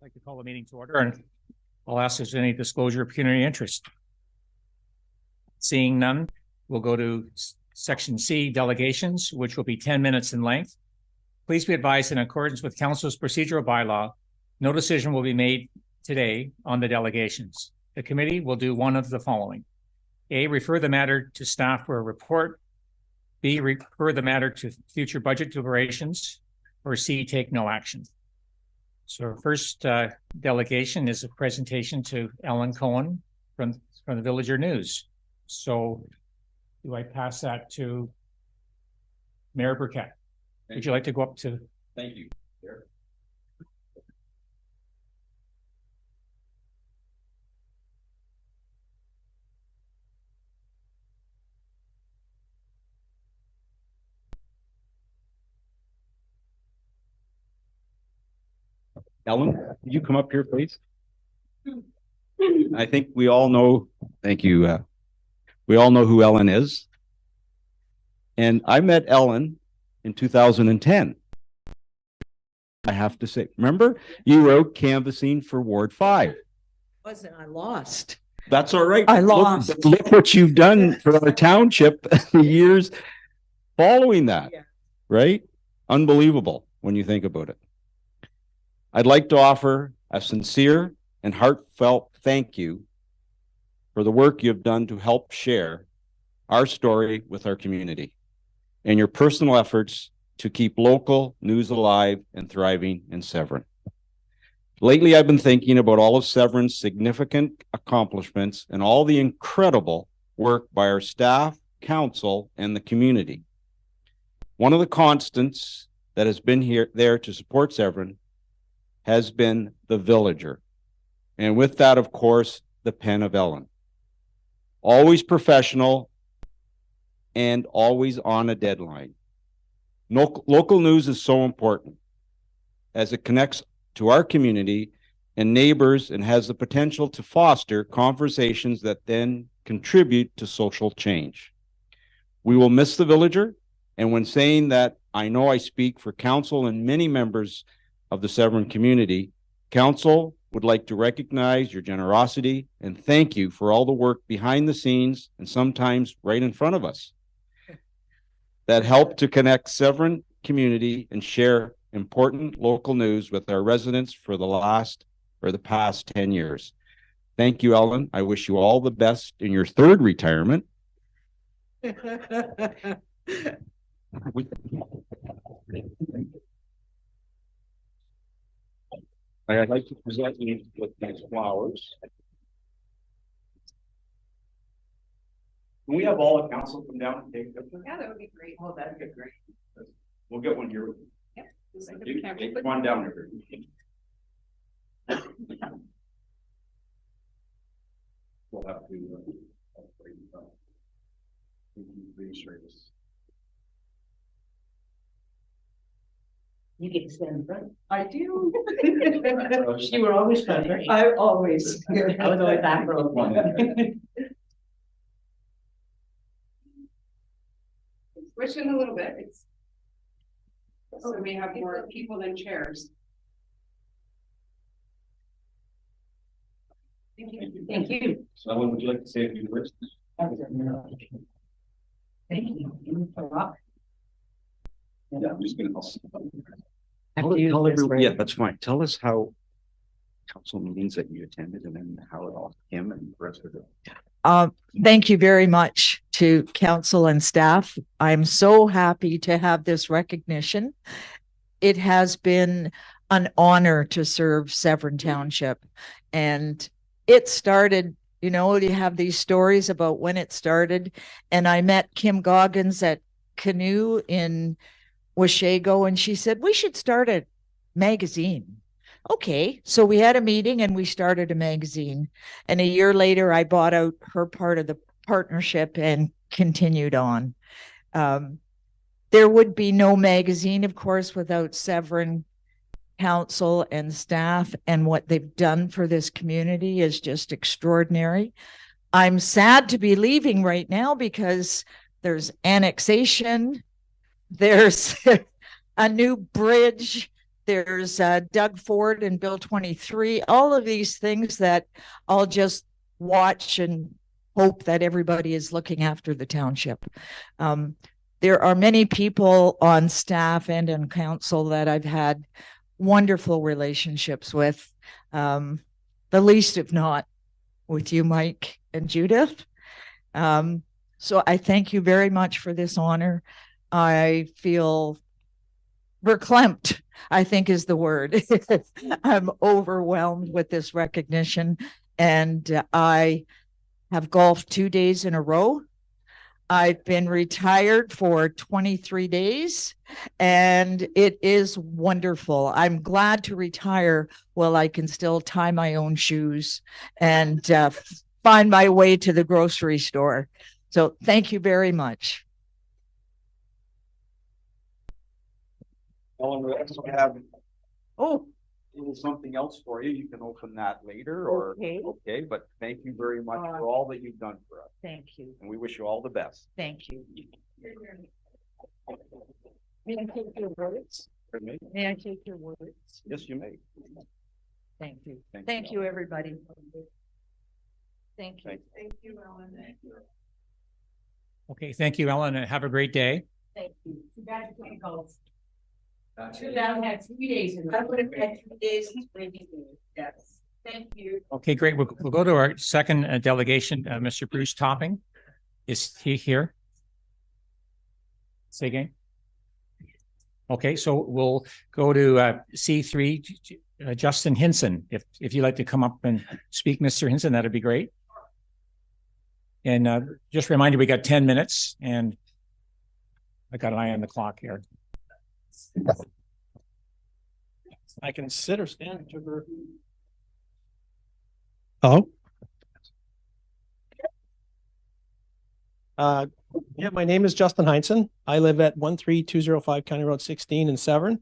like to call the meeting to order, and I'll ask if there's any disclosure of pecuniary interest. Seeing none, we'll go to section C, delegations, which will be 10 minutes in length. Please be advised, in accordance with Council's procedural bylaw, no decision will be made today on the delegations. The committee will do one of the following: A, refer the matter to staff for a report; B, refer the matter to future budget deliberations; or C, take no action. So our first delegation is a presentation to Ellen Cohen from the Villager News. So do I pass that to Mayor Burkett? Would you like to go up to? Thank you. Sure. Ellen, could you come up here, please? I think we all know, thank you. We all know who Ellen is. And I met Ellen in 2010. I have to say, remember, you wrote canvassing for Ward 5. Wasn't I lost? That's all right. I lost. Look what you've done for our township the years following that, yeah. Right? Unbelievable when you think about it. I'd like to offer a sincere and heartfelt thank you for the work you've done to help share our story with our community and your personal efforts to keep local news alive and thriving in Severn. Lately, I've been thinking about all of Severn's significant accomplishments and all the incredible work by our staff, council, and the community. One of the constants that has been there to support Severn has been the Villager. And with that, of course, the pen of Ellen. Always professional and always on a deadline. Local news is so important as it connects to our community and neighbors and has the potential to foster conversations that then contribute to social change. We will miss the Villager, and when saying that, I know I speak for council and many members of the Severn community. Council would like to recognize your generosity and thank you for all the work behind the scenes and sometimes right in front of us that help to connect Severn community and share important local news with our residents for the past 10 years. Thank you, Ellen. I wish you all the best in your third retirement. I'd like to present you with these flowers. Can we have all the council come down and take a picture? Yeah, that would be great. Oh, that'd be great. We'll get one here. Yeah. Take one down here. We'll have to this. You get to stand in front. I do. You were always front, right? I always. I was always back row. Switching a little bit. So we have more people than chairs. Thank you. Thank you. So, Ellen, would you like to say a few words? Thank you. Yeah, I'm just going to tell yeah, that's fine. Tell us how council meetings that you attended and then how it all came and the rest of it. Thank you very much to council and staff. I'm so happy to have this recognition. It has been an honor to serve Severn Township, and it started, you know, you have these stories about when it started, and I met Kim Goggins at Canoe in Washago, and she said, we should start a magazine. Okay, so we had a meeting and we started a magazine, and a year later I bought out her part of the partnership and continued on. There would be no magazine, of course, without Severn council and staff, and what they've done for this community is just extraordinary. I'm sad to be leaving right now because there's annexation, there's a new bridge, There's Doug Ford and Bill 23, all of these things that I'll just watch and hope that everybody is looking after the township. There are many people on staff and in council that I've had wonderful relationships with, the least, if not, with you, Mike and Judith. So I thank you very much for this honor. I feel verklempt, I think is the word. I'm overwhelmed with this recognition, and I have golfed 2 days in a row. I've been retired for 23 days, and it is wonderful. I'm glad to retire while I can still tie my own shoes and find my way to the grocery store. So thank you very much. Ellen, we also have Oh, something else for you. You can open that later or, okay, but thank you very much for all that you've done for us. thank you. And we wish you all the best. Thank you. May I take your words? Pardon me? May I take your words? Yes, you may. Thank you. Thank Thank you. you, everybody. Thank you. Thank Thank you, Ellen. Okay, thank you, Ellen, and have a great day. Thank you. Too bad you can't go. Too bad I had 3 days. I would have had 3 days. Yes. Thank you. Okay, great. We'll go to our second delegation. Mr. Bruce Topping. Is he here? Say again. Okay, so we'll go to C3, Justin Hindson. If you'd like to come up and speak, Mr. Hindson, that'd be great. And just remind you, we got 10 minutes, and I got an eye on the clock here. I can sit or stand. Whichever. Hello. Yeah, my name is Justin Hindson. I live at 13205 County Road 16 in Severn.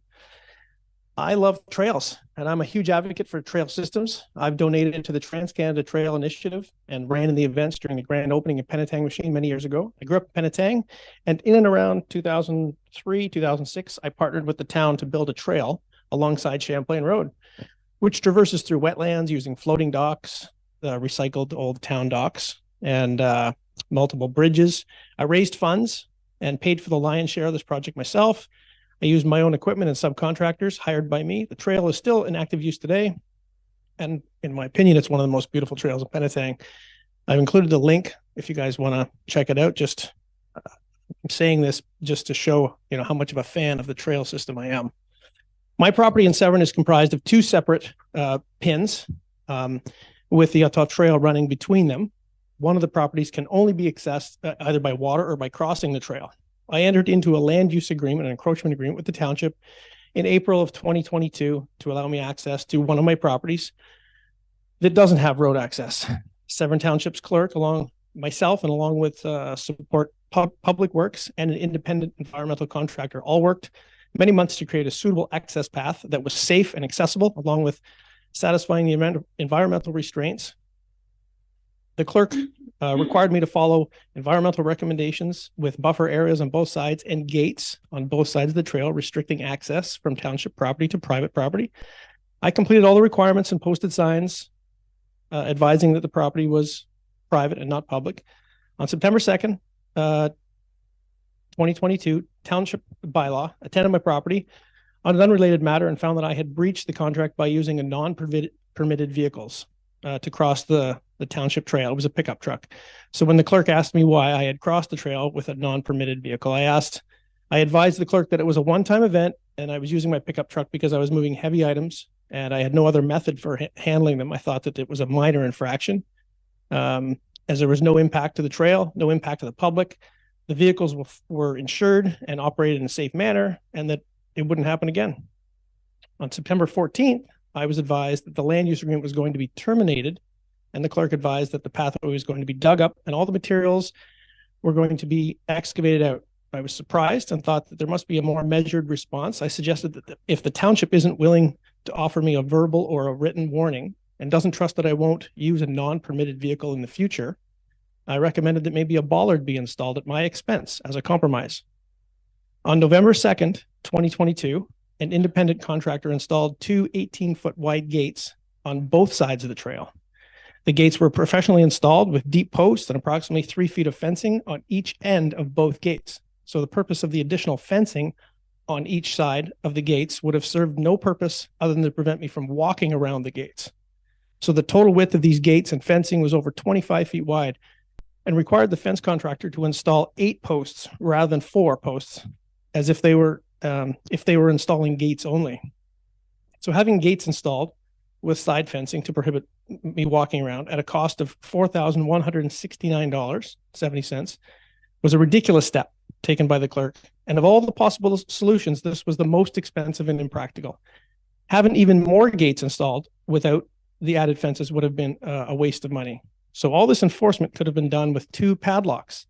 I love trails, and I'm a huge advocate for trail systems. I've donated to the Trans-Canada Trail Initiative and ran in the events during the grand opening of Penetang Machine many years ago. I grew up in Penetang, and in and around 2003, 2006, I partnered with the town to build a trail alongside Champlain Road, which traverses through wetlands using floating docks, recycled old town docks, and multiple bridges. I raised funds and paid for the lion's share of this project myself. I used my own equipment and subcontractors hired by me. The trail is still in active use today. And in my opinion, it's one of the most beautiful trails in Penetang. I've included a link if you guys want to check it out. Just I'm saying this just to show, how much of a fan of the trail system I am. My property in Severn is comprised of 2 separate pins with the Utah Trail running between them. One of the properties can only be accessed either by water or by crossing the trail. I entered into a land use agreement, an encroachment agreement with the township in April of 2022 to allow me access to one of my properties that doesn't have road access. Severn Township's clerk, along with support Public Works and an independent environmental contractor, all worked many months to create a suitable access path that was safe and accessible, along with satisfying the environmental restraints. The clerk required me to follow environmental recommendations with buffer areas on both sides and gates on both sides of the trail, restricting access from township property to private property. I completed all the requirements and posted signs advising that the property was private and not public. On September 2nd, 2022, township bylaw attended my property on an unrelated matter and found that I had breached the contract by using a non-permitted vehicles to cross the township trail. It was a pickup truck. So when the clerk asked me why I had crossed the trail with a non-permitted vehicle, I advised the clerk that it was a one-time event and I was using my pickup truck because I was moving heavy items and I had no other method for handling them. I thought that it was a minor infraction. As there was no impact to the trail, no impact to the public, the vehicles were insured and operated in a safe manner, and that it wouldn't happen again. On September 14th, I was advised that the land use agreement was going to be terminated, and the clerk advised that the pathway was going to be dug up and all the materials were going to be excavated out. I was surprised and thought that there must be a more measured response. I suggested that if the township isn't willing to offer me a verbal or a written warning and doesn't trust that I won't use a non-permitted vehicle in the future, I recommended that maybe a bollard be installed at my expense as a compromise. On November 2nd, 2022, an independent contractor installed two 18-foot wide gates on both sides of the trail. The gates were professionally installed with deep posts and approximately 3 feet of fencing on each end of both gates. So the purpose of the additional fencing on each side of the gates would have served no purpose other than to prevent me from walking around the gates. So the total width of these gates and fencing was over 25 feet wide and required the fence contractor to install 8 posts rather than 4 posts, as if they were installing gates only. So having gates installed with side fencing to prohibit me walking around at a cost of $4,169.70 was a ridiculous step taken by the clerk. And of all the possible solutions, this was the most expensive and impractical. Having even more gates installed without the added fences would have been a waste of money. So all this enforcement could have been done with 2 padlocks.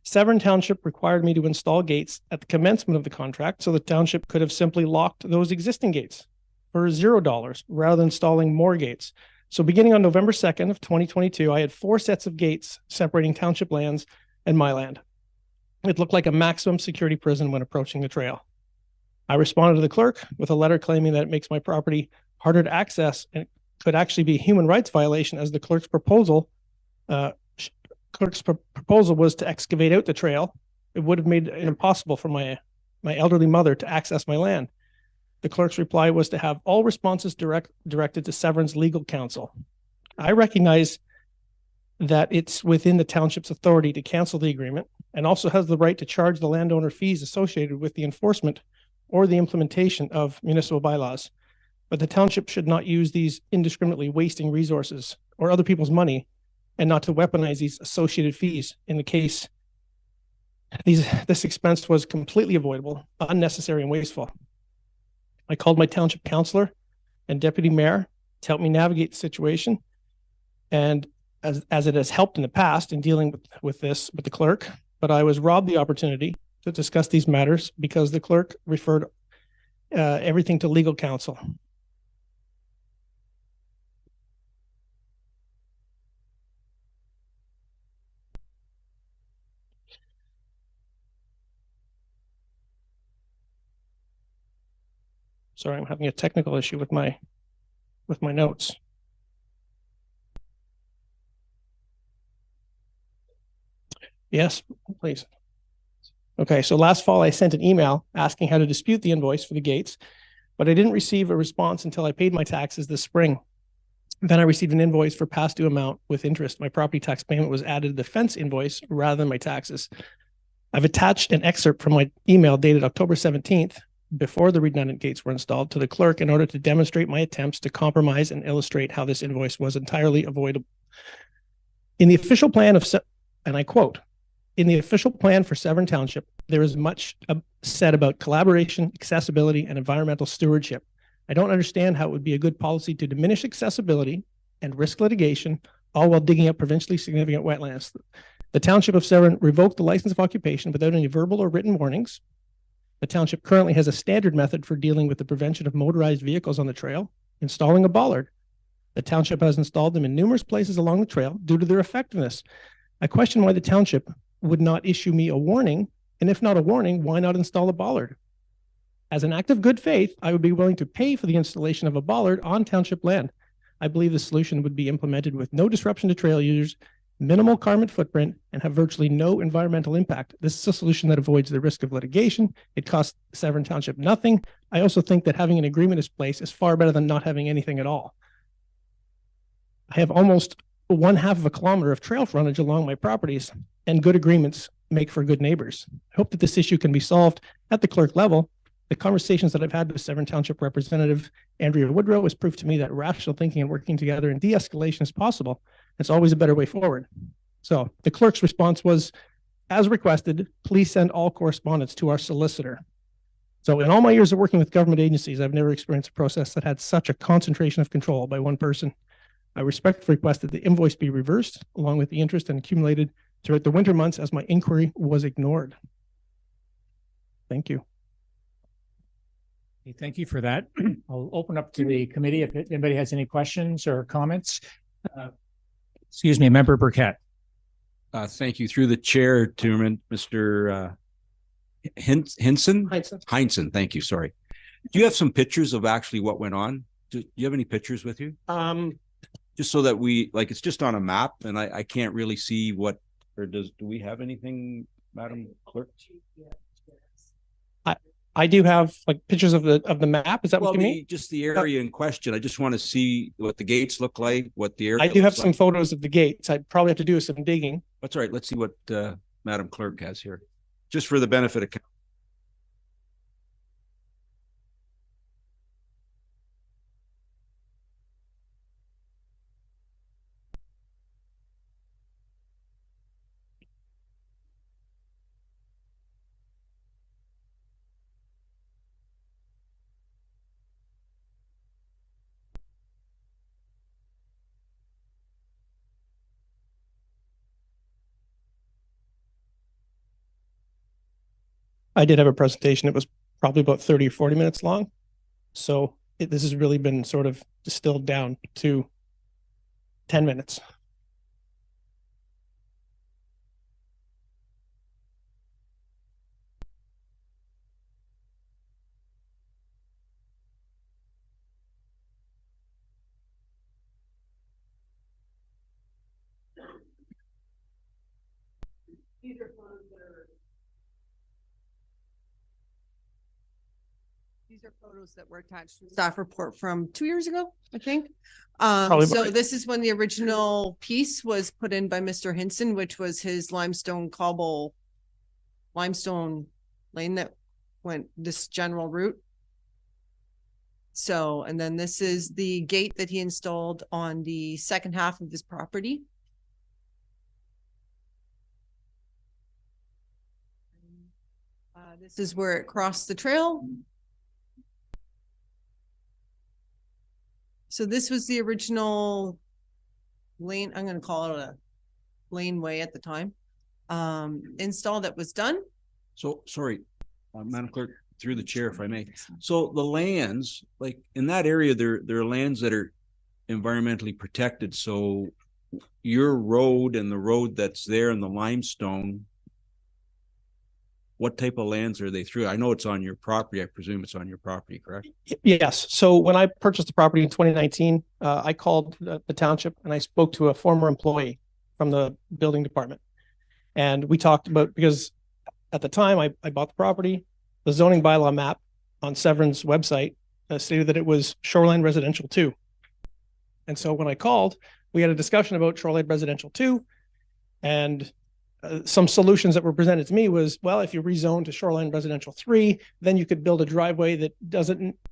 Severn Township required me to install gates at the commencement of the contract, so the township could have simply locked those existing gates for $0 rather than installing more gates. So beginning on November 2nd of 2022, I had 4 sets of gates separating township lands and my land. It looked like a maximum security prison when approaching the trail. I responded to the clerk with a letter claiming that it makes my property harder to access and could actually be a human rights violation, as the clerk's proposal was to excavate out the trail. It would have made it impossible for my elderly mother to access my land. The clerk's reply was to have all responses directed to Severn's legal counsel. I recognize that it's within the township's authority to cancel the agreement and also has the right to charge the landowner fees associated with the enforcement or the implementation of municipal bylaws. But the township should not use these indiscriminately, wasting resources or other people's money, and not to weaponize these associated fees. In the case, this expense was completely avoidable, unnecessary, and wasteful. I called my township councillor and deputy mayor to help me navigate the situation. And as it has helped in the past in dealing with this with the clerk, but I was robbed the opportunity to discuss these matters because the clerk referred everything to legal counsel. Sorry, I'm having a technical issue with my notes. Yes, please. Okay, so last fall I sent an email asking how to dispute the invoice for the gates, but I didn't receive a response until I paid my taxes this spring. Then I received an invoice for past due amount with interest. My property tax payment was added to the fence invoice rather than my taxes. I've attached an excerpt from my email dated October 17th, before the redundant gates were installed, to the clerk in order to demonstrate my attempts to compromise and illustrate how this invoice was entirely avoidable. In the official plan of, and I quote, "In the official plan for Severn Township, there is much said about collaboration, accessibility, and environmental stewardship. I don't understand how it would be a good policy to diminish accessibility and risk litigation, all while digging up provincially significant wetlands. The Township of Severn revoked the license of occupation without any verbal or written warnings. The township currently has a standard method for dealing with the prevention of motorized vehicles on the trail, installing a bollard. The township has installed them in numerous places along the trail due to their effectiveness. I question why the township would not issue me a warning, and if not a warning, why not install a bollard? As an act of good faith, I would be willing to pay for the installation of a bollard on township land. I believe the solution would be implemented with no disruption to trail users, minimal carbon footprint, and have virtually no environmental impact. This is a solution that avoids the risk of litigation. It costs Severn Township nothing. I also think that having an agreement in place is far better than not having anything at all. I have almost 1/2 of a kilometer of trail frontage along my properties, and good agreements make for good neighbors. I hope that this issue can be solved at the clerk level. The conversations that I've had with Severn Township Representative Andrea Woodrow has proved to me that rational thinking and working together and de-escalation is possible. It's always a better way forward. So the clerk's response was, as requested, please send all correspondence to our solicitor. So in all my years of working with government agencies, I've never experienced a process that had such a concentration of control by one person. I respectfully request that the invoice be reversed along with the interest and accumulated throughout the winter months as my inquiry was ignored. Thank you. Okay, thank you for that. I'll open up to the committee if anybody has any questions or comments. Excuse me, Member Burkett. Thank you. Through the chair to Mr. Hindson. Thank you. Sorry. Do you have some pictures of actually what went on? Do you have any pictures with you? Just so that we, like, it's just on a map and I can't really see what, or do we have anything, Madam Clerk? I do have like pictures of the map. Is that what you mean? Just the area in question. I just want to see what the gates look like, what the area. I do have looks some like. photos of the gates. I'd probably have to do some digging. That's all right. Let's see what Madam Clerk has here, just for the benefit of. I did have a presentation. It was probably about 30 or 40 minutes long. So this has really been sort of distilled down to 10 minutes. These are photos that were attached to the staff report from 2 years ago, I think. Probably So about- this is when the original piece was put in by Mr. Hindson, which was his limestone limestone lane that went this general route. So, and then this is the gate that he installed on the second half of his property. This is where it crossed the trail. So this was the original lane, I'm gonna call it a laneway at the time, install that was done. So, sorry, Madam Clerk, through the chair, if I may. So the lands, like in that area, there are lands that are environmentally protected. So your road and the road that's there in the limestone, what type of lands are they through? I know it's on your property. I presume it's on your property, correct? Yes. So when I purchased the property in 2019, I called the township and I spoke to a former employee from the building department. And we talked about, because at the time I bought the property, the zoning bylaw map on Severn's website stated that it was shoreline residential 2. And so when I called, we had a discussion about shoreline residential 2, and some solutions that were presented to me was, well, if you rezone to shoreline residential 3, then you could build a driveway that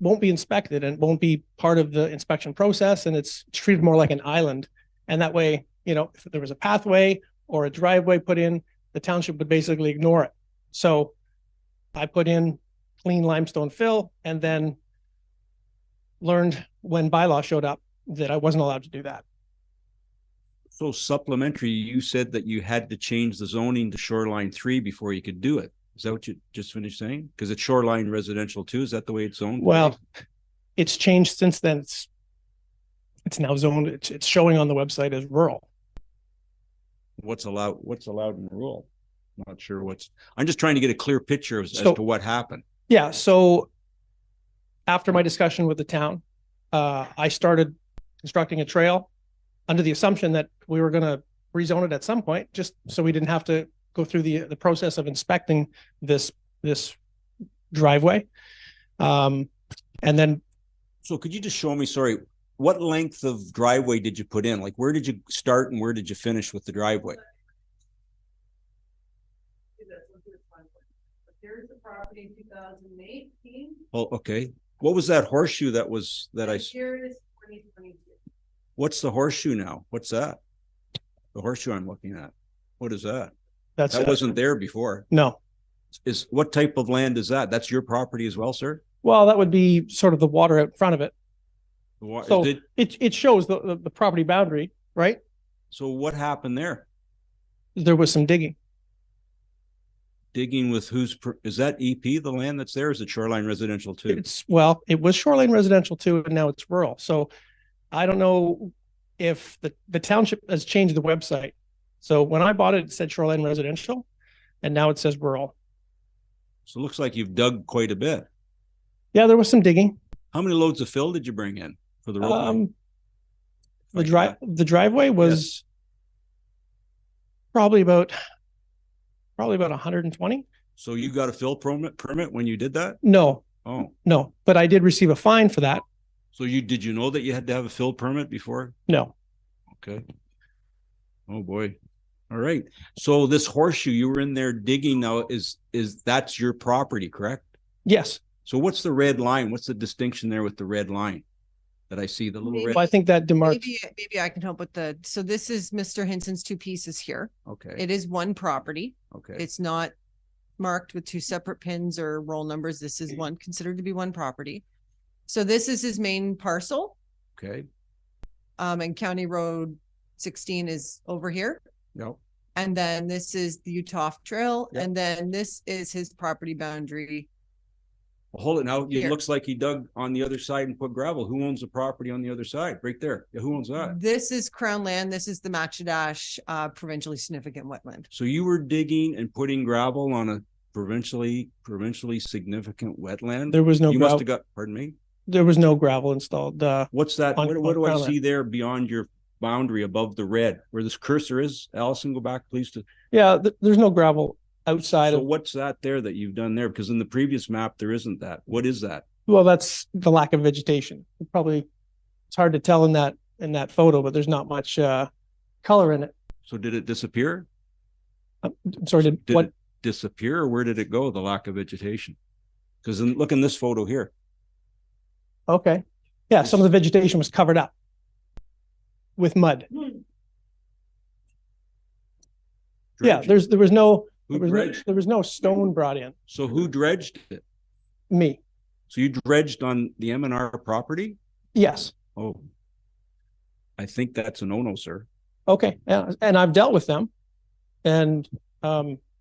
won't be inspected and won't be part of the inspection process. And it's treated more like an island. And that way, you know, if there was a pathway or a driveway put in, the township would basically ignore it. So I put in clean limestone fill and then learned when bylaw showed up that I wasn't allowed to do that. So supplementary, you said that you had to change the zoning to shoreline 3 before you could do it. Is that what you just finished saying? Because it's shoreline residential 2. Is that the way it's zoned? Well, it's changed since then. It's now zoned. It's showing on the website as rural. What's allowed in rural? I'm not sure I'm just trying to get a clear picture as So- to what happened. Yeah. So after my discussion with the town, I started constructing a trail under the assumption that we were going to rezone it at some point, just so we didn't have to go through the process of inspecting this driveway. And then, So could you just show me, sorry, what length of driveway did you put in? Like, where did you start and where did you finish with the driveway? There's the property in 2018. Oh, okay. What was that horseshoe that I, Here it is 2022. what's the horseshoe now? What's that? The horseshoe I'm looking at. What is that? that's That wasn't there before. no. What type of land is that? That's your property as well, sir? Well, that would be sort of the water out in front of it. So Did- it shows the property boundary, right? So what happened there? There was some digging. Digging with is that EP, the land that's there? Or is it shoreline residential 2? It was shoreline residential 2, and now it's rural. So I don't know if the township has changed the website. So when I bought it, it said shoreline residential, and now it says rural. So it looks like you've dug quite a bit. Yeah, there was some digging. How many loads of fill did you bring in for the road line? The driveway was probably about 120. So you got a fill permit when you did that? No, Oh, no, but I did receive a fine for that. so did you know that you had to have a fill permit before? No. Okay. Oh boy. All right. So this horseshoe, you were in there digging now, is that's your property, correct? Yes. So what's the red line? What's the distinction there with the red line that I see, the little red? Well, I think that demarks. Maybe I can help with so this is Mr. Hinson's two pieces here. Okay. It is one property. Okay. It's not marked with two separate pins or roll numbers. This is one considered to be one property. So this is his main parcel. Okay. And County Road 16 is over here. Yep. And then this is the Utah Trail. Yep. And then this is his property boundary. Well, hold it now. It Here. looks like he dug on the other side and put gravel. Who owns the property on the other side? Right there. Yeah, who owns that? This is Crown land. This is the Matchadash provincially significant wetland. So you were digging and putting gravel on a provincially significant wetland? There was no You must gravel. have got, pardon me? There was no gravel installed. What's that? On- What do I on see there beyond your boundary above the red where this cursor is? Allison, go back please to. Yeah, there's no gravel outside So of. what's that there that you've done there? Because in the previous map, there isn't that. What is that? Well, that's the lack of vegetation. It's hard to tell in that photo, but there's not much color in it. So did it disappear? I'm sorry, Did what? it disappear or where did it go? The lack of vegetation? Because look in this photo here. Okay. Yeah, some of the vegetation was covered up with mud. Yeah, Dredged. there was no Who dredged? there was no stone brought in. So who dredged it? Me. So you dredged on the M&R property? Yes. Oh, I think that's a no-no, sir. Okay. Yeah, and I've dealt with them, and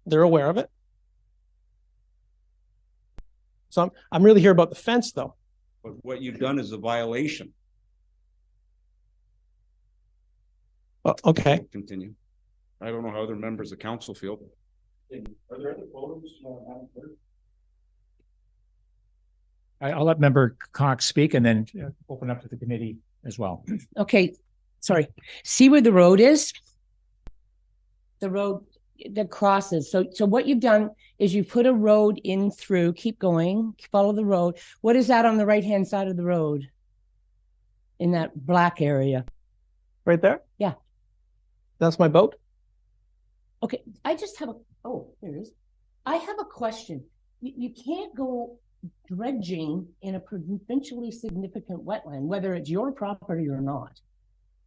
they're aware of it. So I'm really here about the fence, though. But what you've done is a violation. Okay. Continue. I don't know how other members of council feel. Are there other photos? I'll let Member Cox speak and then open up to the committee as well. Okay, sorry. See where the road is? The road that crosses. So what you've done is you put a road in through, keep going, follow the road. What is that on the right-hand side of the road? In that black area? Right there? Yeah. That's my boat? Okay, I just have there it is. I have a question. You can't go dredging in a provincially significant wetland, whether it's your property or not.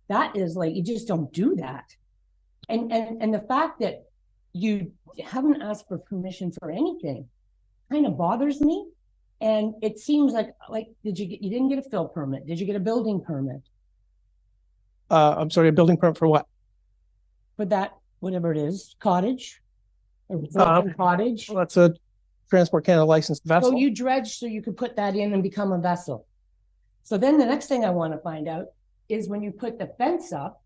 That is like, you just don't do that. And the fact that you haven't asked for permission for anything kind of bothers me. And it seems like you didn't get a fill permit? Did you get a building permit? I'm sorry, a building permit for what? For that, whatever it is, cottage? Or cottage? Well, that's a Transport Canada licensed vessel. So you dredged so you could put that in and become a vessel. So then the next thing I want to find out is when you put the fence up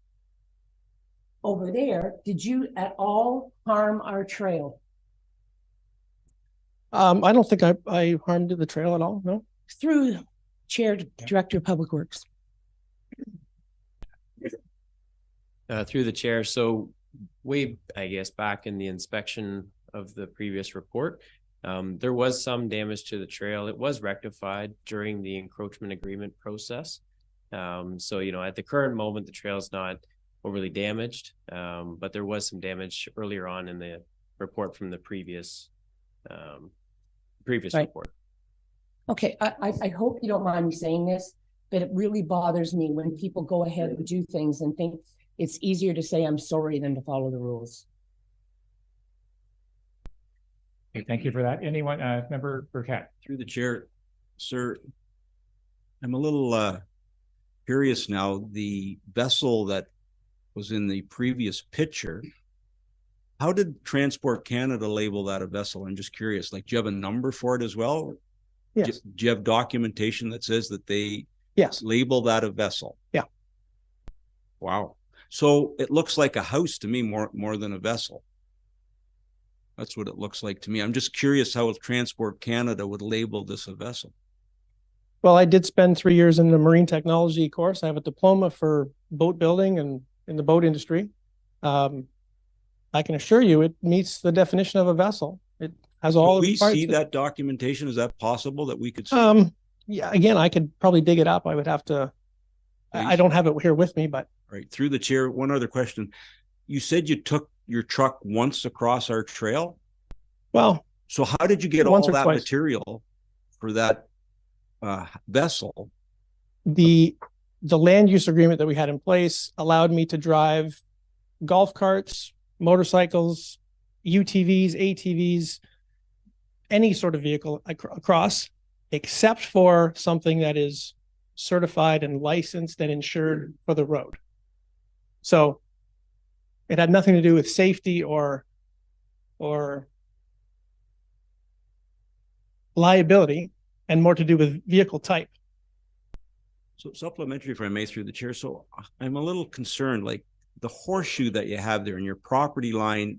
over there, did you at all harm our trail? I don't think I harmed the trail at all, no. Through Chair Director of Public Works. Through the chair. So way, I guess, back in the inspection of the previous report, there was some damage to the trail. It was rectified during the encroachment agreement process. So, at the current moment, the trail is not overly damaged, but there was some damage earlier on in the report from the previous Right. report. Okay, I hope you don't mind me saying this, but it really bothers me when people go ahead and do things and think it's easier to say I'm sorry than to follow the rules. Okay, thank you for that. Anyone, Member Burkett? Through the chair, sir, I'm a little curious now. The vessel that was in the previous picture, how did Transport Canada label that a vessel? I'm just curious. Like, do you have a number for it as well? Yes. Do you have documentation that says that they Yes. label that a vessel? Yeah. Wow. So it looks like a house to me more than a vessel. That's what it looks like to me. I'm just curious how Transport Canada would label this a vessel. Well, I did spend 3 years in the marine technology course. I have a diploma for boat building and in the boat industry. I can assure you it meets the definition of a vessel. It has all Could of we the parts see that- that documentation? Is that possible that we could see? Yeah, again, I could probably dig it up. I would have to, I don't have it here with me, but Right, through the chair, one other question. You said you took your truck once across our trail. well, So how did you get Once all or that twice. material for that vessel? the land use agreement that we had in place allowed me to drive golf carts, motorcycles, UTVs, ATVs, any sort of vehicle across, except for something that is certified and licensed and insured for the road. So it had nothing to do with safety or liability, and more to do with vehicle type. So supplementary, if I may, through the chair. So I'm a little concerned, like the horseshoe that you have there in your property line.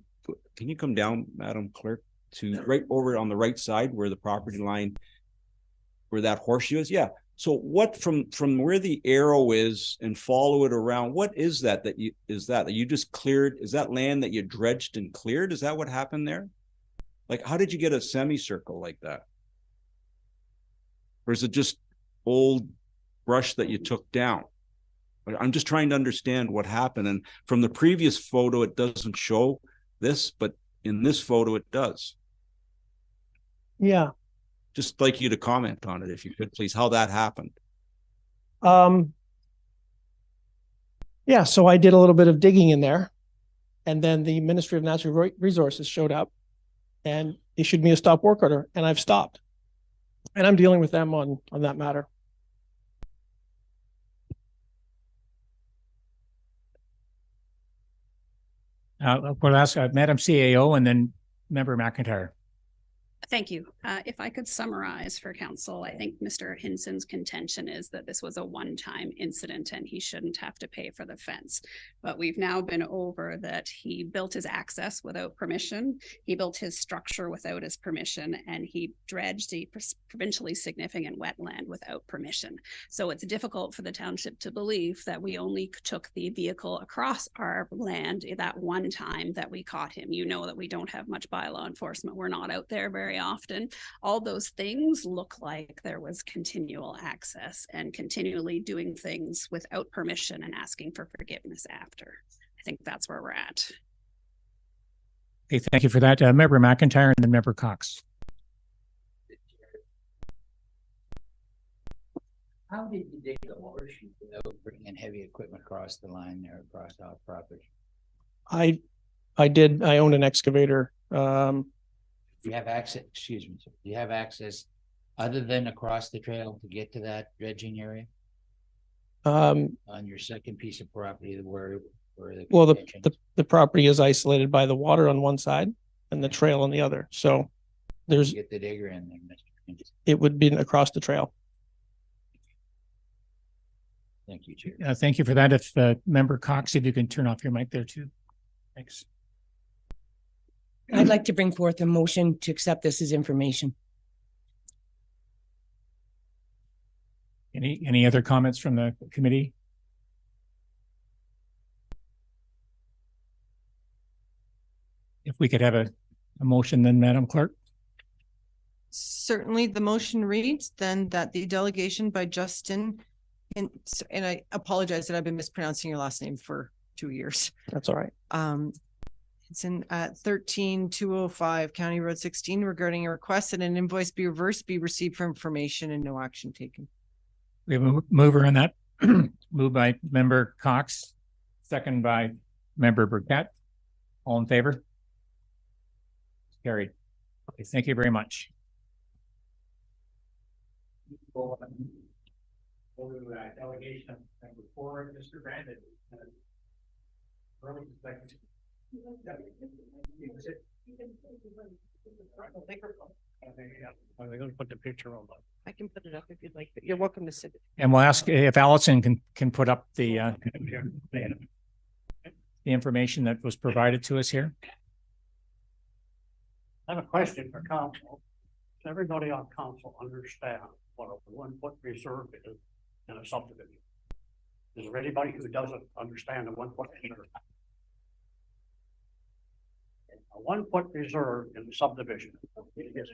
Can you come down, Madam Clerk, to right over on the right side where the property line, where that horseshoe is? Yeah. So what from where the arrow is and follow it around, what is that that you just cleared? Is that land that you dredged and cleared? Is that what happened there? Like, how did you get a semicircle like that? Or is it just old brush that you took down? I'm just trying to understand what happened. And from the previous photo, it doesn't show this, but in this photo, it does. Yeah. Just like you to comment on it, if you could, please, how that happened. Yeah, so I did a little bit of digging in there, and then the Ministry of Natural Resources showed up and issued me a stop work order, and I've stopped. And I'm dealing with them on that matter. We'll ask Madam CAO and then Member McIntyre. Thank you. If I could summarize for council, I think Mr. Hinson's contention is that this was a one-time incident and he shouldn't have to pay for the fence. But we've now been over that he built his access without permission. He built his structure without his permission, and he dredged a provincially significant wetland without permission. So it's difficult for the township to believe that we only took the vehicle across our land that one time that we caught him. You know that we don't have much bylaw enforcement. We're not out there very often. All those things look like there was continual access and continually doing things without permission and asking for forgiveness after. I think that's where we're at. Okay, thank you for that. Member McIntyre and then Member Cox. How did you dig the horseshoe without bringing heavy equipment across the line there across our property? I owned an excavator. Do you have access, excuse me, sir, do you have access other than across the trail to get to that dredging area? On your second piece of property where the Well, contention is? the property is isolated by the water on one side and the trail on the other. So there's, Get the digger in there, Mr. Hinsson. it would be across the trail. Thank you, Chair. Thank you for that. If Member Cox, if you can turn off your mic there too. Thanks. I'd like to bring forth a motion to accept this as information. Any other comments from the committee? If we could have a motion then, Madam Clerk. Certainly, the motion reads then that the delegation by Justin, and I apologize that I've been mispronouncing your last name for 2 years. That's all right. It's in 13205 County Road 16 regarding a request that an invoice be reversed, be received for information and no action taken. We have a mover on that. Moved by Member Cox, second by Member Burkett. All in favor? Carried. Okay, thank you very much. Delegation number 4, Mr. Brandon. I'm going to put the picture on. I can put it up if you'd like, but you're welcome to sit. And we'll ask if Allison can put up the information that was provided to us here. I have a question for council. everybody on council understand what a 1 foot reserve is in a subdivision? Is there anybody who doesn't understand a 1 foot reserve? A 1 foot reserve in the subdivision is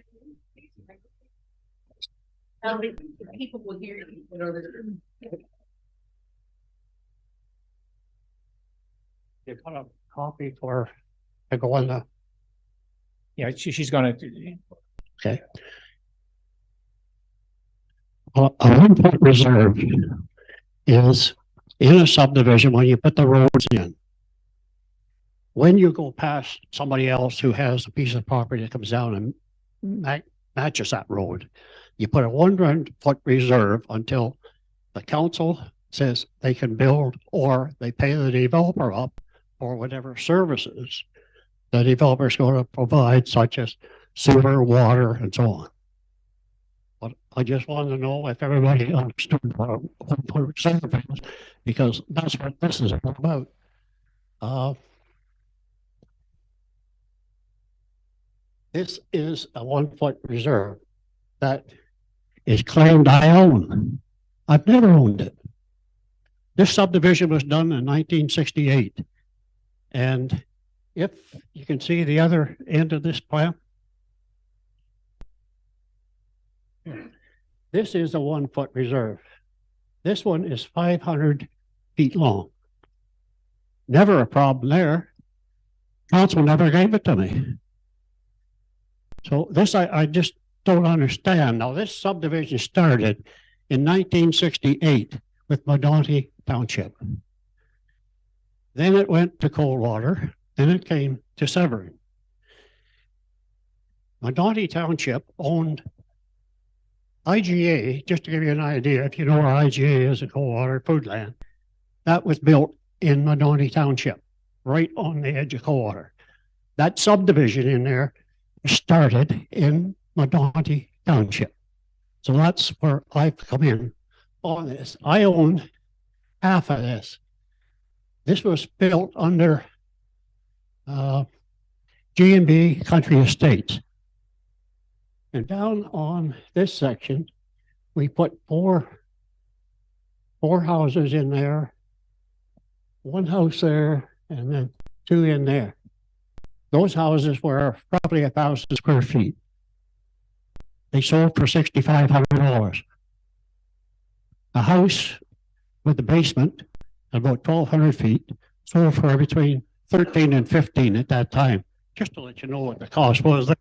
People will hear you. you got a copy for to go in the Yeah, she's gonna, okay. A 1 foot reserve is in a subdivision when you put the roads in. When you go past somebody else who has a piece of property that comes down and matches that road, you put a 1 foot reserve until the council says they can build, or they pay the developer up for whatever services the developer is going to provide, such as sewer, water, and so on. But I just wanted to know if everybody understood what a 1 foot reserve is, because that's what this is all about. This is a 1 foot reserve that is claimed I own. I've never owned it. This subdivision was done in 1968. And if you can see the other end of this plan, this is a 1 foot reserve. This one is 500 feet long. Never a problem there. Council never gave it to me. So this, I just don't understand. Now, this subdivision started in 1968 with Madonti Township. Then it went to Coldwater. Then it came to Severn. Madonti Township owned IGA, just to give you an idea, if you know where IGA is in Coldwater, Foodland, that was built in Madonti Township, right on the edge of Coldwater. That subdivision in there started in Madonti Township. So that's where I've come in on this. I own half of this. This was built under G&B Country Estates. And down on this section, we put four houses in there, 1 house there, and then 2 in there. Those houses were roughly 1,000 square feet. They sold for $6,500. A house with the basement, about 1,200 feet, sold for between 13 and 15 at that time. Just to let you know what the cost was.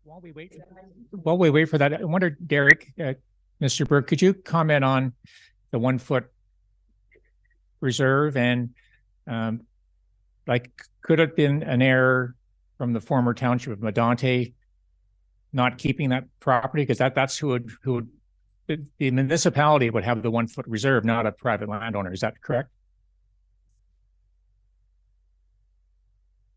While we wait for that, I wonder, Derek, Mr. Burke, could you comment on the 1 foot reserve and like, could it have been an error from the former township of Medonte not keeping that property? Because that's who would the municipality would have the 1 foot reserve, not a private landowner. Is that correct?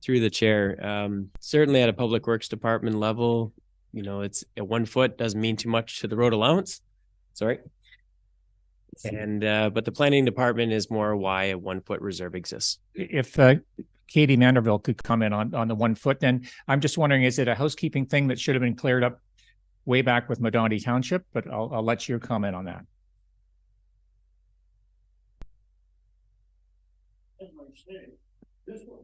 Through the chair, certainly at a public works department level, you know, it's a 1 foot doesn't mean too much to the road allowance. Sorry. And but the planning department is more why a 1 foot reserve exists. If Katie Manderville could comment on the 1 foot, then I'm just wondering, is it a housekeeping thing that should have been cleared up way back with Medonte Township? But I'll let you comment on that. This one.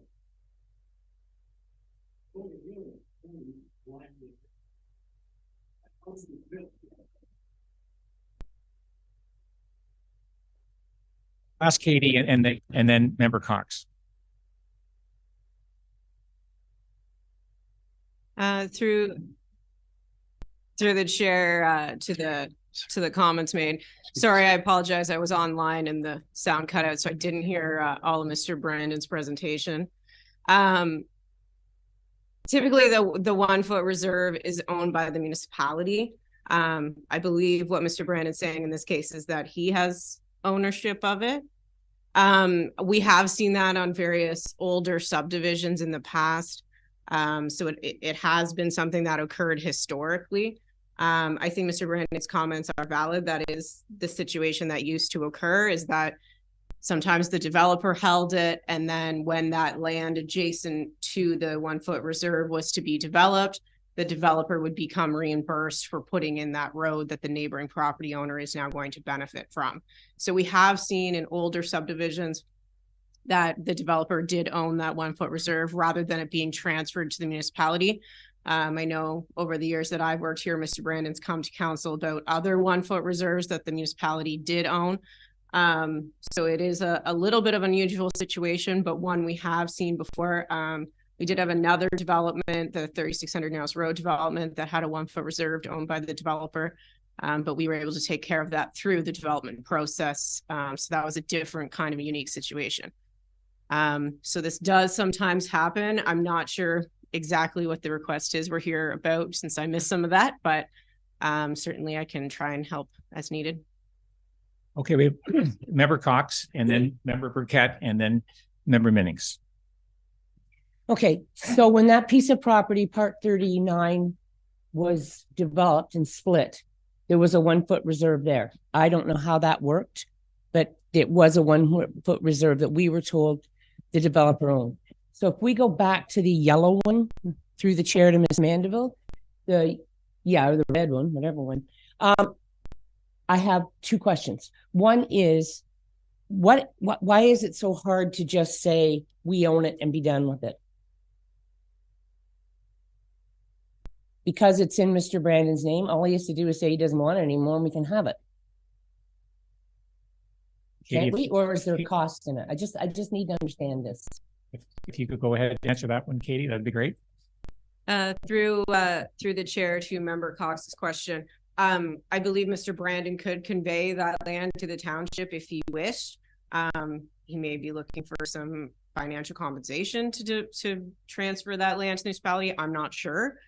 Ask Katie and then Member Cox. Through the chair to the comments made. Sorry, I apologize. I was online and the sound cut out, so I didn't hear all of Mr. Brandon's presentation. Typically, the 1 foot reserve is owned by the municipality. I believe what Mr. Brandon's saying in this case is that he has ownership of it. We have seen that on various older subdivisions in the past. So it has been something that occurred historically. I think Mr. Brandon's comments are valid. That is the situation that used to occur, is that sometimes the developer held it, and then when that land adjacent to the 1 foot reserve was to be developed, the developer would become reimbursed for putting in that road that the neighboring property owner is now going to benefit from. So we have seen in older subdivisions that the developer did own that 1 foot reserve rather than it being transferred to the municipality. I know over the years that I've worked here, Mr. Brandon's come to council about other 1 foot reserves that the municipality did own. So it is a little bit of an unusual situation, but one we have seen before. We did have another development, the 3600 Narrows Road development, that had a 1 foot reserve owned by the developer. But we were able to take care of that through the development process. So that was a different kind of a unique situation. So this does sometimes happen. I'm not sure exactly what the request is we're here about, since I missed some of that, but certainly I can try and help as needed. Okay, we have Member Cox, and then Member Burkett, and then Member Minnings. Okay, so when that piece of property, Part 39, was developed and split, there was a 1 foot reserve there. I don't know how that worked, but it was a 1 foot reserve that we were told the developer owned. So if we go back to the yellow one, through the chair to Ms. Mandeville, or the red one, whatever one, I have two questions. One is, why is it so hard to just say we own it and be done with it? Because it's in Mr. Brandon's name, all he has to do is say he doesn't want it anymore and we can have it. Can't we? Or is there a cost in it? I just need to understand this. If you could go ahead and answer that one, Katie, that'd be great. Through the chair to Member Cox's question, I believe Mr. Brandon could convey that land to the township if he wished. He may be looking for some financial compensation to transfer that land to the municipality. I'm not sure.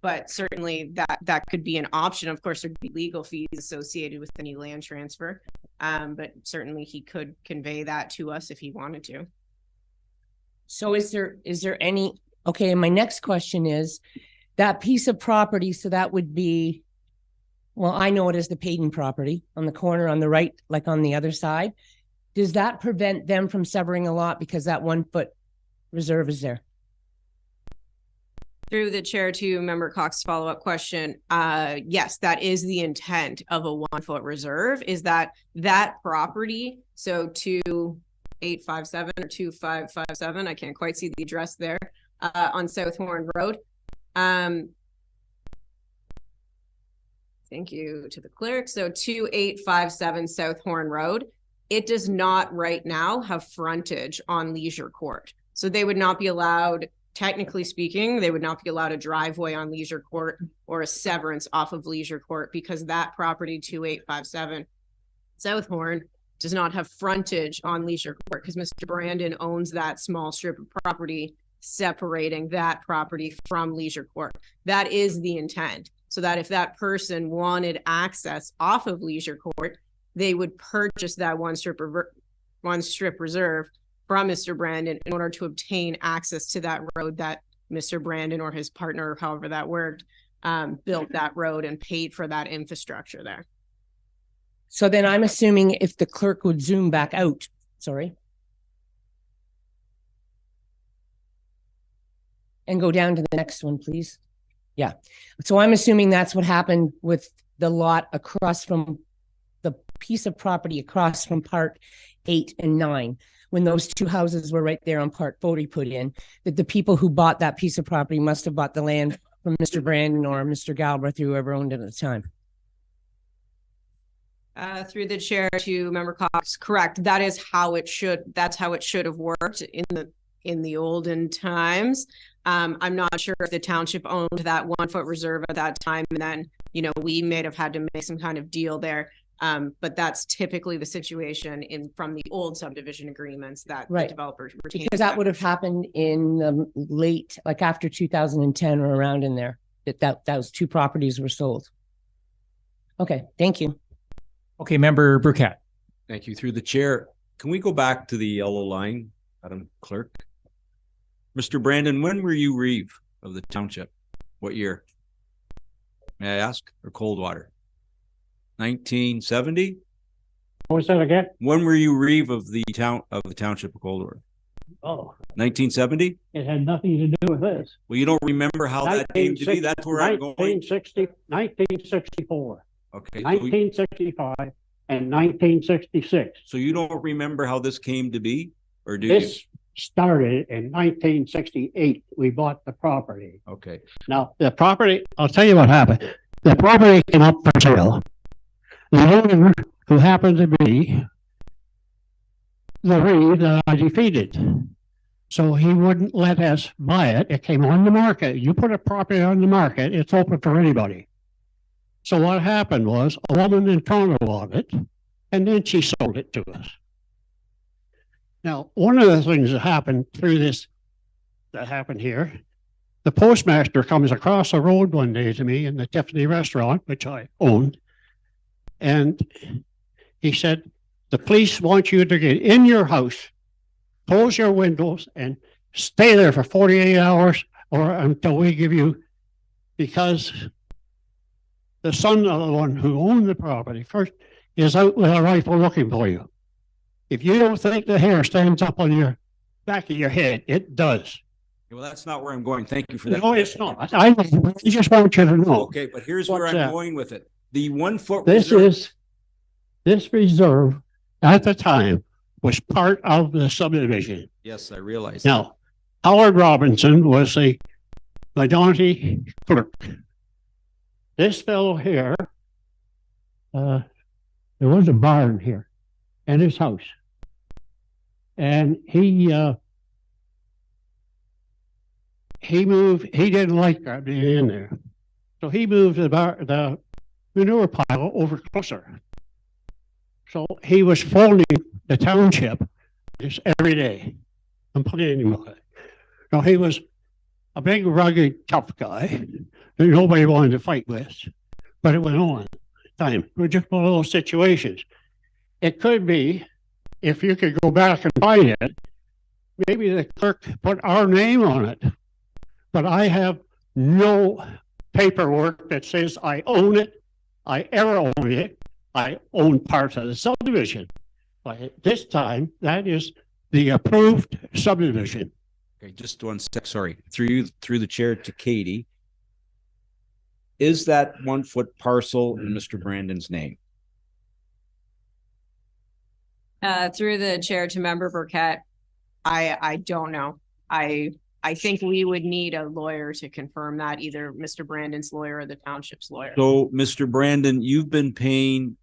But certainly that could be an option. Of course, there'd be legal fees associated with any land transfer. But certainly he could convey that to us if he wanted to. So is there any, okay, and my next question is, that piece of property, so that would be, well, I know it as the Payton property on the corner on the right, like on the other side. Does that prevent them from severing a lot because that 1 foot reserve is there? Through the chair to Member Cox's follow-up question, yes, that is the intent of a 1 foot reserve, is that property, so 2857 or 2557, I can't quite see the address there, on South Horn Road. Thank you to the clerk. So 2857 South Horn Road, it does not right now have frontage on Leisure Court. So they would not be allowed technically speaking, they would not be allowed a driveway on Leisure Court or a severance off of Leisure Court because that property 2857 South Horn does not have frontage on Leisure Court because Mr. Brandon owns that small strip of property separating that property from Leisure Court. That is the intent. So that if that person wanted access off of Leisure Court, they would purchase that one strip reserve from Mr. Brandon in order to obtain access to that road that Mr. Brandon or his partner, however that worked, built that road and paid for that infrastructure there. So then I'm assuming if the clerk would zoom back out, sorry. And go down to the next one, please. Yeah. So I'm assuming that's what happened with the lot across from the piece of property across from part 8 and 9. When those two houses were right there on part 40 put in, that the people who bought that piece of property must have bought the land from Mr. Brandon or Mr. Galbraith, whoever owned it at the time. Through the chair to Member Cox, correct. That is how it should. That's how it should have worked in the olden times. I'm not sure if the township owned that 1 foot reserve at that time, and then we may have had to make some kind of deal there. But that's typically the situation from the old subdivision agreements that the developers retained. Because that would have happened in the late, like after 2010 or around in there, that those two properties were sold. Okay, thank you. Okay, Member Burkett. Thank you. Through the chair, can we go back to the yellow line, Madam Clerk? Mr. Brandon, when were you reeve of the township? What year? May I ask? Or Coldwater? 1970? What was that again? When were you reeve of the township of Coldwater? Oh, 1970? it had nothing to do with this. Well, you don't remember how that came to be? That's where I'm going. 1964. Okay. 1965 and 1966. So you don't remember how this came to be? Or do this started in 1968. We bought the property. Okay. Now, the property, I'll tell you what happened. The property came up for sale. The owner, who happened to be the reeve that I defeated. So he wouldn't let us buy it. It came on the market. You put a property on the market, it's open for anybody. So what happened was a woman in Toronto bought it, and then she sold it to us. Now, one of the things that happened here, the postmaster comes across the road one day to me in the Tiffany restaurant, which I owned, and he said, the police want you to get in your house, close your windows, and stay there for 48 hours or until we give you, because the son of the one who owned the property first is out with a rifle looking for you. If you don't think the hair stands up on your back of your head, it does. Well, that's not where I'm going. Thank you for that. No, it's not. I just want you to know. Okay, but here's where I'm going with it. The 1 foot reserve. This reserve at the time was part of the subdivision. Yes, I realize. Now, Howard Robinson was a minority clerk. This fellow here, there was a barn here and his house. And he moved, he didn't like that being in there. So he moved the manure pile over closer. So he was phoning the township just every day and putting him on it. Now he was a big, rugged, tough guy that nobody wanted to fight with, but it went on time. It was just one of those situations. It could be, if you could go back and find it, maybe the clerk put our name on it, but I have no paperwork that says I own it, I ever owned it, I own parts of the subdivision. But at this time, that is the approved subdivision. Okay, just 1 sec. Sorry, through the chair to Katie. Is that 1 foot parcel in Mr. Brandon's name? Through the chair to Member Burkett, I don't know. I think we would need a lawyer to confirm that, either Mr. Brandon's lawyer or the township's lawyer. So, Mr. Brandon, you've been paying,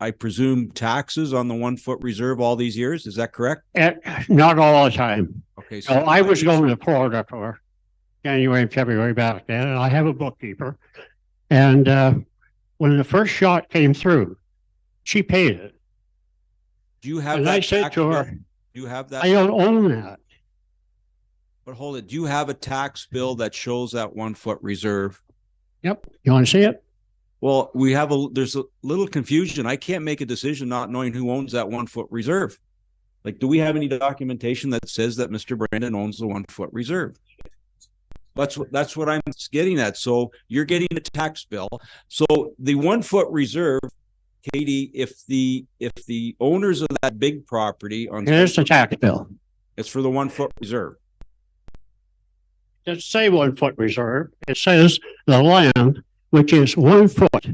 I presume, taxes on the 1 foot reserve all these years. Is that correct? Not all the time. Okay. So I was going to Florida for January and February back then, and I have a bookkeeper. And when the first shot came through, she paid it. Do you have And that I said tax to her, bill? Do you have that? I don't own that. But hold it. Do you have a tax bill that shows that 1 foot reserve? Yep. You want to see it? Well, there's a little confusion. I can't make a decision not knowing who owns that 1 foot reserve. Like, do we have any documentation that says that Mr. Brandon owns the 1 foot reserve? That's what I'm getting at. So you're getting a tax bill. So the 1 foot reserve, Katie, if the owners of that big property on Here's the tax bill. it's for the 1 foot reserve. It doesn't say 1 foot reserve. It says the land, which is 1 foot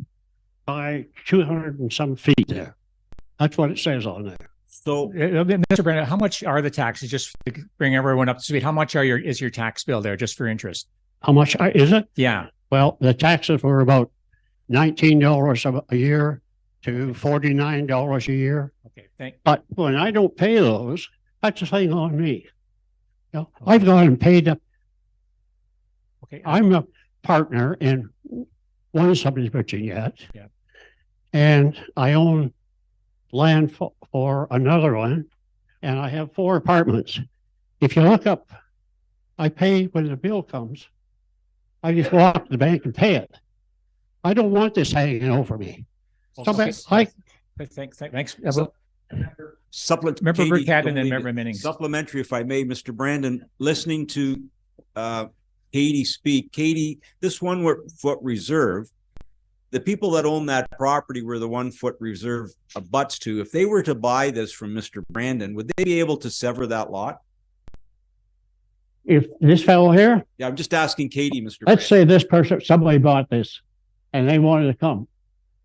by 200 and some feet there. That's what it says on there. So, Mr. Brandon, how much are the taxes? Just to bring everyone up to speed. How much is your tax bill there, just for interest? How much is it? Yeah. Well, the taxes were about $19 a year to $49 a year. Okay. But when I don't pay those, that's the thing on me. You know, I've gone and paid up. Okay. I'm a partner in one subdivision yet. Yeah. And I own land for another one, and I have 4 apartments. If you look up, I pay when the bill comes. I just walk to the bank and pay it. I don't want this hanging over me. Thanks. Member Cadden and Member Minnings. Supplementary, if I may, Mr. Brandon, listening to Katie speak. Katie, this 1 foot reserve, the people that own that property where the 1 foot reserve abuts to, if they were to buy this from Mr. Brandon, would they be able to sever that lot? If this fellow here, Yeah, I'm just asking Katie, Mr. let's say this person, somebody bought this and they wanted to come.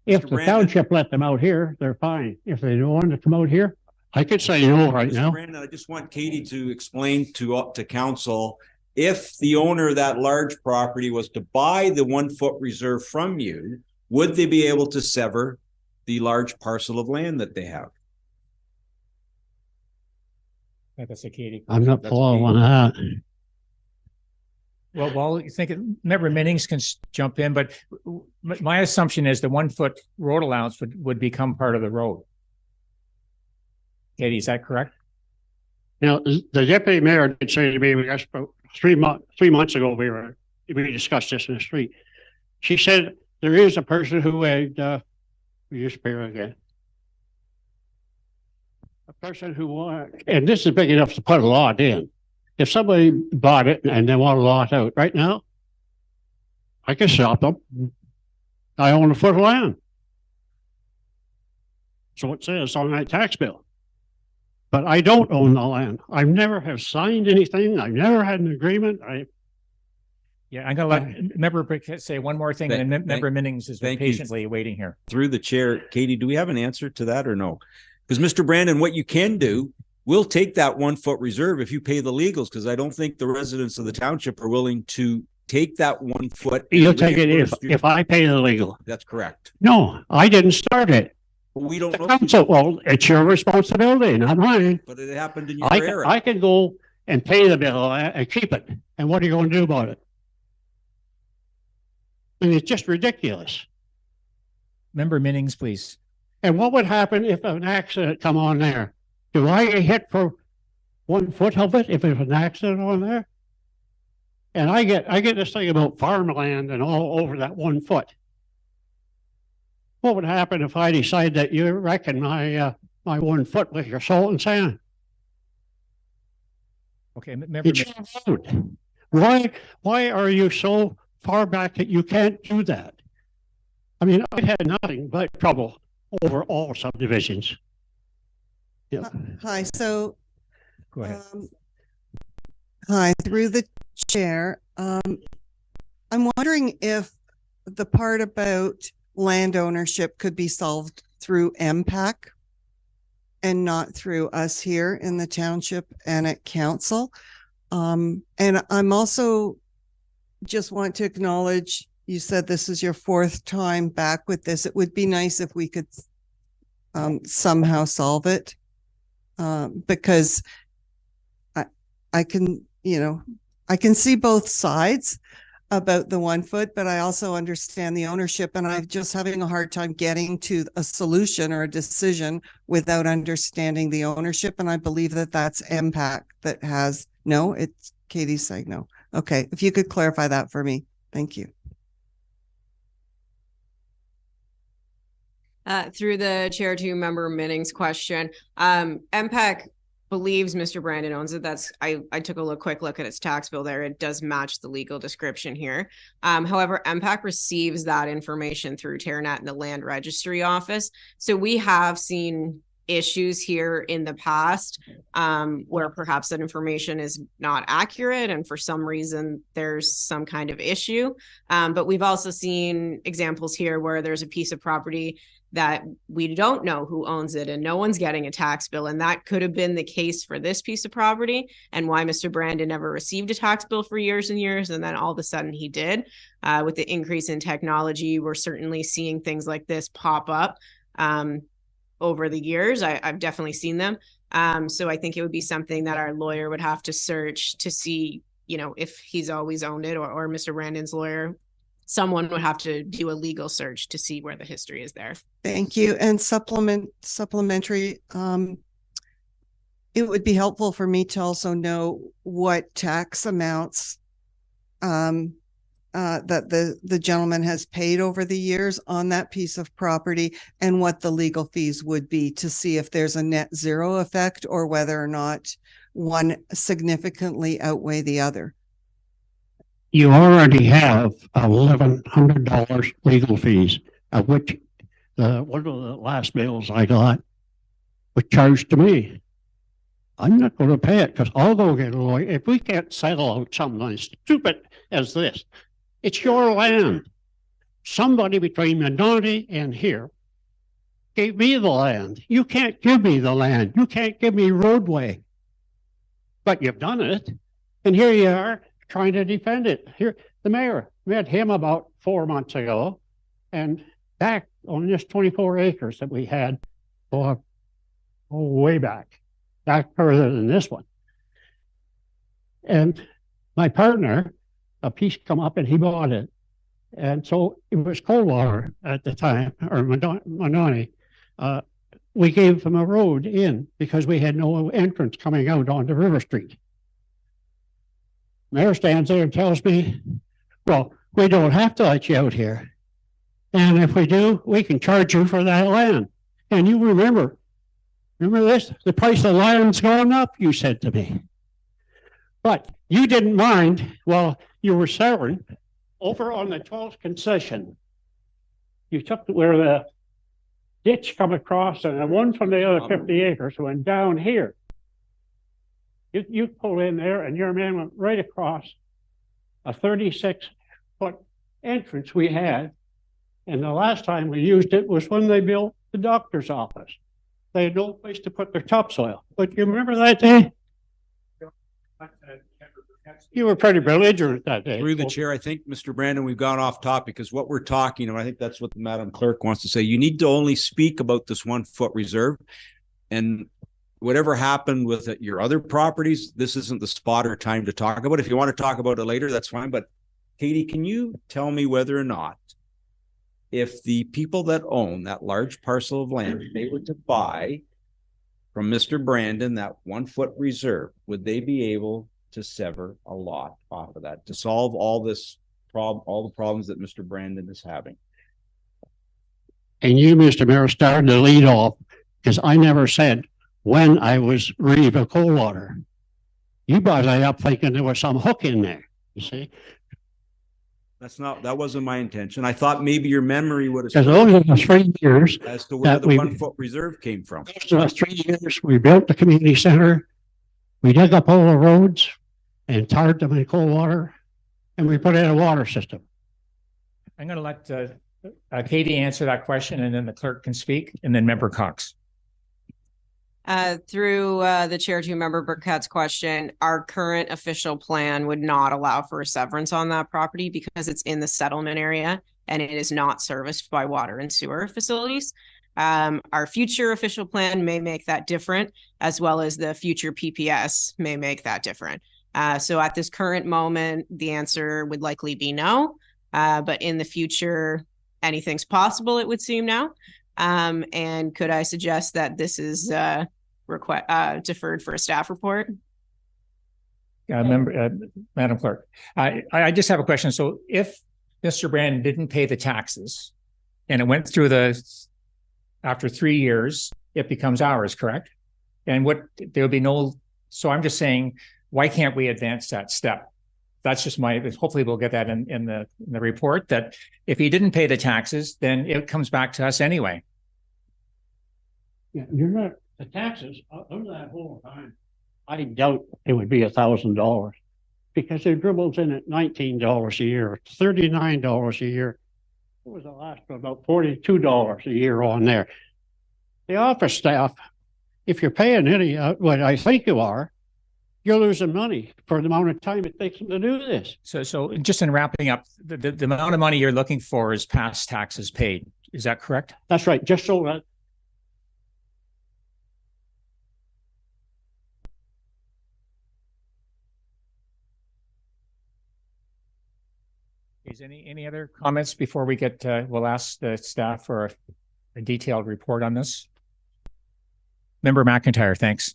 If the Brandon. township let them out here, they're fine. If they don't want to come out here, I could say no right Mr. now. Brandon, I just want Katie to explain to council, if the owner of that large property was to buy the 1 foot reserve from you, would they be able to sever the large parcel of land that they have? That's a Katie. I'm not That's following me. that. Well, you think Member Minnings can jump in, but my assumption is the 1 foot road allowance would become part of the road. Katie, is that correct? Now, the deputy mayor did say to me, we got about 3 months ago, we discussed this in the street. She said there is a person who had, disappear again. A person who and this is big enough to put a lot in. If somebody bought it and they want a lot out right now, I can stop them. I own a foot of land. So it says on that tax bill. But I don't own the land. I never have signed anything. I've never had an agreement. Yeah, I'm gonna let Member Brick say one more thing, and then Member Minnings is patiently waiting here. Through the chair, Katie, do we have an answer to that or no? Because Mr. Brandon, what you can do, we'll take that 1 foot reserve if you pay the legals, because I don't think the residents of the township are willing to take that 1 foot. You'll take it if I pay the legal. That's correct. No, I didn't start it. We don't know. Council, well, it's your responsibility, not mine. But it happened in your era. I can go and pay the bill and keep it. And what are you going to do about it? I mean, it's just ridiculous. Member Minnings, please. And what would happen if an accident come on there? Do I get hit for 1 foot of it if there's an accident on there? And I get this thing about farmland and all over that 1 foot. What would happen if I decide that you reckon my 1 foot with your salt and sand? Okay, Member It's your road. Why are you so far back that you can't do that? I mean, I've had nothing but trouble over all subdivisions. Yeah. Hi, so. Go ahead. Hi, through the chair. I'm wondering if the part about land ownership could be solved through MPAC and not through us here in the township and at council. And I'm also just want to acknowledge, you said this is your 4th time back with this. It would be nice if we could somehow solve it, because I can, I can see both sides about the 1 foot, but I also understand the ownership, and I'm just having a hard time getting to a solution or a decision without understanding the ownership. And I believe that that's MPAC that has, no, it's Katie's saying no. Okay. If you could clarify that for me. Thank you. Through the chair to member Minning's question, MPAC believes Mr. Brandon owns it. I took a quick look at its tax bill there. It does match the legal description here. However, MPAC receives that information through TerraNet and the Land Registry Office. So we have seen issues here in the past where perhaps that information is not accurate and for some reason there's some kind of issue. But we've also seen examples here where there's a piece of property that we don't know who owns it and no one's getting a tax bill. And that could have been the case for this piece of property and why Mr. Brandon never received a tax bill for years and years. And then all of a sudden he did. With the increase in technology, we're certainly seeing things like this pop up over the years. I've definitely seen them. So I think it would be something that our lawyer would have to search to see, if he's always owned it or Mr. Brandon's lawyer. Someone would have to do a legal search to see where the history is there. Thank you. And supplementary, it would be helpful for me to also know what tax amounts that the gentleman has paid over the years on that piece of property and what the legal fees would be to see if there's a net zero effect or whether or not one significantly outweigh the other. You already have $1,100 legal fees, of which one of the last bills I got was charged to me. I'm not going to pay it because I'll go get a lawyer. If we can't settle out something as stupid as this, it's your land. Somebody between Minoti and here gave me the land. You can't give me the land. You can't give me roadway. But you've done it. And here you are trying to defend it. Here, the mayor met him about 4 months ago, and back on this 24 acres that we had way back further than this one. And my partner, a piece come up and he bought it. And so it was Coldwater at the time, or Minoti. We gave him a road in because we had no entrance coming out onto River Street. Mayor stands there and tells me, well, we don't have to let you out here. And if we do, we can charge you for that land. And you remember this? The price of land's gone up, you said to me. But you didn't mind while you were serving over on the 12th concession. You took where the ditch come across and the one from the other 50 acres went down here. You pulled in there and your man went right across a 36-foot entrance we had. And the last time we used it was when they built the doctor's office. They had no place to put their topsoil. But you remember that day? You were pretty belligerent that day. Through the chair, I think, Mr. Brandon, we've gone off topic because what we're talking about, I think that's what Madam Clerk wants to say. You need to only speak about this 1 foot reserve, and whatever happened with your other properties, this isn't the spot or time to talk about. If you want to talk about it later, that's fine. But Katie, can you tell me whether or not if the people that own that large parcel of land, if they were to buy from Mr. Brandon that 1 foot reserve, would they be able to sever a lot off of that to solve all this problem, all the problems that Mr. Brandon is having? And you, Mr. Mayor, started to lead off because I never said when I was relieved of Coldwater. You brought that up thinking there was some hook in there, you see. That wasn't my intention. I thought maybe your memory would have. Because those are the 3 years as to where the 1 foot reserve came from. Those are the 3 years we built the community center. We dug up all the roads and tarred them in Coldwater, and we put in a water system. I'm going to let Katie answer that question, and then the clerk can speak, and then Member Cox. Through the chair to member Burkett's question, our current official plan would not allow for a severance on that property because it's in the settlement area and it is not serviced by water and sewer facilities. Our future official plan may make that different, as well as the future PPS may make that different. So at this current moment, the answer would likely be no. But in the future, anything's possible, it would seem now. And could I suggest that this is deferred for a staff report? Madam Clerk, I just have a question. So if Mr. Brandon didn't pay the taxes and it went through after 3 years, it becomes ours, correct? And there would be no, so I'm just saying, why can't we advance that step? That's just hopefully we'll get that in the report, that if he didn't pay the taxes, then it comes back to us anyway. Yeah, you're not, the taxes, over that whole time, I doubt it would be $1,000 because it dribbles in at $19 a year, $39 a year. What was the last one? About $42 a year on there. The office staff, if you're paying any, what I think you are, you're losing money for the amount of time it takes them to do this. So just in wrapping up, the amount of money you're looking for is past taxes paid. Is that correct? That's right. Just so that. Is any other comments before we get, we'll ask the staff for a detailed report on this? Member McIntyre, thanks.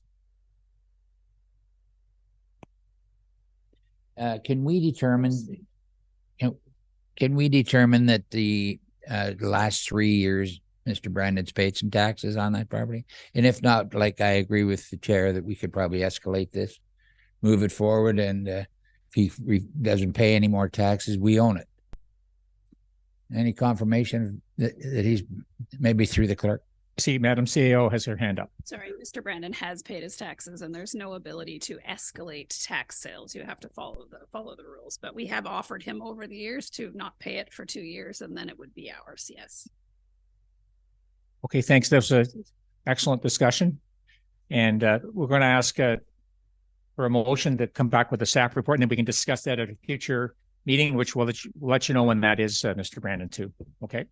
Can we determine that the last 3 years, Mr. Brandon's paid some taxes on that property? And if not, like, I agree with the chair that we could probably escalate this, move it forward, and if he doesn't pay any more taxes, we own it. Any confirmation that he's maybe through the clerk? See, Madam CEO has her hand up. Sorry, Mr. Brandon has paid his taxes and there's no ability to escalate tax sales. You have to follow the rules, but we have offered him over the years to not pay it for 2 years and then it would be ours. Yes. Okay, thanks. That was an excellent discussion. And we're going to ask for a motion to come back with a staff report, and then we can discuss that at a future meeting, which we'll let you know when that is, Mr. Brandon, too. Okay.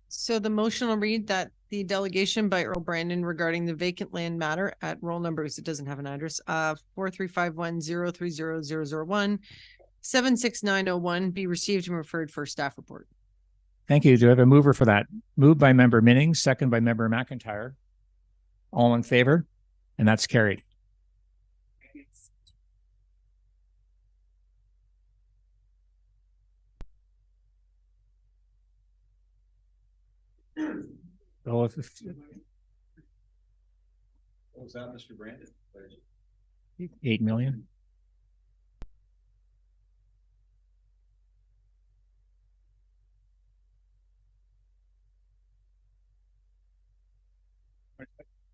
So the motion will read that the delegation by Earl Brandon regarding the vacant land matter at roll numbers, it doesn't have an address, 4351030001, 76901 be received and referred for staff report. Thank you. Do I have a mover for that? Moved by Member Minning, second by Member McIntyre. All in favor? And that's carried. So what was that, Mr. Brandon? 8 million.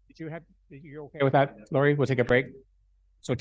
Did you okay with that, Lori? We'll take a break. So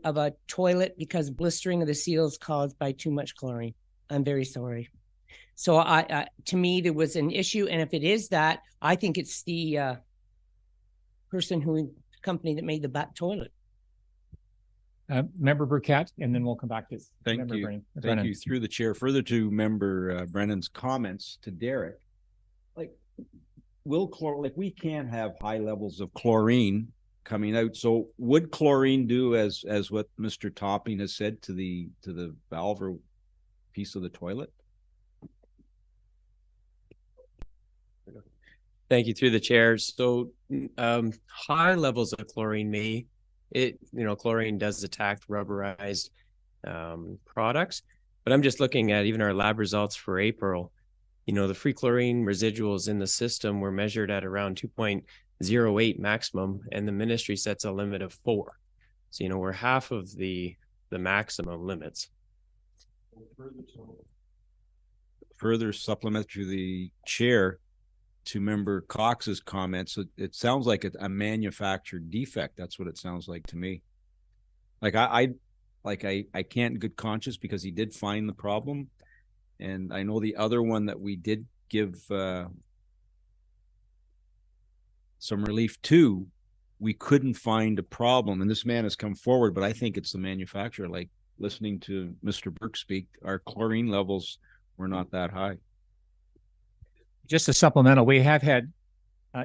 of a toilet because blistering of the seals caused by too much chlorine. I'm very sorry. So I to me, there was an issue. And if it is that, I think it's the company that made the toilet. Member Burkett, and then we'll come back to Thank Member you. Brennan. Thank you. Through the chair, further to Member Brennan's comments to Derek, like we can't have high levels of chlorine coming out. So would chlorine do as what Mr. Topping has said to the valve or piece of the toilet? Thank you, through the chair. So high levels of chlorine chlorine does attack rubberized products, but I'm just looking at even our lab results for April. The free chlorine residuals in the system were measured at around 2.08 maximum, and the ministry sets a limit of 4. So, we're half of the maximum limits. Further supplement to the chair, to Member Cox's comments, it sounds like a manufactured defect. That's what it sounds like to me. Like I can't in good conscience, because he did find the problem, and I know the other one that we did give some relief to, we couldn't find a problem, and this man has come forward, but I think it's the manufacturer. Like listening to Mr. Burke speak, our chlorine levels were not that high. Just a supplemental, we have had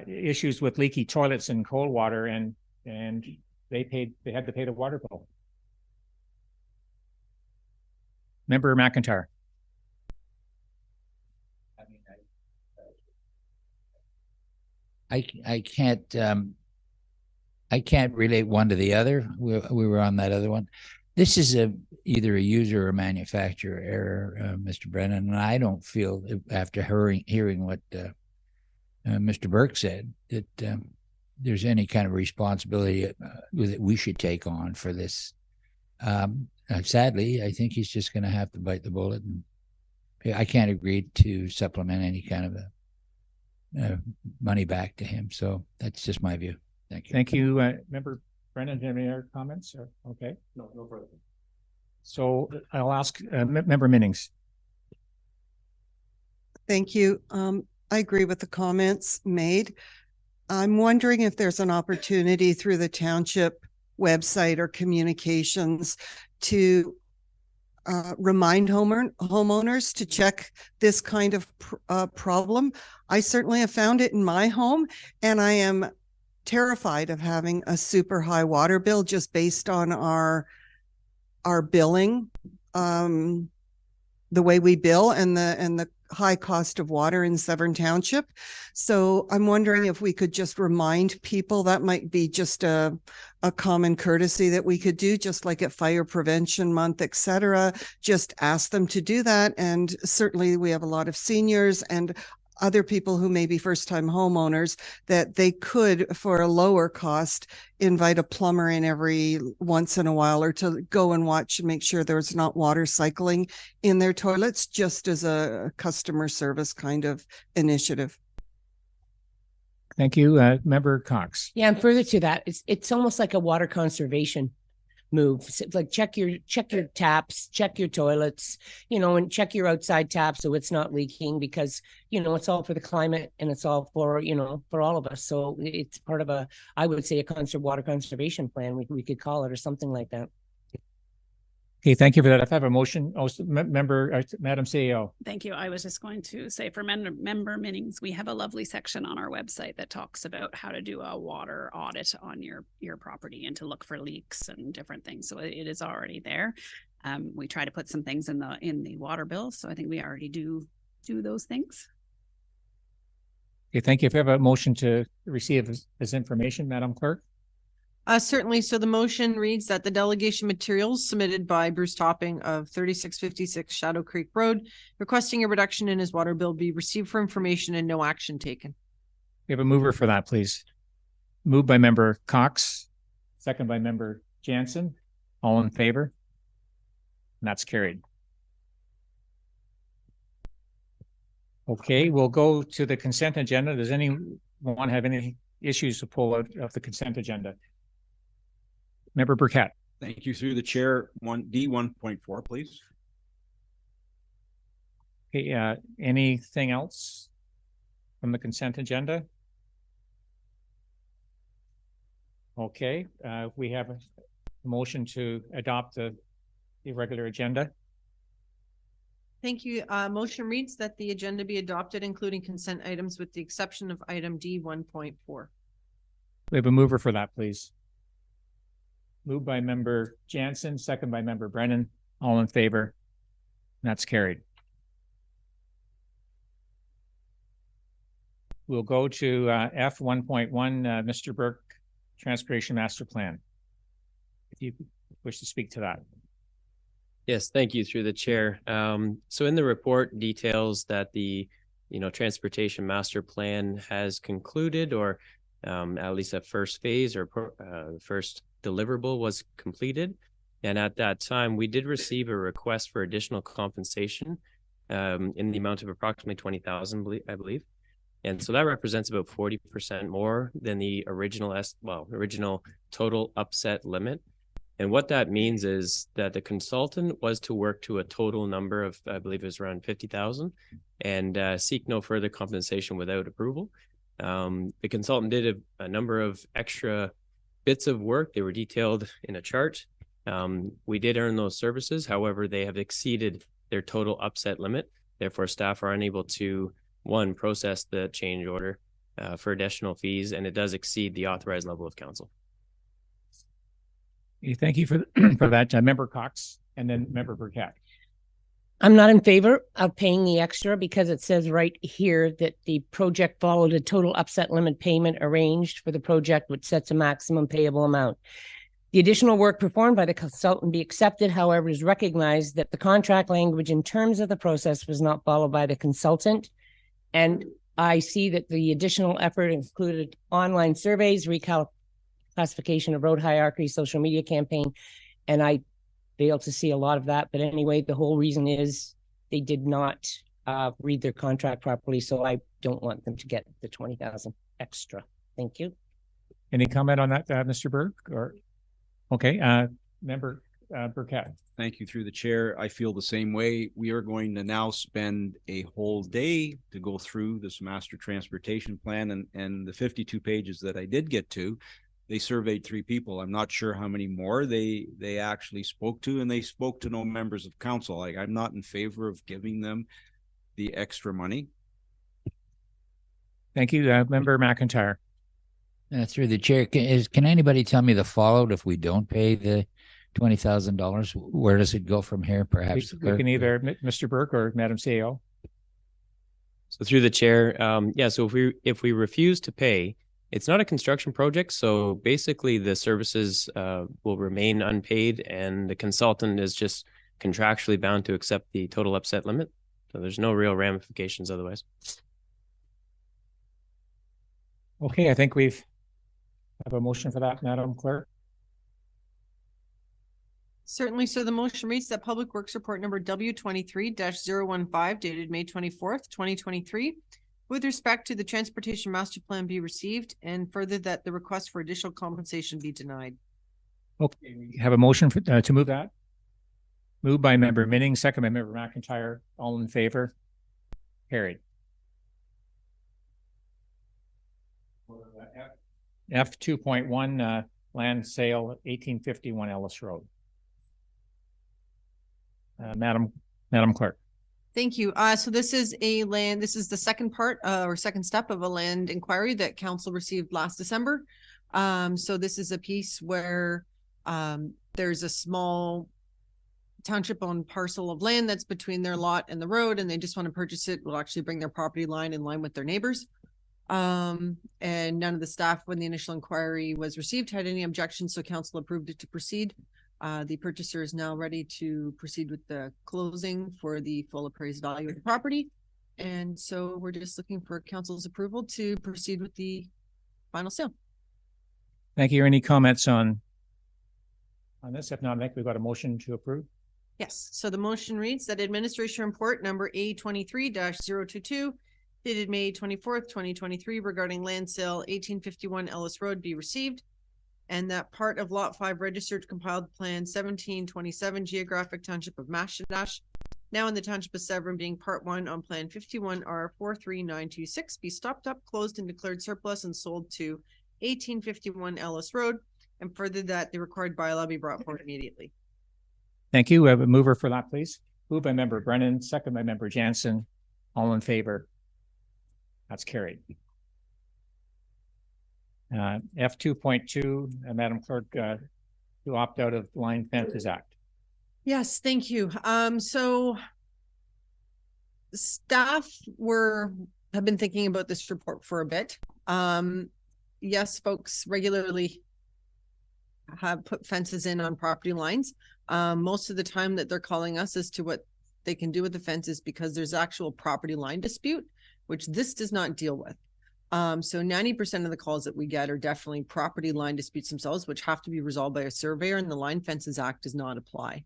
issues with leaky toilets in cold water, and they had to pay the water bill. Member McIntyre. I can't relate one to the other. We were on that other one. This is either a user or manufacturer error, Mr. Brennan, and I don't feel, after hearing what Mr. Burke said, that there's any kind of responsibility that we should take on for this. Sadly, I think he's just going to have to bite the bullet, and I can't agree to supplement any kind of money back to him. So that's just my view. Thank you. Thank you, Member Brennan. Do you have any other comments? Okay. No further. So I'll ask Member Minnings. Thank you. I agree with the comments made. I'm wondering if there's an opportunity through the township website or communications to remind homeowners to check this kind of problem. I certainly have found it in my home, and I am terrified of having a super high water bill just based on our billing, the way we bill, and the high cost of water in Severn Township. So I'm wondering if we could just remind people. That might be just a common courtesy that we could do, just like at Fire Prevention Month, etc. Just ask them to do that. And certainly we have a lot of seniors and other people who may be first-time homeowners, that they could, for a lower cost, invite a plumber in every once in a while, or to go and watch and make sure there's not water cycling in their toilets, just as a customer service kind of initiative. Thank you, Member Cox. Yeah, and further to that, it's almost like a water conservation move. So, like check your taps, check your toilets, and check your outside taps so it's not leaking, because it's all for the climate, and it's all for for all of us. So it's part of I would say a water conservation plan, we could call it, or something like that. Okay, thank you for that. If I have a motion, Madam CEO. Thank you. I was just going to say, for member Minnings, we have a lovely section on our website that talks about how to do a water audit on your property and to look for leaks and different things. So it is already there. We try to put some things in the water bill. So I think we already do those things. Okay, thank you. If you have a motion to receive this information, Madam Clerk. Certainly. So the motion reads that the delegation materials submitted by Bruce Topping of 3656 Shadow Creek Road, requesting a reduction in his water bill, be received for information and no action taken. We have a mover for that, please. Moved by Member Cox, second by Member Jansen. All in favor? And that's carried. Okay, we'll go to the consent agenda. Does anyone have any issues to pull out of the consent agenda? Member Burkett. Thank you. Through the chair, D 1.4, please. Okay, anything else from the consent agenda? Okay, we have a motion to adopt the regular agenda. Thank you. Motion reads that the agenda be adopted, including consent items with the exception of item D 1.4. We have a mover for that, please. Moved by member Jansen, second by member Brennan. All in favor? That's carried. We'll go to F 1.1, Mr. Burke, Transportation Master Plan. If you wish to speak to that. Yes, thank you through the chair. So in the report details that the, Transportation Master Plan has concluded, or at least a first phase or first deliverable was completed. And at that time, we did receive a request for additional compensation in the amount of approximately $20,000, I believe. And so that represents about 40% more than the original total upset limit. And what that means is that the consultant was to work to a total number of, I believe it was around 50,000, and seek no further compensation without approval. The consultant did a number of extra bits of work. They were detailed in a chart. We did earn those services. However, they have exceeded their total upset limit. Therefore, staff are unable to, one, process the change order for additional fees, and it does exceed the authorized level of council. Thank you for that, Member Cox, and then Member Burkett. I'm not in favor of paying the extra because it says right here that the project followed a total upset limit payment arranged for the project, which sets a maximum payable amount. The additional work performed by the consultant be accepted, however, is recognized that the contract language in terms of the process was not followed by the consultant. And I see that the additional effort included online surveys, classification of road hierarchy, social media campaign, and I failed to see a lot of that. But anyway, the whole reason is they did not read their contract properly, so I don't want them to get the 20,000 extra. Thank you. Any comment on that, Mr. Burke? Or okay, Member Burkett. Thank you through the chair. I feel the same way. We are going to now spend a whole day to go through this master transportation plan, and the 52 pages that I did get to. They surveyed 3 people. I'm not sure how many more they actually spoke to, and they spoke to no members of council. I'm not in favor of giving them the extra money. Thank you, Member McIntyre. Through the chair, can anybody tell me the fallout if we don't pay the $20,000? Where does it go from here? Perhaps we can either Mr. Burke or Madam CEO. So through the chair, so if we refuse to pay, it's not a construction project, so basically the services will remain unpaid, and the consultant is just contractually bound to accept the total upset limit. So there's no real ramifications otherwise. Okay, I think we've have a motion for that, Madam Clerk. Certainly. So the motion reads that Public Works Report number W23-015 dated May 24th, 2023. With respect to the Transportation Master Plan be received, and further that the request for additional compensation be denied. Okay, we have a motion for, to move that. Moved by Member Minning, second by Member McIntyre. All in favor? Carried. F 2.1 land sale 1851 Ellis Road. Madam Clerk. Thank you. So this is the second part or second step of a land inquiry that council received last December. So this is a piece where there's a small township owned parcel of land that's between their lot and the road, and they just want to purchase it. Will actually bring their property line in line with their neighbors. And none of the staff, when the initial inquiry was received, had any objections, so council approved it to proceed. The purchaser is now ready to proceed with the closing for the full appraised value of the property. And so we're just looking for council's approval to proceed with the final sale. Thank you. Any comments on this? If not, I think we've got a motion to approve. Yes. So the motion reads that Administration Report number A23-022 dated May 24th, 2023 regarding land sale 1851 Ellis Road be received. and that part of Lot 5 registered compiled plan 1727 geographic township of Mashadash, now in the township of Severn, being part 1 on plan 51R43926, be stopped up, closed, and declared surplus and sold to 1851 Ellis Road, and further that the required bylaw be brought forward immediately. Thank you. We have a mover for that, please. Moved by member Brennan, second by member Jansen. All in favor? That's carried. F 2.2, Madam Clerk, to opt out of the Line Fences Act. Yes, thank you. So staff have been thinking about this report for a bit. Yes, folks regularly have put fences in on property lines. Most of the time that they're calling us as to what they can do with the fences because there's actual property line dispute, which this does not deal with. So 90% of the calls that we get are definitely property line disputes themselves, which have to be resolved by a surveyor, and the Line Fences Act does not apply.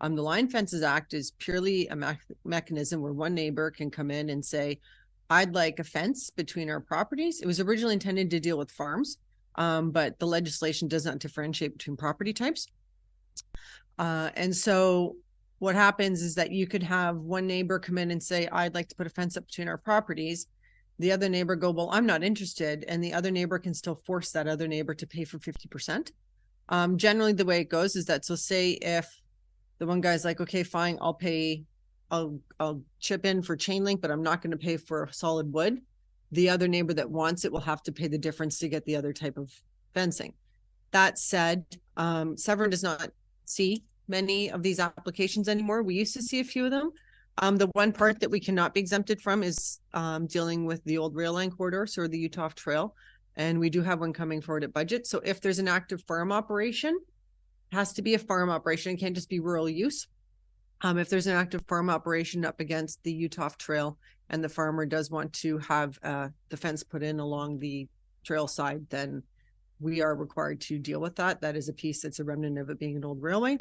The Line Fences Act is purely a mechanism where one neighbor can come in and say, I'd like a fence between our properties. It was originally intended to deal with farms, but the legislation does not differentiate between property types. And so what happens is that you could have one neighbor come in and say, I'd like to put a fence up between our properties. The other neighbor go, well, I'm not interested. And the other neighbor can still force that other neighbor to pay for 50%. Generally, the way it goes is that, so say if the one guy's like, okay, fine, I'll chip in for chain link, but I'm not going to pay for solid wood. The other neighbor that wants it will have to pay the difference to get the other type of fencing. That said, Severn does not see many of these applications anymore. We used to see a few of them. The one part that we cannot be exempted from is dealing with the old rail line corridor, so the Utah Trail. And we do have one coming forward at budget. So if there's an active farm operation, it has to be a farm operation. It can't just be rural use. If there's an active farm operation up against the Utah Trail and the farmer does want to have the fence put in along the trail side, then we are required to deal with that. That is a piece that's a remnant of it being an old railway.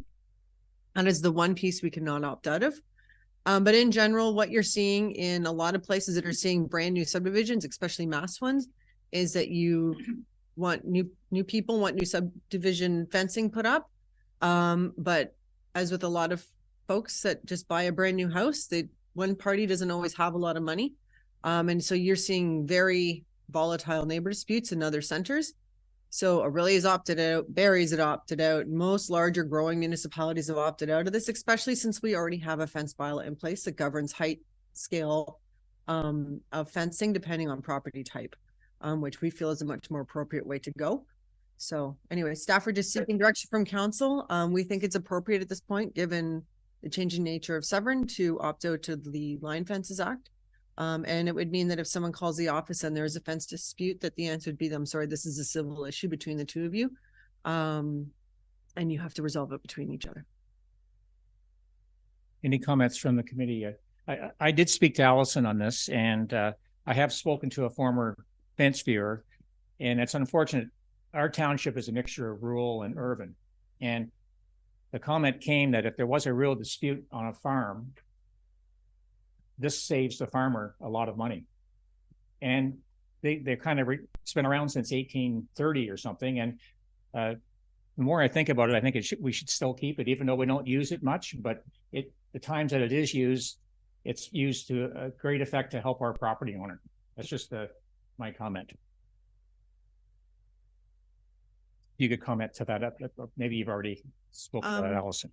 And is the one piece we cannot opt out of. But in general, what you're seeing in a lot of places that are seeing brand new subdivisions, especially mass ones, is that you want new people want new subdivision fencing put up. But as with a lot of folks that just buy a brand new house, one party doesn't always have a lot of money. And so you're seeing very volatile neighbor disputes in other centers. So Aurelia has opted out, Barry's had opted out, most larger growing municipalities have opted out of this, especially since we already have a fence bylaw in place that governs height, scale of fencing depending on property type, which we feel is a much more appropriate way to go. So anyway, staff are just seeking direction from council. We think it's appropriate at this point, given the changing nature of Severn, to opt out to the Line Fences Act. And it would mean that if someone calls the office and there's a fence dispute, that the answer would be, I'm sorry, this is a civil issue between the two of you. And you have to resolve it between each other. Any comments from the committee? I did speak to Allison on this, and I have spoken to a former fence viewer, and it's unfortunate. Our township is a mixture of rural and urban. And the comment came that if there was a real dispute on a farm, this saves the farmer a lot of money. And they're kind of it's been around since 1830 or something. And the more I think about it, I think we should still keep it, even though we don't use it much. But the times that it is used, it's used to a great effect to help our property owner. That's just my comment. You could comment to that. Maybe you've already spoken to that, Allison.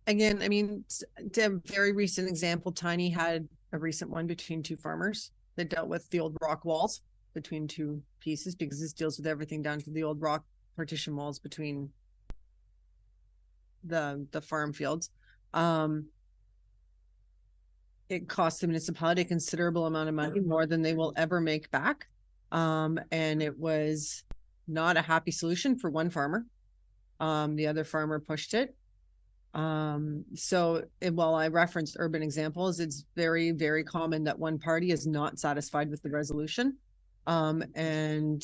Again, I mean, to a very recent example, Tiny had a recent one between two farmers that dealt with the old rock walls between two pieces, because this deals with everything down to the old rock partition walls between the farm fields. It cost the municipality a considerable amount of money, more than they will ever make back. And it was not a happy solution for one farmer. The other farmer pushed it. So while I referenced urban examples, it's very, very common that one party is not satisfied with the resolution, and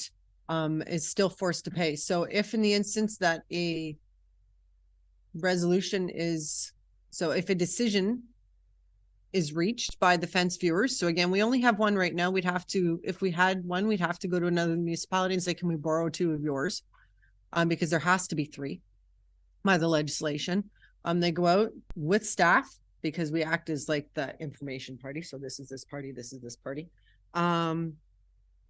is still forced to pay. So if in the instance that a resolution is, so if a decision is reached by the fence viewers. So again, we only have one right now. We'd have to, if we had one, we'd have to go to another municipality and say, can we borrow 2 of yours? Because there has to be 3 by the legislation. They go out with staff because we act as like the information party. So this is this party, this is this party. And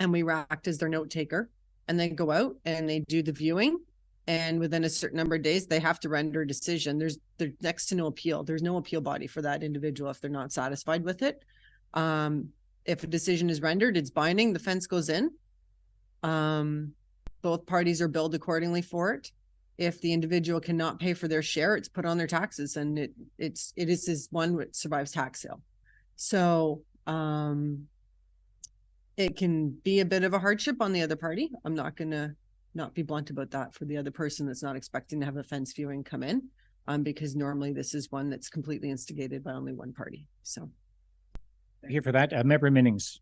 we act as their note taker, and they go out and they do the viewing. And within a certain number of days, they have to render a decision. There's next to no appeal. There's no appeal body for that individual if they're not satisfied with it. If a decision is rendered, it's binding. The fence goes in. Both parties are billed accordingly for it. If the individual cannot pay for their share, it's put on their taxes, and it is one that survives tax sale. So it can be a bit of a hardship on the other party. I'm not going to not be blunt about that for the other person that's not expecting to have a fence viewing come in, because normally this is one that's completely instigated by only one party. So Thank you for that. Member Minnings.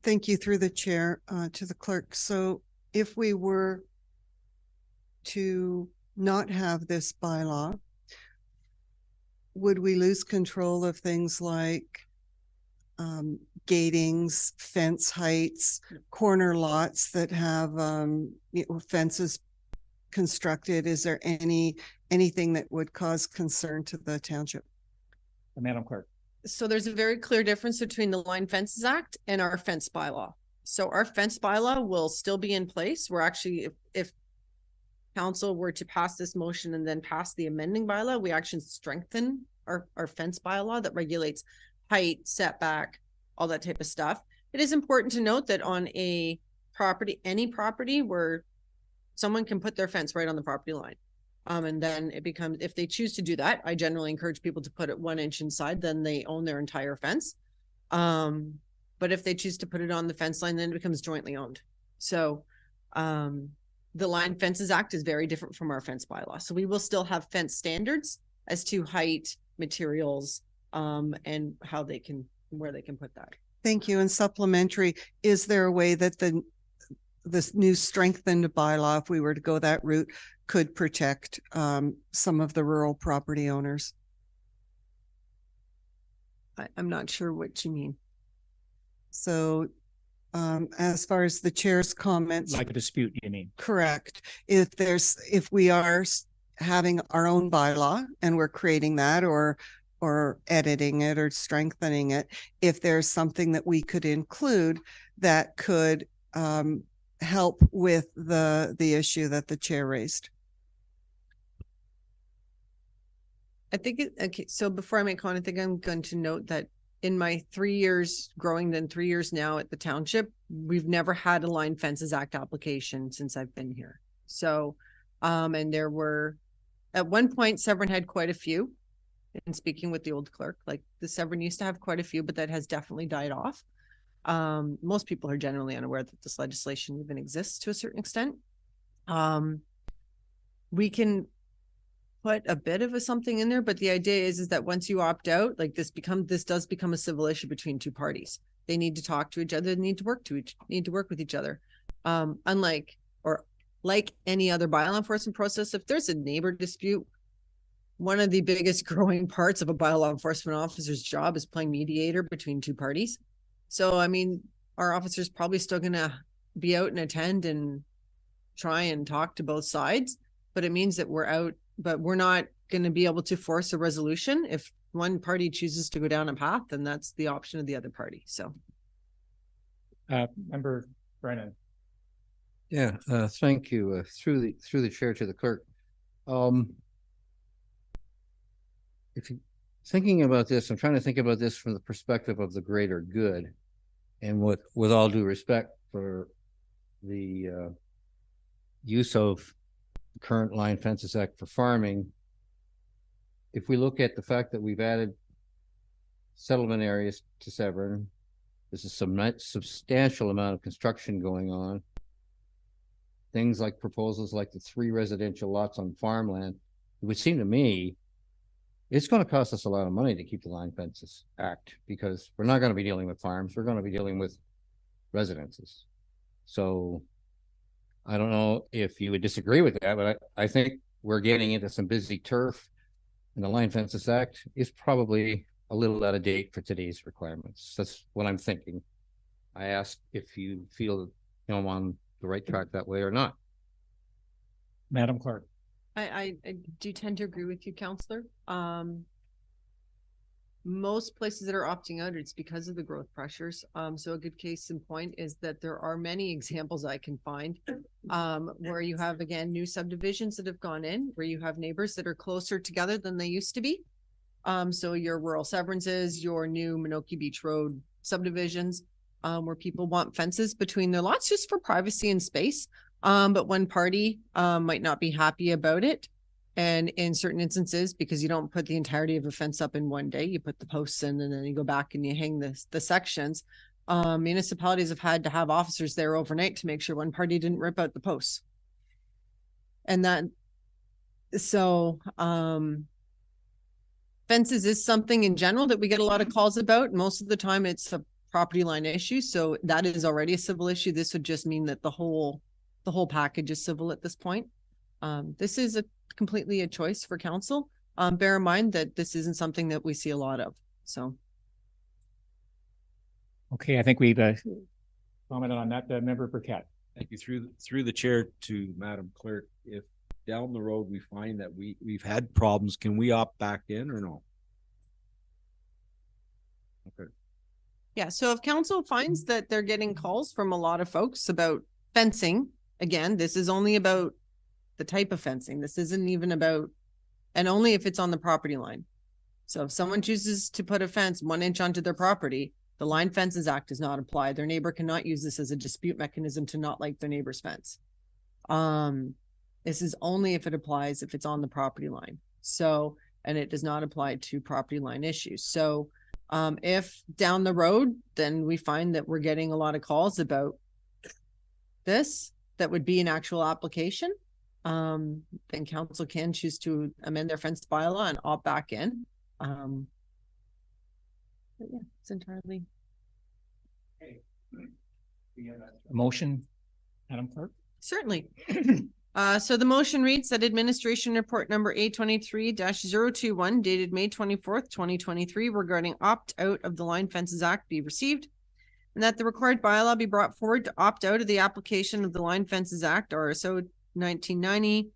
Thank you through the chair to the clerk. So if we were to not have this bylaw, would we lose control of things like gatings, fence heights, corner lots that have fences constructed? Is there anything that would cause concern to the township? Madam Clerk. So there's a very clear difference between the Line Fences Act and our fence bylaw. So our fence bylaw will still be in place. We're actually, if council were to pass this motion and then pass the amending bylaw, we actually strengthen our fence bylaw that regulates height, setback, all that type of stuff. It is important to note that on a property, any property where someone can put their fence right on the property line. And then it becomes, if they choose to do that, I generally encourage people to put it 1 inch inside, then they own their entire fence. But if they choose to put it on the fence line, then it becomes jointly owned. So the Line Fences Act is very different from our fence bylaw. So we will still have fence standards as to height, materials, and how they can, where they can put that. Thank you. And supplementary, is there a way that this new strengthened bylaw, if we were to go that route, could protect some of the rural property owners? I'm not sure what you mean. So as far as the chair's comments, Like a dispute, you mean? correct. If we are having our own bylaw and we're creating that or editing it or strengthening it, if there's something that we could include that could help with the issue that the chair raised. I think okay. So before I make comment, I think I'm going to note that in my 3 years growing, then 3 years now at the township, we've never had a Line Fences Act application since I've been here. So, and there were, at one point, Severn had quite a few. And speaking with the old clerk, like the Severn used to have quite a few, but that has definitely died off. Most people are generally unaware that this legislation even exists to a certain extent. We can put a bit of something in there, but the idea is that once you opt out, like this does become a civil issue between 2 parties. They need to talk to each other, they need to work with each other. Unlike or like any other bylaw enforcement process, if there's a neighbor dispute, one of the biggest growing parts of a bylaw enforcement officer's job is playing mediator between 2 parties. So, I mean, our officer's probably still going to be out and attend and try and talk to both sides, but it means that we're out, but we're not going to be able to force a resolution. If one party chooses to go down a path, then that's the option of the other party. So. Member Brennan. Yeah, thank you. Through the chair to the clerk. If you thinking about this, I'm trying to think about this from the perspective of the greater good, and with all due respect for the use of the current Line Fences Act for farming, if we look at the fact that we've added settlement areas to Severn, there's a substantial amount of construction going on. Things like proposals like the 3 residential lots on farmland, it would seem to me it's going to cost us a lot of money to keep the Line Fences Act, because we're not going to be dealing with farms. We're going to be dealing with residences. So I don't know if you would disagree with that, but I think we're getting into some busy turf and the Line Fences Act is probably a little out of date for today's requirements. That's what I'm thinking. I asked if you feel I'm on the right track that way or not. Madam Clerk. I do tend to agree with you, Counselor. Most places that are opting out, it's because of the growth pressures. So a good case in point is that there are many examples I can find where you have, again, new subdivisions that have gone in, where you have neighbors that are closer together than they used to be. So your rural severances, your new Minoki Beach Road subdivisions, where people want fences between their lots just for privacy and space. But one party might not be happy about it. And in certain instances, because you don't put the entirety of a fence up in one day, you put the posts in and then you go back and you hang the sections. Municipalities have had to have officers there overnight to make sure one party didn't rip out the posts. And fences is something in general that we get a lot of calls about. Most of the time it's a property line issue. So that is already a civil issue. This would just mean that the whole package is civil at this point. This is completely a choice for council. Bear in mind that this isn't something that we see a lot of. So. Okay, I think we've commented on that. Member Burkett. Thank you. Through the chair to Madam Clerk, if down the road we find that we've had problems, can we opt back in or no? Okay. Yeah, so if council finds that they're getting calls from a lot of folks about fencing, again, this is only about the type of fencing. This isn't even about, and only if it's on the property line. So if someone chooses to put a fence 1 inch onto their property, the Line Fences Act does not apply. Their neighbor cannot use this as a dispute mechanism to not like their neighbor's fence. This is only if it applies if it's on the property line. So, and it does not apply to property line issues. So if down the road, then we find that we're getting a lot of calls about this, that would be an actual application. Then council can choose to amend their fence bylaw and opt back in. But yeah, it's entirely. A motion, Madam Clerk? Certainly. So the motion reads that administration report number 823-021 dated May 24th, 2023 regarding opt-out of the Line Fences Act be received, and that the required bylaw be brought forward to opt out of the application of the Line Fences Act, RSO 1990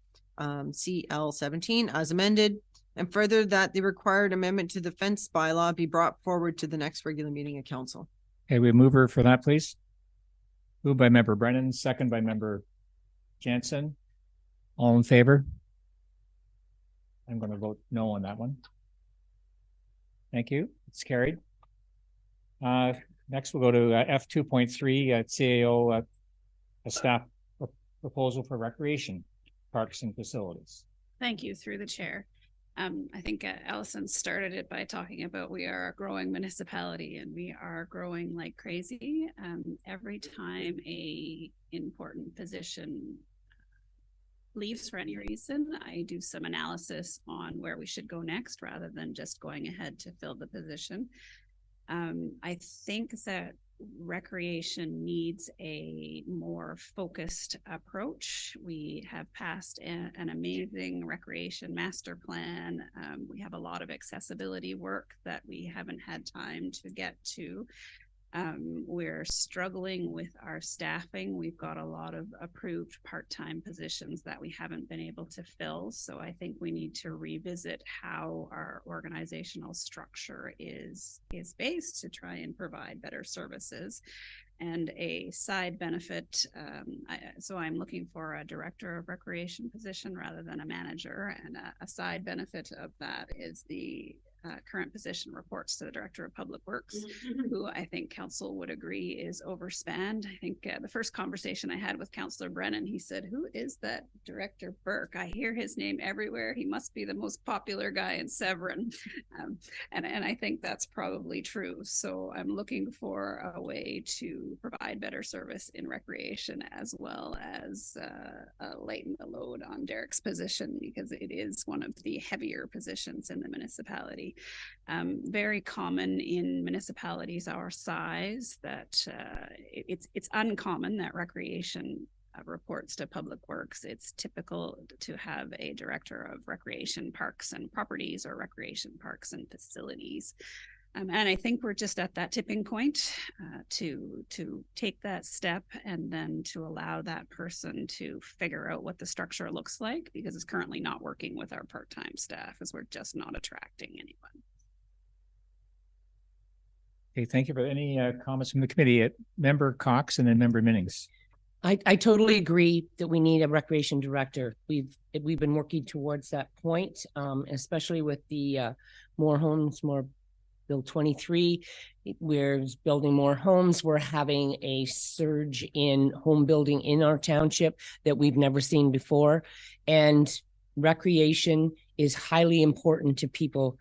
CL 17 as amended, and further that the required amendment to the fence bylaw be brought forward to the next regular meeting of council. Okay, we mover for that, please. Moved by Member Brennan, second by Member Jansen. All in favor? I'm going to vote no on that one. Thank you. It's carried. Next, we'll go to F 2.3 CAO a staff proposal for recreation, parks and facilities. Thank you, through the chair. I think Allison started it by talking about we are a growing municipality and we are growing like crazy. Every time a important position leaves for any reason, I do some analysis on where we should go next rather than just going ahead to fill the position. I think that recreation needs a more focused approach. We have passed an amazing recreation master plan. We have a lot of accessibility work that we haven't had time to get to. We're struggling with our staffing. We've got a lot of approved part-time positions that we haven't been able to fill. So I think we need to revisit how our organizational structure is based to try and provide better services. And a side benefit, so I'm looking for a director of recreation position rather than a manager. And a side benefit of that is the current position reports to the Director of Public Works, who I think council would agree is overspanned. I think the first conversation I had with Councillor Brennan, he said, "Who is that Director Burke? I hear his name everywhere. He must be the most popular guy in Severn." And I think that's probably true. So I'm looking for a way to provide better service in recreation as well as lighten the load on Derek's position, because it is one of the heavier positions in the municipality. Very common in municipalities our size that it's uncommon that recreation reports to Public Works. It's typical to have a director of recreation parks and properties or recreation parks and facilities. And I think we're just at that tipping point to take that step and then to allow that person to figure out what the structure looks like, because it's currently not working with our part-time staff, as we're just not attracting anyone. Okay, thank you. For any comments from the committee, Member Cox and then Member Minnings. I totally agree that we need a recreation director. We've been working towards that point, especially with the More Homes, More Bill 23. We're building more homes. We're having a surge in home building in our township that we've never seen before. And recreation is highly important to people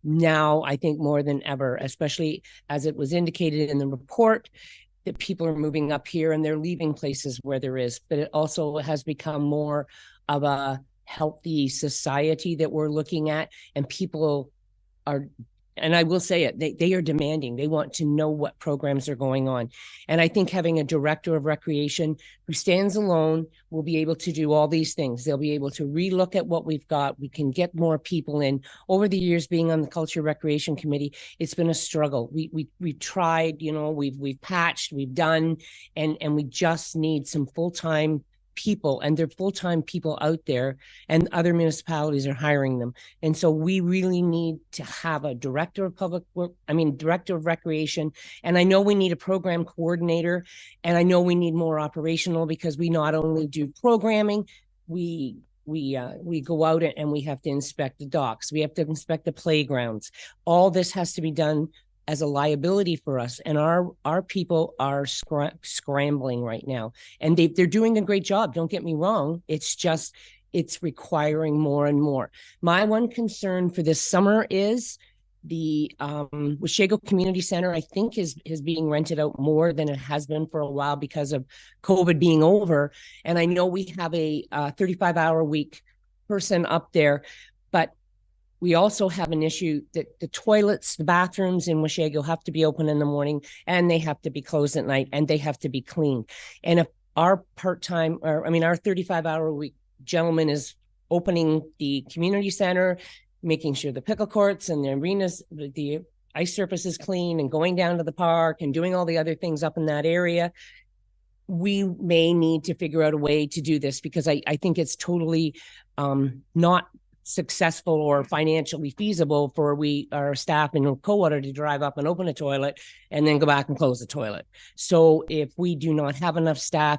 now, I think more than ever, especially as it was indicated in the report, that people are moving up here and they're leaving places where there is, but it also has become more of a healthy society that we're looking at, and people are, and I will say it, they are demanding. They want to know what programs are going on. And I think having a director of recreation who stands alone will be able to do all these things. They'll be able to relook at what we've got. We can get more people in. Over the years being on the Culture Recreation Committee, it's been a struggle. We tried, you know, we've patched, we've done, and we just need some full-time people, and they're full-time people out there, and other municipalities are hiring them. And so we really need to have a director of director of recreation. And I know we need a program coordinator, and I know we need more operational, because we not only do programming, we go out and we have to inspect the docks. We have to inspect the playgrounds. All this has to be done as a liability for us, and our people are scrambling right now, and they're doing a great job. Don't get me wrong. It's just, it's requiring more and more. My one concern for this summer is the Washego Community Center, I think is being rented out more than it has been for a while because of COVID being over. And I know we have a 35-hour week person up there, but we also have an issue that the toilets, the bathrooms in Washego have to be open in the morning, and they have to be closed at night, and they have to be cleaned. And if our part-time, or our 35-hour week gentleman is opening the community center, making sure the pickle courts and the arenas, the ice surface is clean, and going down to the park and doing all the other things up in that area, we may need to figure out a way to do this, because I think it's totally not successful or financially feasible for our staff in Cowater to drive up and open a toilet and then go back and close the toilet. So if we do not have enough staff,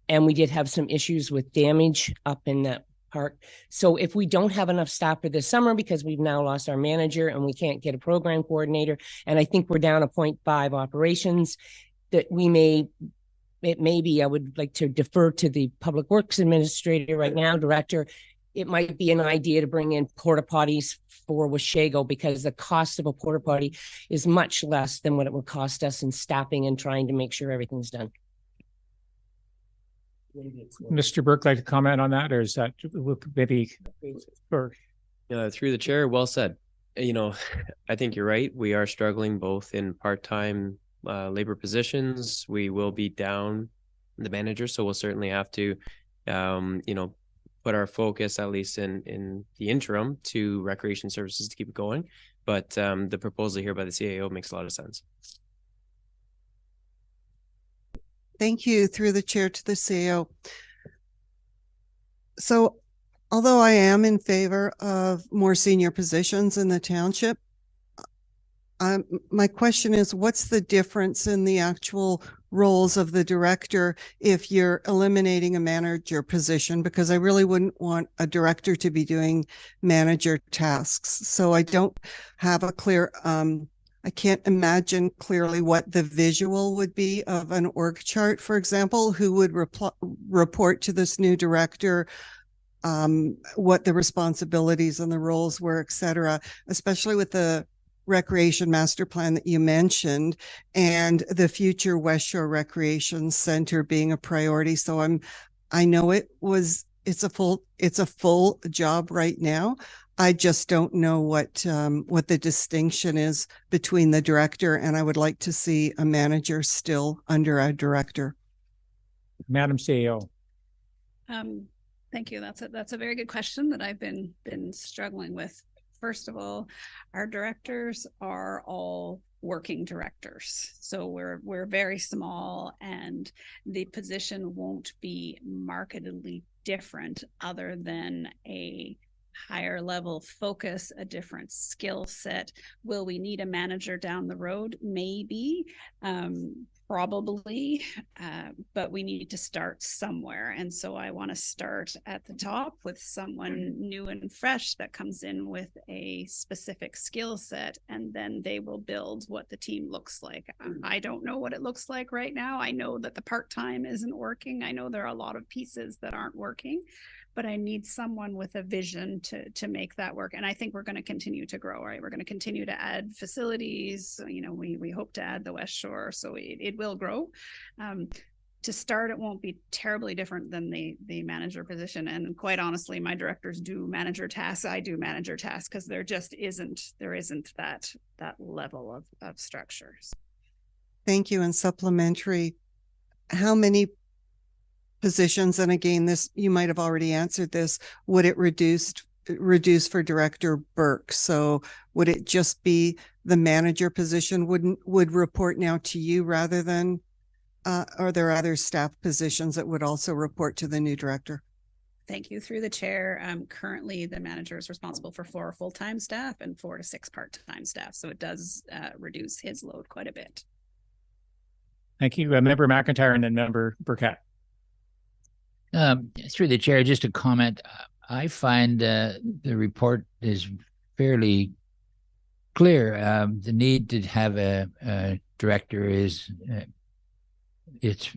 and we did have some issues with damage up in that park. So if we don't have enough staff for this summer, because we've now lost our manager and we can't get a program coordinator, and I think we're down a 0.5 operations, that it may be, I would like to defer to the Public Works Administrator right now, Director. It might be an idea to bring in porta potties for Washego, because the cost of a porta potty is much less than what it would cost us in staffing and trying to make sure everything's done. Mr. Burke, like to comment on that, or is that maybe Burke? Through the chair, well said. I think you're right. We are struggling both in part-time labor positions. We will be down the manager, so we'll certainly have to, put our focus, at least in the interim, to recreation services to keep it going. But the proposal here by the CAO makes a lot of sense. Thank you, through the chair to the CAO. So, although I am in favor of more senior positions in the township, my question is, what's the difference in the actual roles of the director if you're eliminating a manager position? Because I really wouldn't want a director to be doing manager tasks. So I don't have a clear, I can't imagine clearly what the visual would be of an org chart, for example, who would report to this new director, what the responsibilities and the roles were, et cetera, especially with the recreation master plan that you mentioned and the future West Shore Recreation Center being a priority. So I know it's a full job right now. I just don't know what the distinction is between the director, and I would like to see a manager still under a director. Madam CEO. Thank you. That's a very good question that I've been struggling with. First of all, our directors are all working directors. So we're very small, and the position won't be markedly different other than a higher level focus, a different skill set. Will we need a manager down the road? Maybe, probably, but we need to start somewhere. And so I want to start at the top with someone new and fresh that comes in with a specific skill set, and then they will build what the team looks like. I don't know what it looks like right now. I know that the part-time isn't working. I know there are a lot of pieces that aren't working, but I need someone with a vision to make that work. And I think we're going to continue to grow, right? We're going to continue to add facilities. You know, we hope to add the West Shore, so it will grow. To start, it won't be terribly different than the manager position. And quite honestly, my directors do manager tasks. I do manager tasks because there isn't that level of structures. Thank you. And supplementary, how many positions, and again, this, you might have already answered this, would it reduce for Director Burke? So would it just be the manager position would report now to you rather than, are there other staff positions that would also report to the new director? Thank you. Through the chair, currently the manager is responsible for 4 full-time staff and 4 to 6 part-time staff. So it does reduce his load quite a bit. Thank you. Member McIntyre and then Member Burkett. Through the chair, just a comment. I find the report is fairly clear. The need to have a director is it's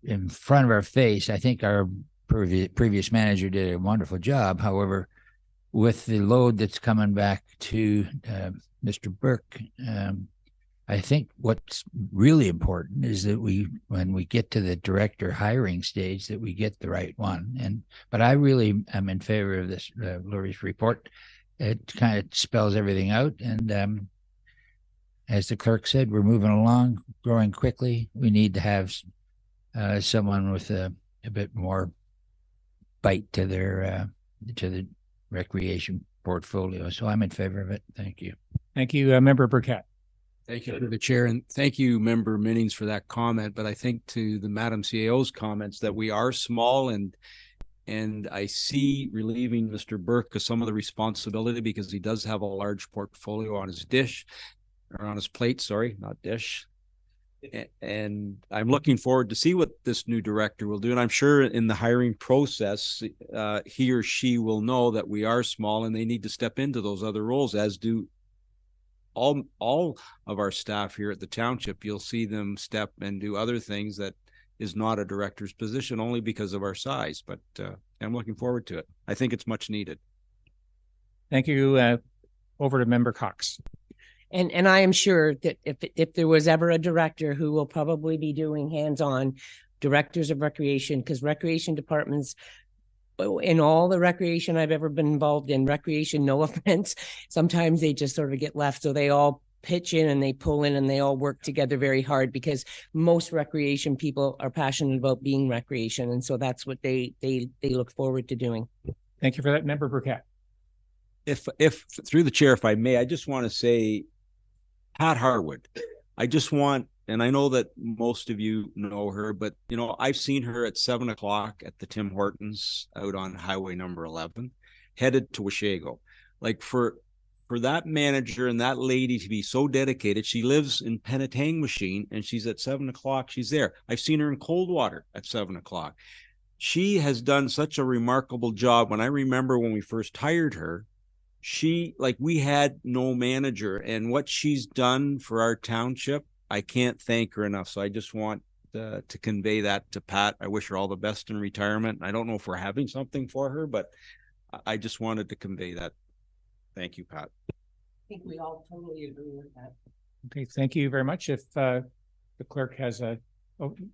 in front of our face. I think our previous manager did a wonderful job. However, with the load that's coming back to Mr. Burke, I think what's really important is that when we get to the director hiring stage, that we get the right one. But I really am in favor of this Lori's report. It kind of spells everything out. And as the clerk said, we're moving along, growing quickly. We need to have someone with a bit more bite to their to the recreation portfolio. So I'm in favor of it. Thank you. Thank you, Member Burkett. Thank you to the chair, and thank you, Member Minnings, for that comment. But I think to the Madam CAO's comments that we are small, and I see relieving Mr. Burke of some of the responsibility because he does have a large portfolio on his plate, sorry, not dish. And I'm looking forward to see what this new director will do. And I'm sure in the hiring process, he or she will know that we are small and they need to step into those other roles, as do all of our staff here at the township. You'll see them step and do other things that is not a director's position only because of our size, but I'm looking forward to it. I think it's much needed. Thank you. Over to Member Cox. And I am sure that if there was ever a director who will probably be doing hands-on directors of recreation, because recreation departments, in all the recreation I've ever been involved in, recreation, no offense, sometimes they just sort of get left. So they all pitch in and they pull in and they all work together very hard, because most recreation people are passionate about being recreation. And so that's what they look forward to doing. Thank you for that, Member Burkett. If through the chair, if I may, I just want to say, Pat Harwood, I just want, and I know that most of you know her, but you know, I've seen her at 7 o'clock at the Tim Hortons out on highway number 11, headed to Washago. Like for that manager and that lady to be so dedicated, she lives in Penetang and she's at 7 o'clock. She's there. I've seen her in Coldwater at 7 o'clock. She has done such a remarkable job. When I remember when we first hired her, we had no manager, and what she's done for our township, I can't thank her enough. So I just want to convey that to Pat. I wish her all the best in retirement. I don't know if we're having something for her, but I just wanted to convey that. Thank you, Pat. I think we all totally agree with that. Okay, thank you very much. If the clerk has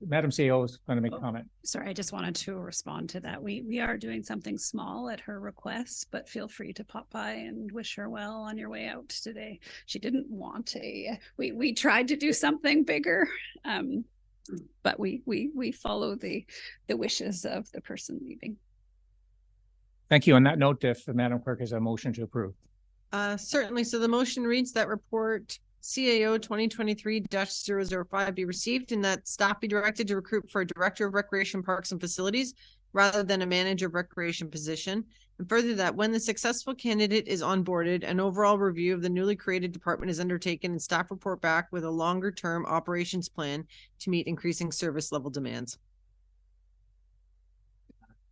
Madam CEO is going to make a comment. Sorry, I just wanted to respond to that. We are doing something small at her request, but feel free to pop by and wish her well on your way out today. She didn't want we tried to do something bigger. But we follow the wishes of the person leaving. Thank you. On that note, if the Madam Clerk has a motion to approve. Certainly. So the motion reads that report CAO 2023-005 be received and that staff be directed to recruit for a Director of Recreation Parks and Facilities rather than a Manager of Recreation position. And further, that when the successful candidate is onboarded, an overall review of the newly created department is undertaken and staff report back with a longer-term operations plan to meet increasing service level demands.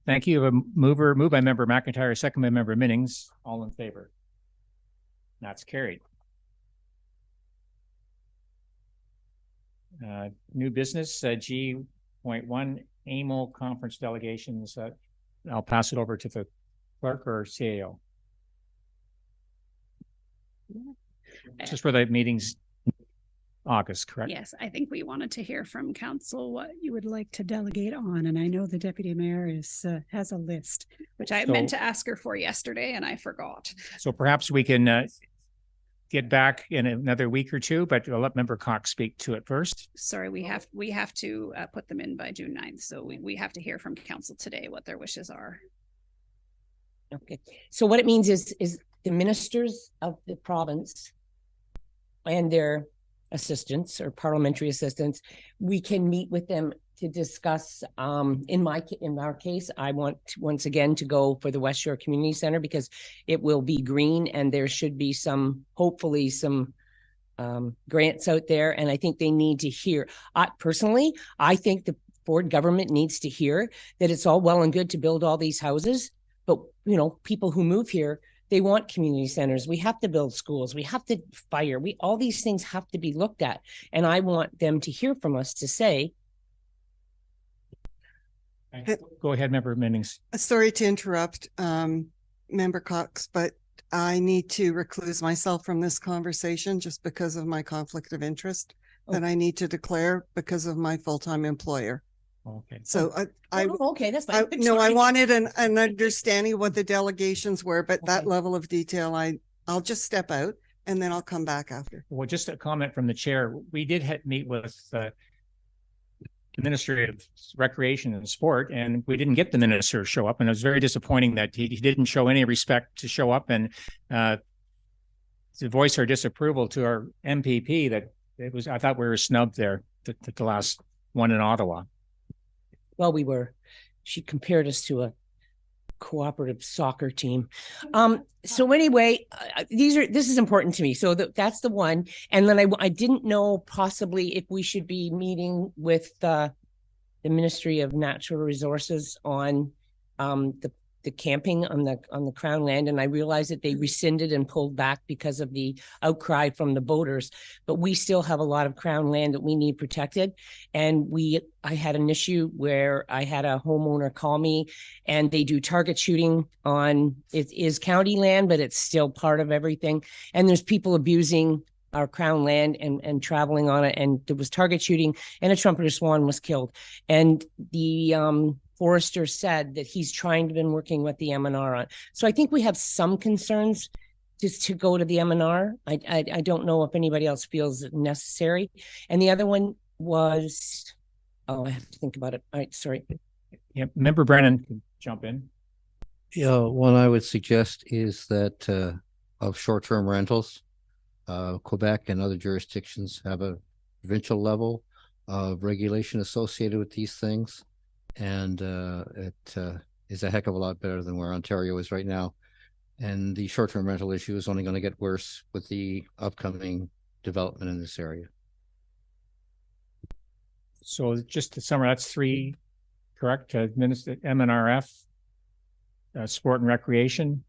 Thank you. A moved by Member McIntyre, second by Member Minnings. All in favor? That's carried. New business, G.1, AMO conference delegations. I'll pass it over to the clerk or CAO. Just for the meetings, August, correct? Yes, I think we wanted to hear from council what you would like to delegate on. And I know the deputy mayor has a list, which I meant to ask her for yesterday and I forgot. So perhaps we can get back in another week or two, but I'll let Member Cox speak to it first. Sorry, we have to put them in by June 9th. So we have to hear from council today what their wishes are. Okay. So what it means is the ministers of the province and their assistants or parliamentary assistants, we can meet with them to discuss, in our case, I want once again to go for the West Shore Community Center because it will be green and there should be hopefully some grants out there. And I think they need to hear, personally, I think the Ford government needs to hear that it's all well and good to build all these houses, but people who move here, they want community centers. We have to build schools. We have to fire. All these things have to be looked at. And I want them to hear from us to say, go ahead, Member Minnings. Sorry to interrupt, Member Cox, but I need to recluse myself from this conversation just because of my conflict of interest that I need to declare because of my full-time employer. Okay. So okay, that's fine. I wanted an understanding of what the delegations were, but that level of detail, I'll just step out and then I'll come back after. Well, just a comment from the chair. We did meet with the Ministry of Recreation and Sport, and we didn't get the minister to show up. And it was very disappointing that he didn't show any respect to show up and to voice our disapproval to our MPP that I thought we were snubbed there, the last one in Ottawa. Well, we were. She compared us to a cooperative soccer team. So anyway, this is important to me. So that's the one. And then I didn't know possibly if we should be meeting with the Ministry of Natural Resources on the camping on the Crown land. And I realized that they rescinded and pulled back because of the outcry from the boaters, but we still have a lot of Crown land that we need protected. And I had an issue where I had a homeowner call me and they do target shooting on, it is county land, but it's still part of everything. And there's people abusing our Crown land and traveling on it. And there was target shooting and a trumpeter swan was killed. And the, Forester said that he's been working with the MNR on. So I think we have some concerns just to go to the MNR. I don't know if anybody else feels it necessary. And the other one was, I have to think about it. All right, sorry. Yeah, Member Brennan can jump in. Yeah, one I would suggest is that of short-term rentals, Quebec and other jurisdictions have a provincial level of regulation associated with these things. And it is a heck of a lot better than where Ontario is right now. And the short-term rental issue is only going to get worse with the upcoming development in this area. So just to summarize, that's three, correct? Minister MNRF, Sport and Recreation,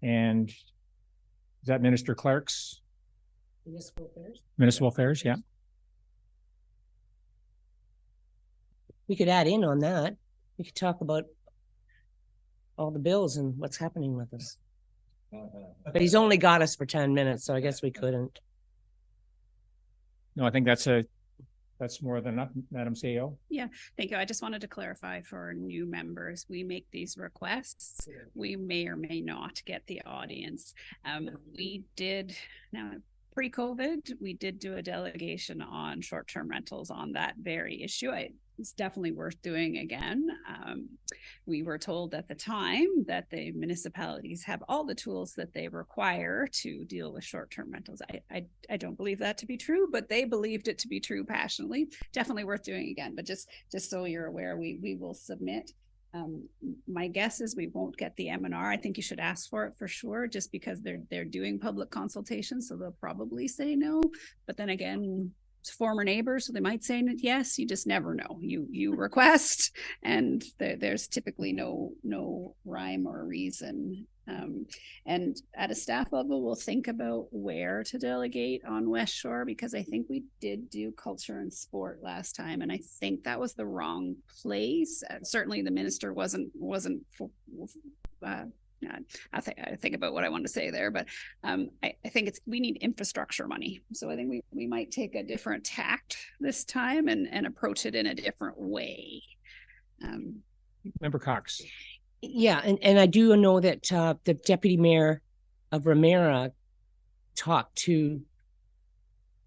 and is that Minister Clark's? Municipal Affairs. Municipal Affairs, yeah. We could add in on that. We could talk about all the bills and what's happening with us. But he's only got us for 10 minutes, so I guess we couldn't. No, I think that's more than enough, Madam CEO. Yeah, thank you. I just wanted to clarify for new members, we make these requests. We may or may not get the audience. We did, now pre-COVID, we did do a delegation on short-term rentals on that very issue. It's definitely worth doing again. We were told at the time that the municipalities have all the tools that they require to deal with short-term rentals. I don't believe that to be true, but they believed it to be true passionately. Definitely worth doing again. But just so you're aware, we will submit. My guess is we won't get the M&R. I think you should ask for it for sure, just because they're doing public consultation, so they'll probably say no. But then again, it's former neighbors, so they might say yes. You just never know. You request, and there's typically no rhyme or reason. And at a staff level, we'll think about where to delegate on West Shore, because I think we did do culture and sport last time, and I think that was the wrong place. Certainly the minister wasn't I think about what I want to say there, but I think we need infrastructure money. So I think we might take a different tact this time and approach it in a different way. Member Cox. Yeah, and I do know that the deputy mayor of Ramera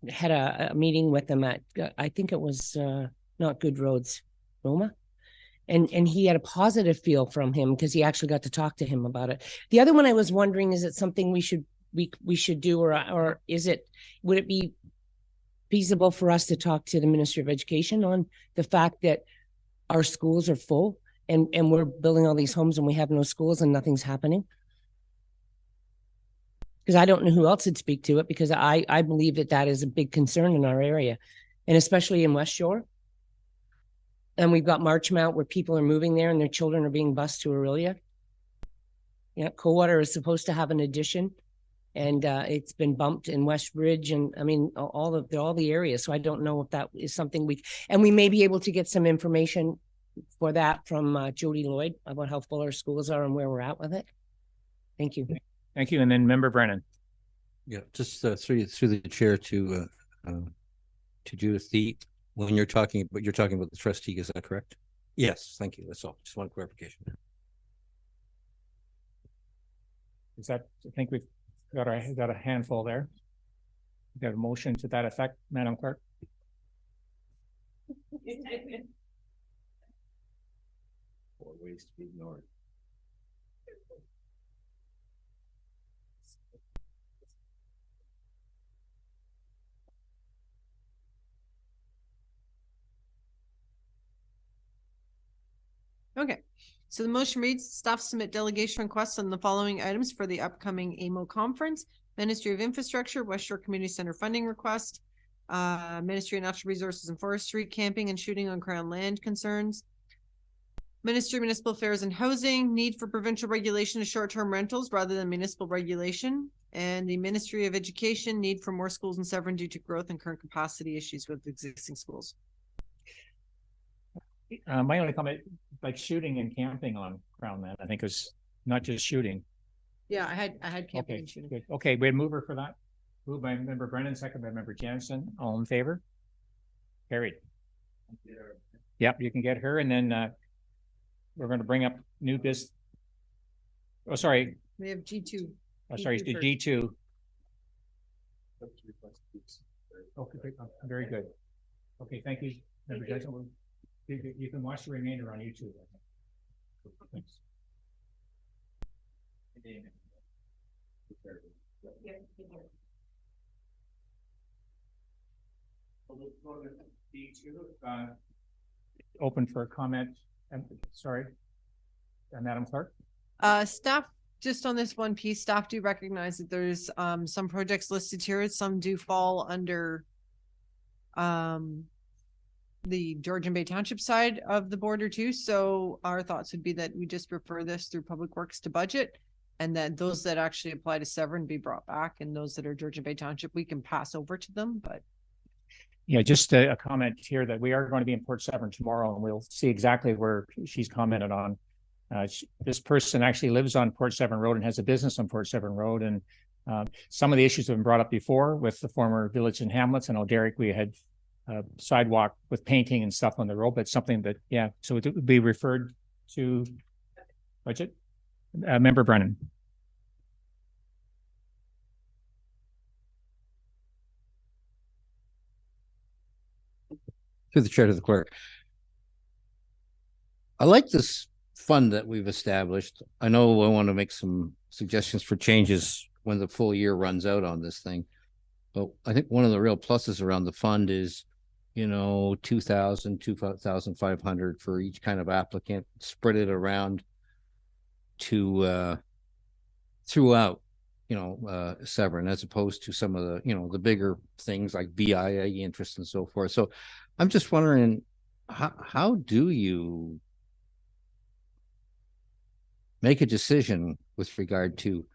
had a meeting with them at, I think it was not Good Roads, Roma. And he had a positive feel from him because he actually got to talk to him about it. The other one I was wondering, is it something we should do, or would it be feasible for us to talk to the Ministry of Education on the fact that our schools are full and we're building all these homes and we have no schools and nothing's happening? Because I don't know who else would speak to it, because I believe that is a big concern in our area, and especially in West Shore. And we've got Marchmount where people are moving there and their children are being bused to Aurelia. Yeah, Coldwater is supposed to have an addition, and it's been bumped in Westbridge, and I mean all the areas. So I don't know if that is something we may be able to get some information for that from Jody Lloyd about how full our schools are and where we're at with it. Thank you. Thank you. And then Member Brennan. Yeah, just through the chair to Judith. When you're talking about the trustee, is that correct? Yes, thank you. That's all. Just one clarification. I think we've got a handful there. We got a motion to that effect, Madam Clerk. Four ways to be ignored. Okay, so the motion reads: staff submit delegation requests on the following items for the upcoming AMO conference: Ministry of Infrastructure, West Shore Community Center funding request, Ministry of Natural Resources and Forestry, camping and shooting on Crown land concerns, Ministry of Municipal Affairs and Housing, need for provincial regulation of short-term rentals rather than municipal regulation, and the Ministry of Education, need for more schools in Severn due to growth and current capacity issues with existing schools. My only comment, like shooting and camping on Crown land, I think was not just shooting. Yeah, I had camping and shooting. Good. Okay, we had mover for that. Moved by Member Brennan, second by Member Jansen. All in favor? Carried. Yep, you can get her, and then we're going to bring up new business. Oh, sorry. We have G2. Oh, sorry, G2. Okay, very good. Okay, thank you, Member Jansen. You can watch the remainder on YouTube. Thanks. Open for comment. Sorry, Madam Clerk. Staff, just on this one piece, staff do recognize that there's some projects listed here. Some do fall under the Georgian Bay Township side of the border too. So our thoughts would be that we just refer this through Public Works to budget, and then those that actually apply to Severn be brought back, and those that are Georgian Bay Township, we can pass over to them. But yeah, just a comment here that we are going to be in Port Severn tomorrow, and we'll see exactly where she's commented on. This person actually lives on Port Severn Road and has a business on Port Severn Road, and some of the issues have been brought up before with the former village and hamlets. And Derek, we had sidewalk with painting and stuff on the road, but something that, yeah, so it would be referred to budget. Member Brennan. through the chair to the clerk. I like this fund that we've established. I know I want to make some suggestions for changes when the full year runs out on this thing. But I think one of the real pluses around the fund is, you know, 2,000, 2,500 for each kind of applicant, spread it around to throughout, you know, Severn, as opposed to some of the, you know, the bigger things like BIA interest and so forth. So I'm just wondering, how do you make a decision with regard to,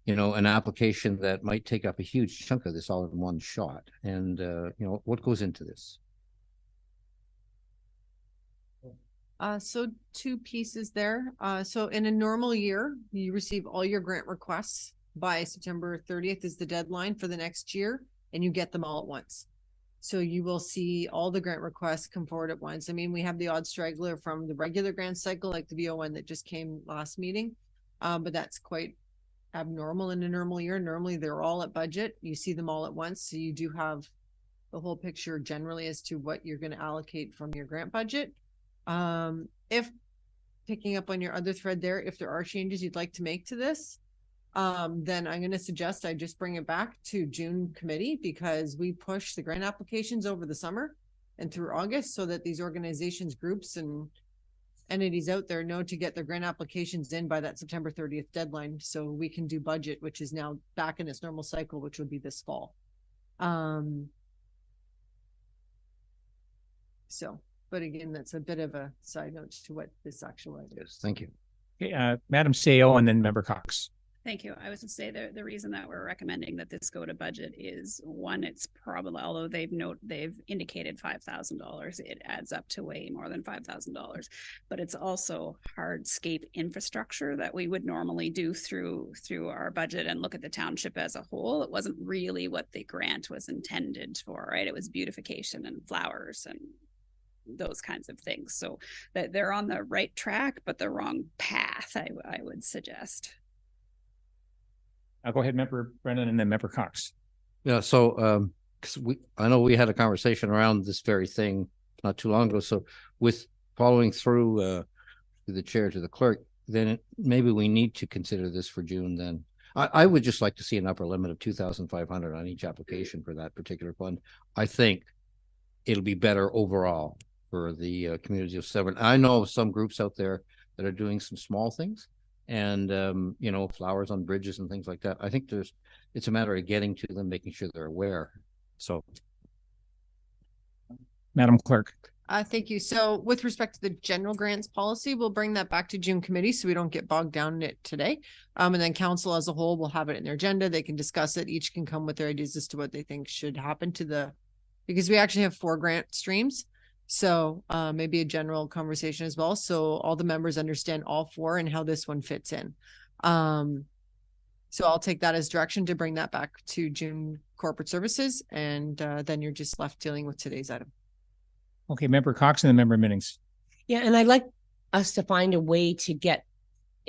you know, an application that might take up a huge chunk of this all in one shot? And, you know, what goes into this? So two pieces there. So in a normal year, you receive all your grant requests by September 30th is the deadline for the next year, and you get them all at once. So you will see all the grant requests come forward at once. I mean, we have the odd straggler from the regular grant cycle, like the VO1 that just came last meeting. But that's quite abnormal in a normal year. Normally they're all at budget. You see them all at once. So you do have the whole picture generally as to what you're going to allocate from your grant budget. If picking up on your other thread there, if there are changes you'd like to make to this, then I'm going to suggest I just bring it back to June committee, because we push the grant applications over the summer and through August so that these organizations, groups, and entities out there know to get their grant applications in by that September 30th deadline, so we can do budget, which is now back in its normal cycle, which would be this fall. But again, that's a bit of a side note to what this actually is. Thank you. Okay, Madam Seo and then Member Cox. Thank you. I was to say the reason that we're recommending that this go to budget is, one, it's probably, although they've indicated $5,000, it adds up to way more than $5,000, but it's also hardscape infrastructure that we would normally do through our budget and look at the township as a whole. It wasn't really what the grant was intended for, right? It was beautification and flowers and those kinds of things. So that they're on the right track, but the wrong path, I would suggest. I'll go ahead, Member Brennan, and then Member Cox. Yeah, so I know we had a conversation around this very thing not too long ago. So with following through the chair to the clerk, then maybe we need to consider this for June. Then I would just like to see an upper limit of 2,500 on each application for that particular fund. I think it'll be better overall for the community of Severn. I know some groups out there that are doing some small things, and you know, flowers on bridges and things like that. I think it's a matter of getting to them, making sure they're aware. So, Madam Clerk. Thank you. So with respect to the general grants policy, we'll bring that back to June committee so we don't get bogged down in it today. And then council as a whole will have it in their agenda. They can discuss it. Each can come with their ideas as to what they think should happen to because we actually have 4 grant streams. So maybe a general conversation as well, so all the members understand all 4 and how this one fits in. So I'll take that as direction to bring that back to June corporate services, and then you're just left dealing with today's item. Okay, Member Cox and then Member Minnings. Yeah, and I'd like us to find a way to get,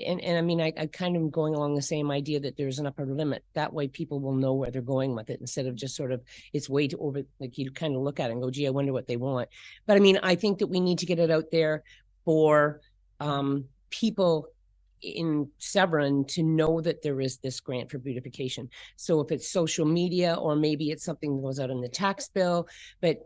and I mean, I kind of going along the same idea that there's an upper limit. That way people will know where they're going with it, instead of just sort of, it's way too over, like you kind of look at it and go, gee, I wonder what they want. But I mean, I think that we need to get it out there for people in Severn to know that there is this grant for beautification. So if it's social media, or maybe it's something that goes out in the tax bill, but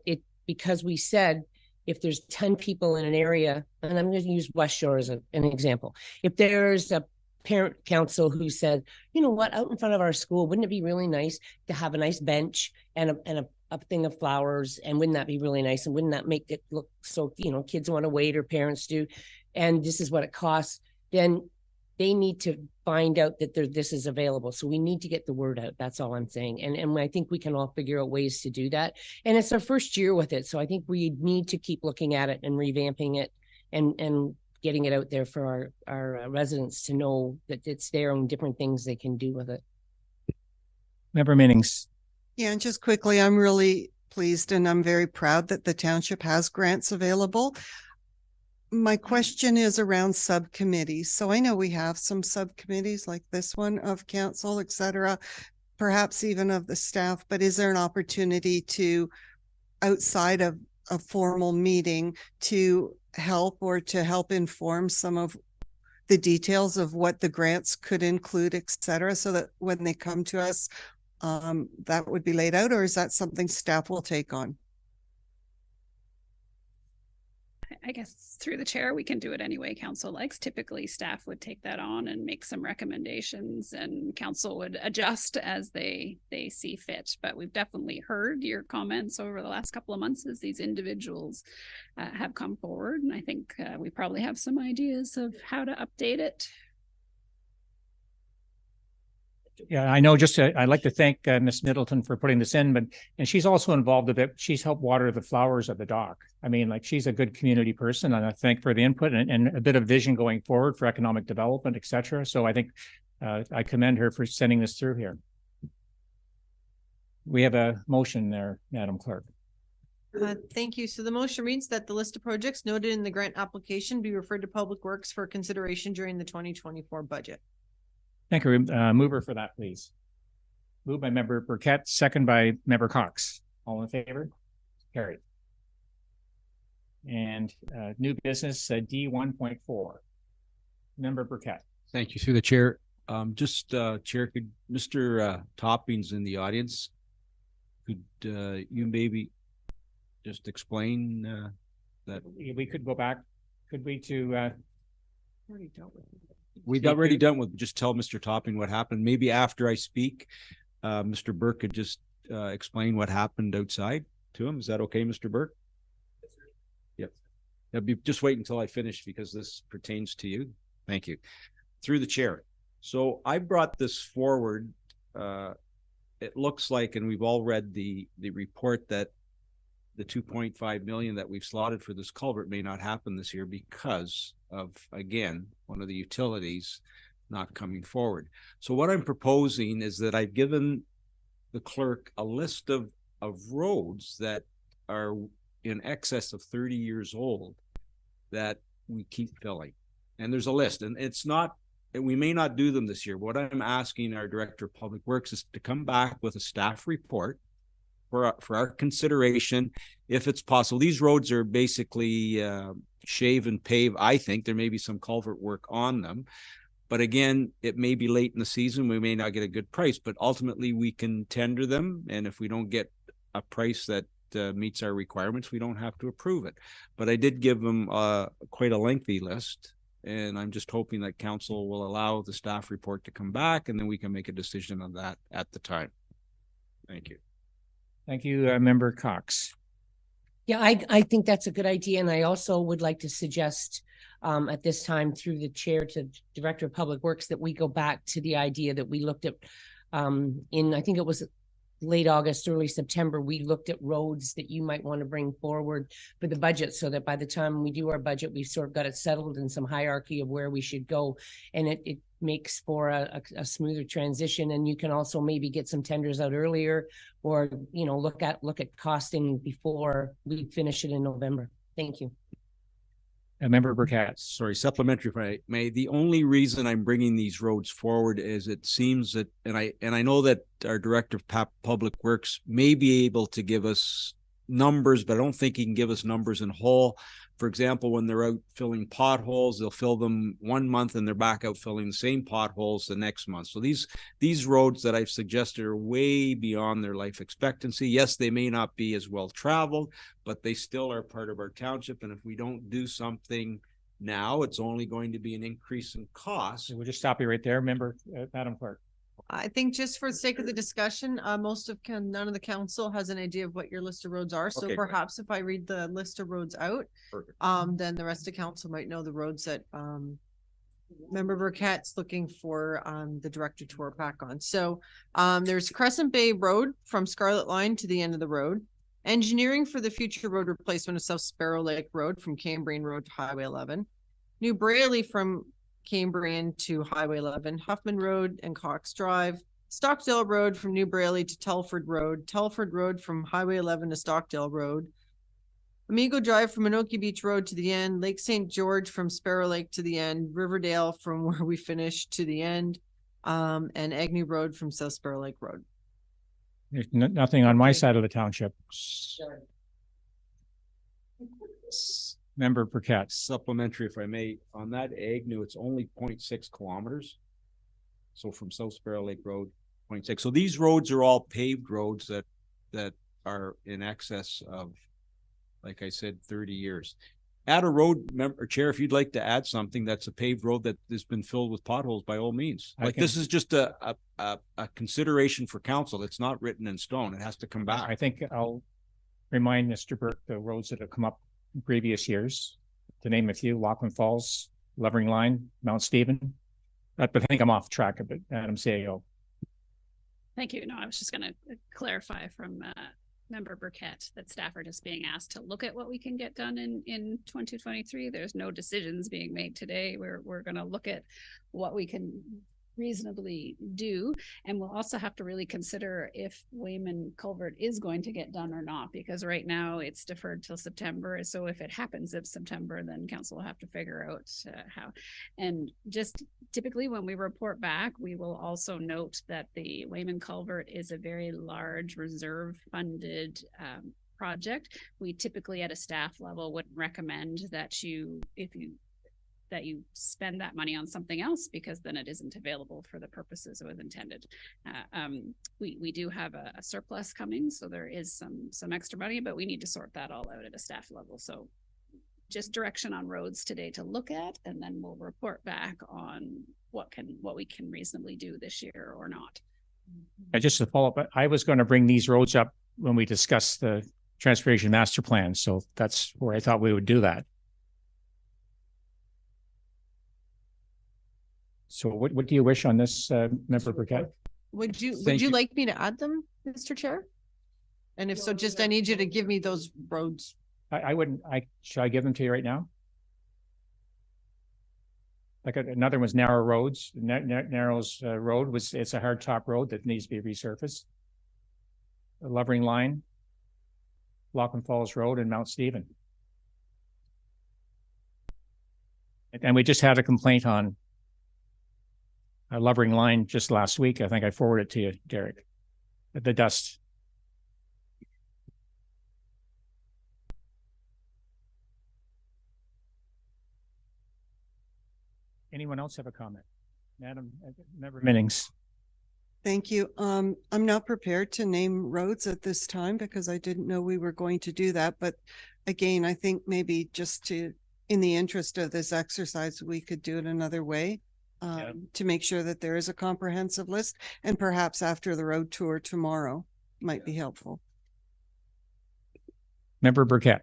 because we said, if there's 10 people in an area, and I'm going to use West Shore as an example. If there's a parent council who said, you know what, out in front of our school, wouldn't it be really nice to have a nice bench and a thing of flowers? And wouldn't that be really nice? And wouldn't that make it look so, you know, kids want to wait, or parents do, and this is what it costs, then they need to find out that this is available. So we need to get the word out. That's all I'm saying. And I think we can all figure out ways to do that. And it's our first year with it. So I think we need to keep looking at it and revamping it and getting it out there for our residents to know that it's there and different things they can do with it. Member Minnings. Yeah, and just quickly, I'm really pleased and I'm very proud that the township has grants available. My question is around subcommittees. So I know we have some subcommittees like this one of council, et cetera, perhaps even of the staff, but is there an opportunity to, outside of a formal meeting to help inform some of the details of what the grants could include, et cetera, so that when they come to us, that would be laid out, or is that something staff will take on? I guess through the chair, we can do it any way council likes. Typically, staff would take that on and make some recommendations, and council would adjust as they see fit. But we've definitely heard your comments over the last couple of months as these individuals have come forward. And I think we probably have some ideas of how to update it. Yeah, I know. I'd like to thank Ms. Middleton for putting this in, and she's also involved a bit. She's helped water the flowers at the dock. I mean, like, she's a good community person, and I thank for the input and a bit of vision going forward for economic development, et cetera. So I think I commend her for sending this through here. We have a motion there, Madam Clerk. Thank you. So the motion reads that the list of projects noted in the grant application be referred to Public Works for consideration during the 2024 budget. Thank you. Mover for that, please. Moved by Member Burkett, second by Member Cox. All in favor? Carried. And new business D 1.4. Member Burkett. Thank you, through the chair. Chair, could Mr. Topping's in the audience? Could you maybe just explain that? We could go back. Could we to Already dealt with it. We've already done with, just tell Mr. Topping what happened. Maybe after I speak, Mr. Burke could just explain what happened outside to him. Is that okay, Mr. Burke? Yep. Just wait until I finish because this pertains to you. Thank you. Through the chair. So I brought this forward. It looks like, and we've all read the report, that the 2.5 million that we've slotted for this culvert may not happen this year because of, again, one of the utilities not coming forward. So what I'm proposing is that I've given the clerk a list of roads that are in excess of 30 years old that we keep filling. And there's a list, and it's not, and we may not do them this year. What I'm asking our Director of Public Works is to come back with a staff report for our consideration, if it's possible. These roads are basically shave and pave. I think there may be some culvert work on them, but again, it may be late in the season. We may not get a good price, but ultimately we can tender them. And if we don't get a price that meets our requirements, we don't have to approve it. But I did give them quite a lengthy list, and I'm just hoping that council will allow the staff report to come back, and then we can make a decision on that at the time. Thank you. Thank you, Member Cox. Yeah, I think that's a good idea. And I also would like to suggest at this time, through the chair to Director of Public Works, that we go back to the idea that we looked at in, I think it was late August, early September, we looked at roads that you might want to bring forward for the budget, so that by the time we do our budget, we've sort of got it settled in some hierarchy of where we should go. And it makes for a smoother transition. And you can also maybe get some tenders out earlier, or, you know, look at costing before we finish it in November. Thank you. Member Burkett. Sorry, supplementary, if I may. The only reason I'm bringing these roads forward is it seems that, and I know that our Director of Public Works may be able to give us numbers, but I don't think he can give us numbers in whole. For example, when they're out filling potholes, they'll fill them 1 month and they're back out filling the same potholes the next month. So these roads that I've suggested are way beyond their life expectancy. Yes, they may not be as well traveled, but they still are part of our township. And if we don't do something now, it's only going to be an increase in cost. We'll just stop you right there, Madam Clerk. I think just for the sake of the discussion, none of the council has an idea of what your list of roads are. So Okay, perhaps if I read the list of roads out, then the rest of council might know the roads that Member Burkett's looking for the director to work back on. So there's Crescent Bay Road from Scarlet Line to the end of the road. Engineering for the future road replacement of South Sparrow Lake Road from Cambrian Road to Highway 11. New Braley from Cambrian to Highway 11, Huffman Road and Cox Drive, Stockdale Road from New Braley to Telford Road from Highway 11 to Stockdale Road, Amigo Drive from Anoki Beach Road to the end, Lake St. George from Sparrow Lake to the end, Riverdale from where we finished to the end, and Agnew Road from South Sparrow Lake Road. There's nothing on my side of the township. Member Burkett. Supplementary, if I may, on that Agnew, it's only 0.6 kilometers. So from South Sparrow Lake Road, 0.6. So these roads are all paved roads that are in excess of, like I said, 30 years. Add a road, member chair, if you'd like to add something that's a paved road that has been filled with potholes, by all means. Like this is just a consideration for council. It's not written in stone. It has to come back. I think I'll remind Mr. Burke the roads that have come up in previous years. To name a few: Lachlan Falls, Lovering Line, Mount Stephen. But I think I'm off track of it. Adam CAO. Thank you. No, I was just going to clarify from Member Burkett that staff are just being asked to look at what we can get done in 2023. There's no decisions being made today. We're going to look at what we can reasonably do, and we'll also have to really consider if Wainman Culvert is going to get done or not, because right now it's deferred till September. So if it happens in September, then council will have to figure out how. And just typically when we report back, we will also note that the Wainman Culvert is a very large reserve funded project. We typically at a staff level would recommend that you spend that money on something else, because then it isn't available for the purposes it was intended. We do have a surplus coming, so there is some extra money, but we need to sort that all out at a staff level. So just direction on roads today to look at, and then we'll report back on what we can reasonably do this year or not. Just to follow up, I was going to bring these roads up when we discussed the transportation master plan, so that's where I thought we would do that. So what do you wish on this, Member Burkett? Would you like me to add them, Mr. Chair? And if so, just I need you to give me those roads. I wouldn't. Should I give them to you right now? Like another one's Narrow Roads. Narrows Road it's a hard top road that needs to be resurfaced. The Lovering Line, Lachlan Falls Road, and Mount Stephen. And we just had a complaint on a Lovering Line just last week. I think I forwarded it to you, Derek. The dust. Anyone else have a comment? Madam Member Minnings. Thank you. I'm not prepared to name roads at this time because I didn't know we were going to do that. But again, I think maybe just in the interest of this exercise, we could do it another way. To make sure that there is a comprehensive list, and perhaps after the road tour tomorrow might be helpful. Member Burkett.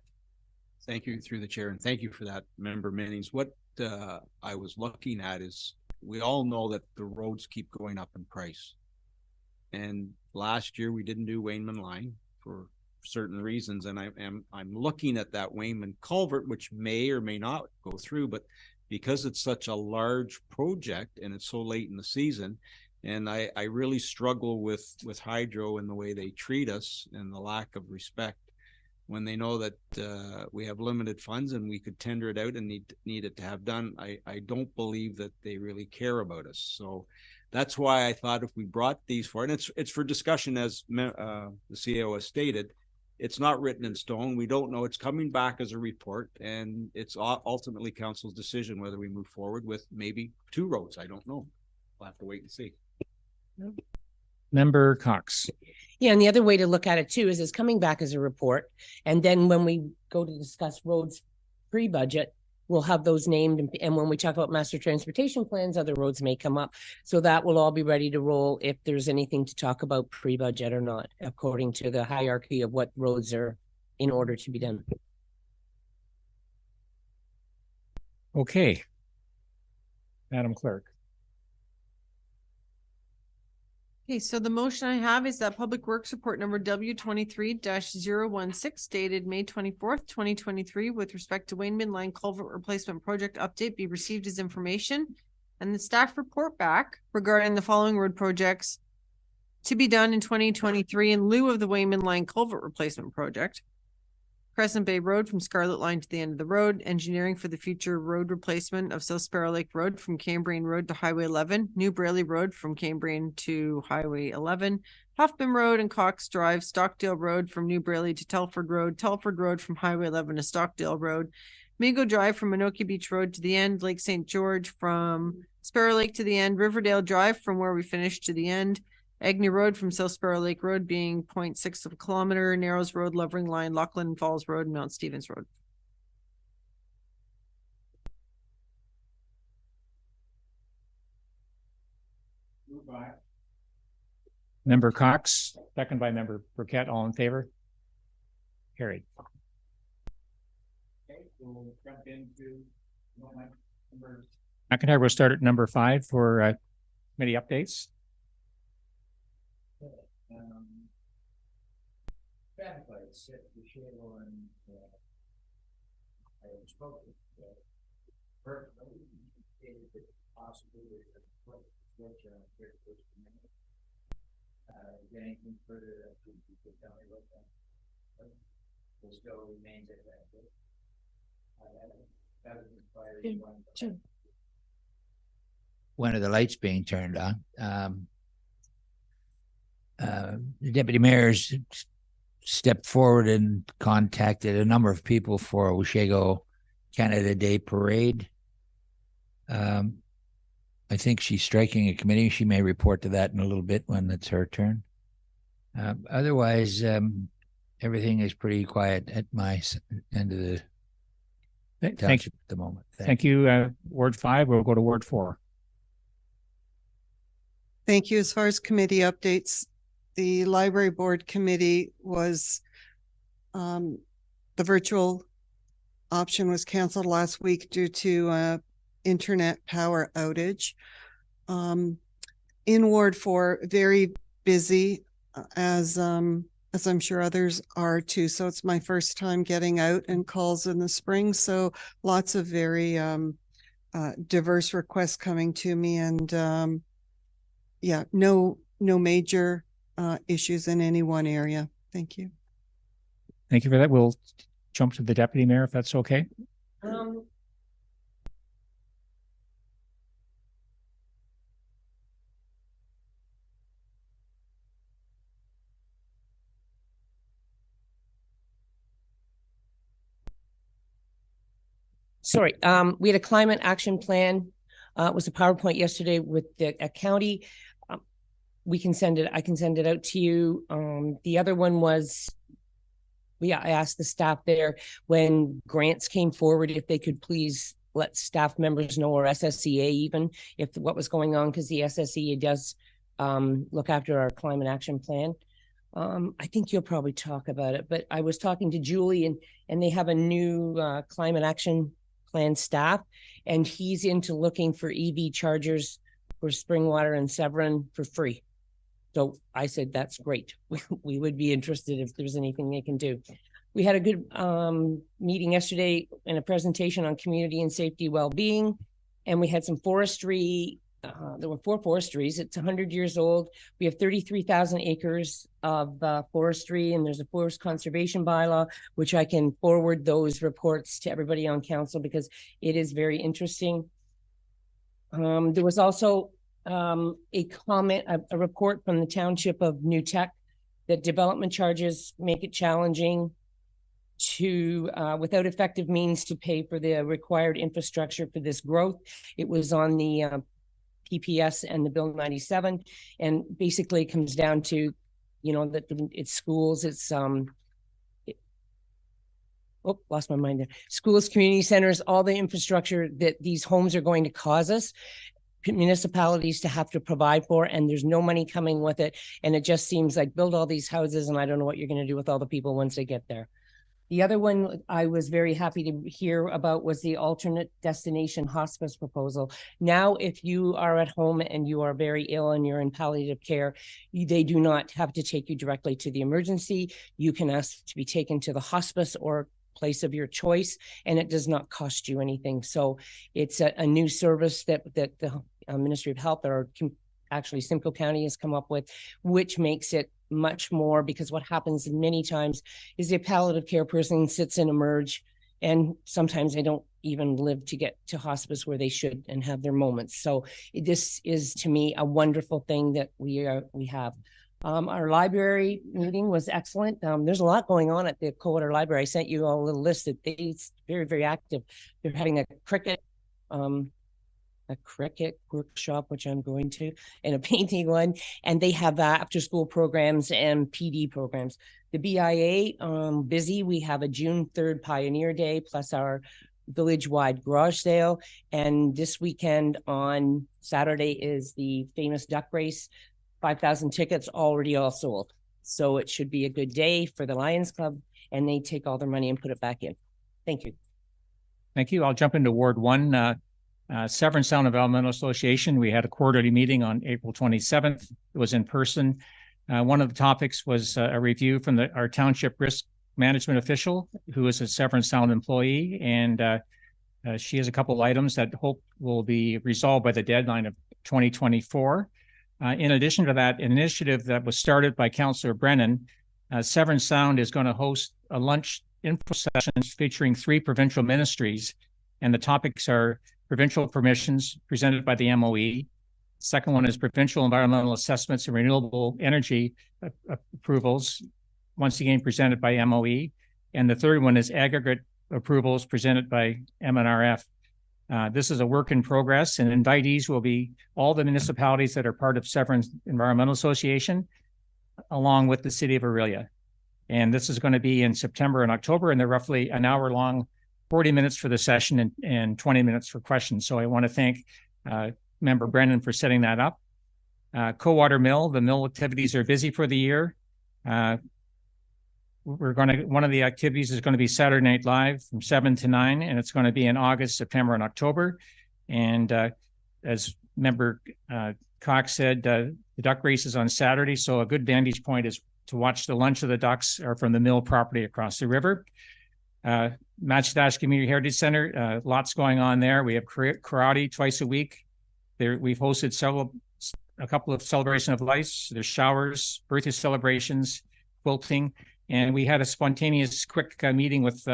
Thank you through the chair, and thank you for that, Member Minnings. What I was looking at is we all know that the roads keep going up in price. And last year we didn't do Wainman Line for certain reasons, and I'm looking at that Wainman Culvert, which may or may not go through, but because it's such a large project and it's so late in the season, and I really struggle with Hydro and the way they treat us and the lack of respect when they know that we have limited funds and we could tender it out and need it to have done. I don't believe that they really care about us. So that's why I thought if we brought these forward, and it's for discussion, as the CEO has stated. It's not written in stone. We don't know. It's coming back as a report, and it's ultimately council's decision whether we move forward with maybe 2 roads. I don't know. We'll have to wait and see. Member Cox. Yeah, and the other way to look at it too is it's coming back as a report. And then when we go to discuss roads pre-budget, we'll have those named. And when we talk about master transportation plans, other roads may come up. So that will all be ready to roll if there's anything to talk about pre-budget or not, according to the hierarchy of what roads are in order to be done. Okay. Madam Clerk. Okay, so the motion I have is that Public Works Report number W23-016 dated May 24th, 2023 with respect to Wainman Line Culvert Replacement Project update be received as information, and the staff report back regarding the following road projects to be done in 2023 in lieu of the Wainman Line Culvert Replacement Project. Crescent Bay Road from Scarlet Line to the end of the road, engineering for the future road replacement of South Sparrow Lake Road from Cambrian Road to Highway 11, New Braley Road from Cambrian to Highway 11, Huffman Road and Cox Drive, Stockdale Road from New Brayley to Telford Road from Highway 11 to Stockdale Road, Mingo Drive from Minoki Beach Road to the end, Lake St. George from Sparrow Lake to the end, Riverdale Drive from where we finished to the end, Agnew Road from South Sparrow Lake Road being 0.6 of a kilometer, Narrows Road, Lovering Line, Lachlan Falls Road, and Mount Stevens Road. Member Cox, second by Member Burkett, all in favor? Carried. Okay, we'll jump into McIntyre. We'll start at number 5 for committee updates. Anything further that you could tell me about that? This still remains at that. One of the lights being turned on. The deputy mayor's stepped forward and contacted a number of people for a Washego Canada Day parade. I think she's striking a committee. She may report to that in a little bit when it's her turn. Otherwise, everything is pretty quiet at my end of the township at the moment. Thank you. Ward 5, we'll go to Ward 4. Thank you. As far as committee updates, the library board committee was, the virtual option was canceled last week due to internet power outage. In Ward 4, very busy, as I'm sure others are too. So it's my first time getting out and calls in the spring. So lots of very diverse requests coming to me, and yeah, no major issues in any one area. Thank you. Thank you for that. We'll jump to the deputy mayor if that's okay. Sorry, we had a climate action plan. It was a PowerPoint yesterday with the county. We can send it. I can send it out to you. The other one was, yeah, I asked the staff there when grants came forward if they could please let staff members know, or SSEA even, if what was going on, because the SSEA does look after our climate action plan. I think you'll probably talk about it, but I was talking to Julie, and they have a new climate action plan staff, and he's into looking for EV chargers for Springwater and Severn for free. So I said, that's great. We would be interested if there's anything they can do. We had a good meeting yesterday and a presentation on community and safety well-being, and we had some forestry. There were 4 forestries. It's 100 years old. We have 33,000 acres of forestry, and there's a forest conservation bylaw, which I can forward those reports to everybody on council because it is very interesting. There was also a comment, a report from the township of New Tech that development charges make it challenging to, without effective means to pay for the required infrastructure for this growth. It was on the PPS and the Bill 97, and basically it comes down to, you know, that it's schools, it's lost my mind there. Schools, community centers, all the infrastructure that these homes are going to cause us, municipalities to have to provide for, and there's no money coming with it. And it just seems like build all these houses, and I don't know what you're going to do with all the people once they get there. The other one I was very happy to hear about was the alternate destination hospice proposal. Now, if you are at home and you are very ill and you're in palliative care, they do not have to take you directly to the emergency. You can ask to be taken to the hospice or place of your choice, and it does not cost you anything. So it's a new service that the Ministry of Health, or actually Simcoe County, has come up with, which makes it much more, because what happens many times is the palliative care person sits in emerge, and sometimes they don't even live to get to hospice where they should and have their moments. So this is, to me, a wonderful thing that we have. Our library meeting was excellent. There's a lot going on at the Cohen Library. I sent you all a little list that it's very, very active. They're having a cricket workshop, which I'm going to, and a painting one, and they have after school programs and PD programs. The BIA, busy. We have a June 3rd Pioneer Day plus our village-wide garage sale. And this weekend on Saturday is the famous duck race. 5,000 tickets already all sold. So it should be a good day for the Lions Club, and they take all their money and put it back in. Thank you. Thank you. I'll jump into Ward 1. Severn Sound Environmental Association. We had a quarterly meeting on April 27th. It was in person. One of the topics was a review from our township risk management official, who is a Severn Sound employee, and she has a couple of items that hope will be resolved by the deadline of 2024. In addition to that, an initiative that was started by Councillor Brennan, Severn Sound is going to host a lunch info sessions featuring 3 provincial ministries, and the topics are provincial permissions presented by the MOE. Second one is provincial environmental assessments and renewable energy approvals, once again presented by MOE. And the third one is aggregate approvals presented by MNRF. This is a work in progress, and invitees will be all the municipalities that are part of Severn Environmental Association, along with the city of Orillia. And this is going to be in September and October, and they're roughly an hour long, 40 minutes for the session and 20 minutes for questions. So I want to thank Member Brennan for setting that up. Cowater Mill, the mill activities are busy for the year. One of the activities is going to be Saturday Night Live from 7 to 9, and it's going to be in August, September, and October. And as Member Cox said, the duck race is on Saturday, so a good vantage point is to watch the lunch of the ducks or from the mill property across the river. Matchdash Community Heritage Center, lots going on there. We have karate twice a week. We've hosted a couple of celebration of life. There's showers, birthday celebrations, quilting. And we had a spontaneous quick meeting with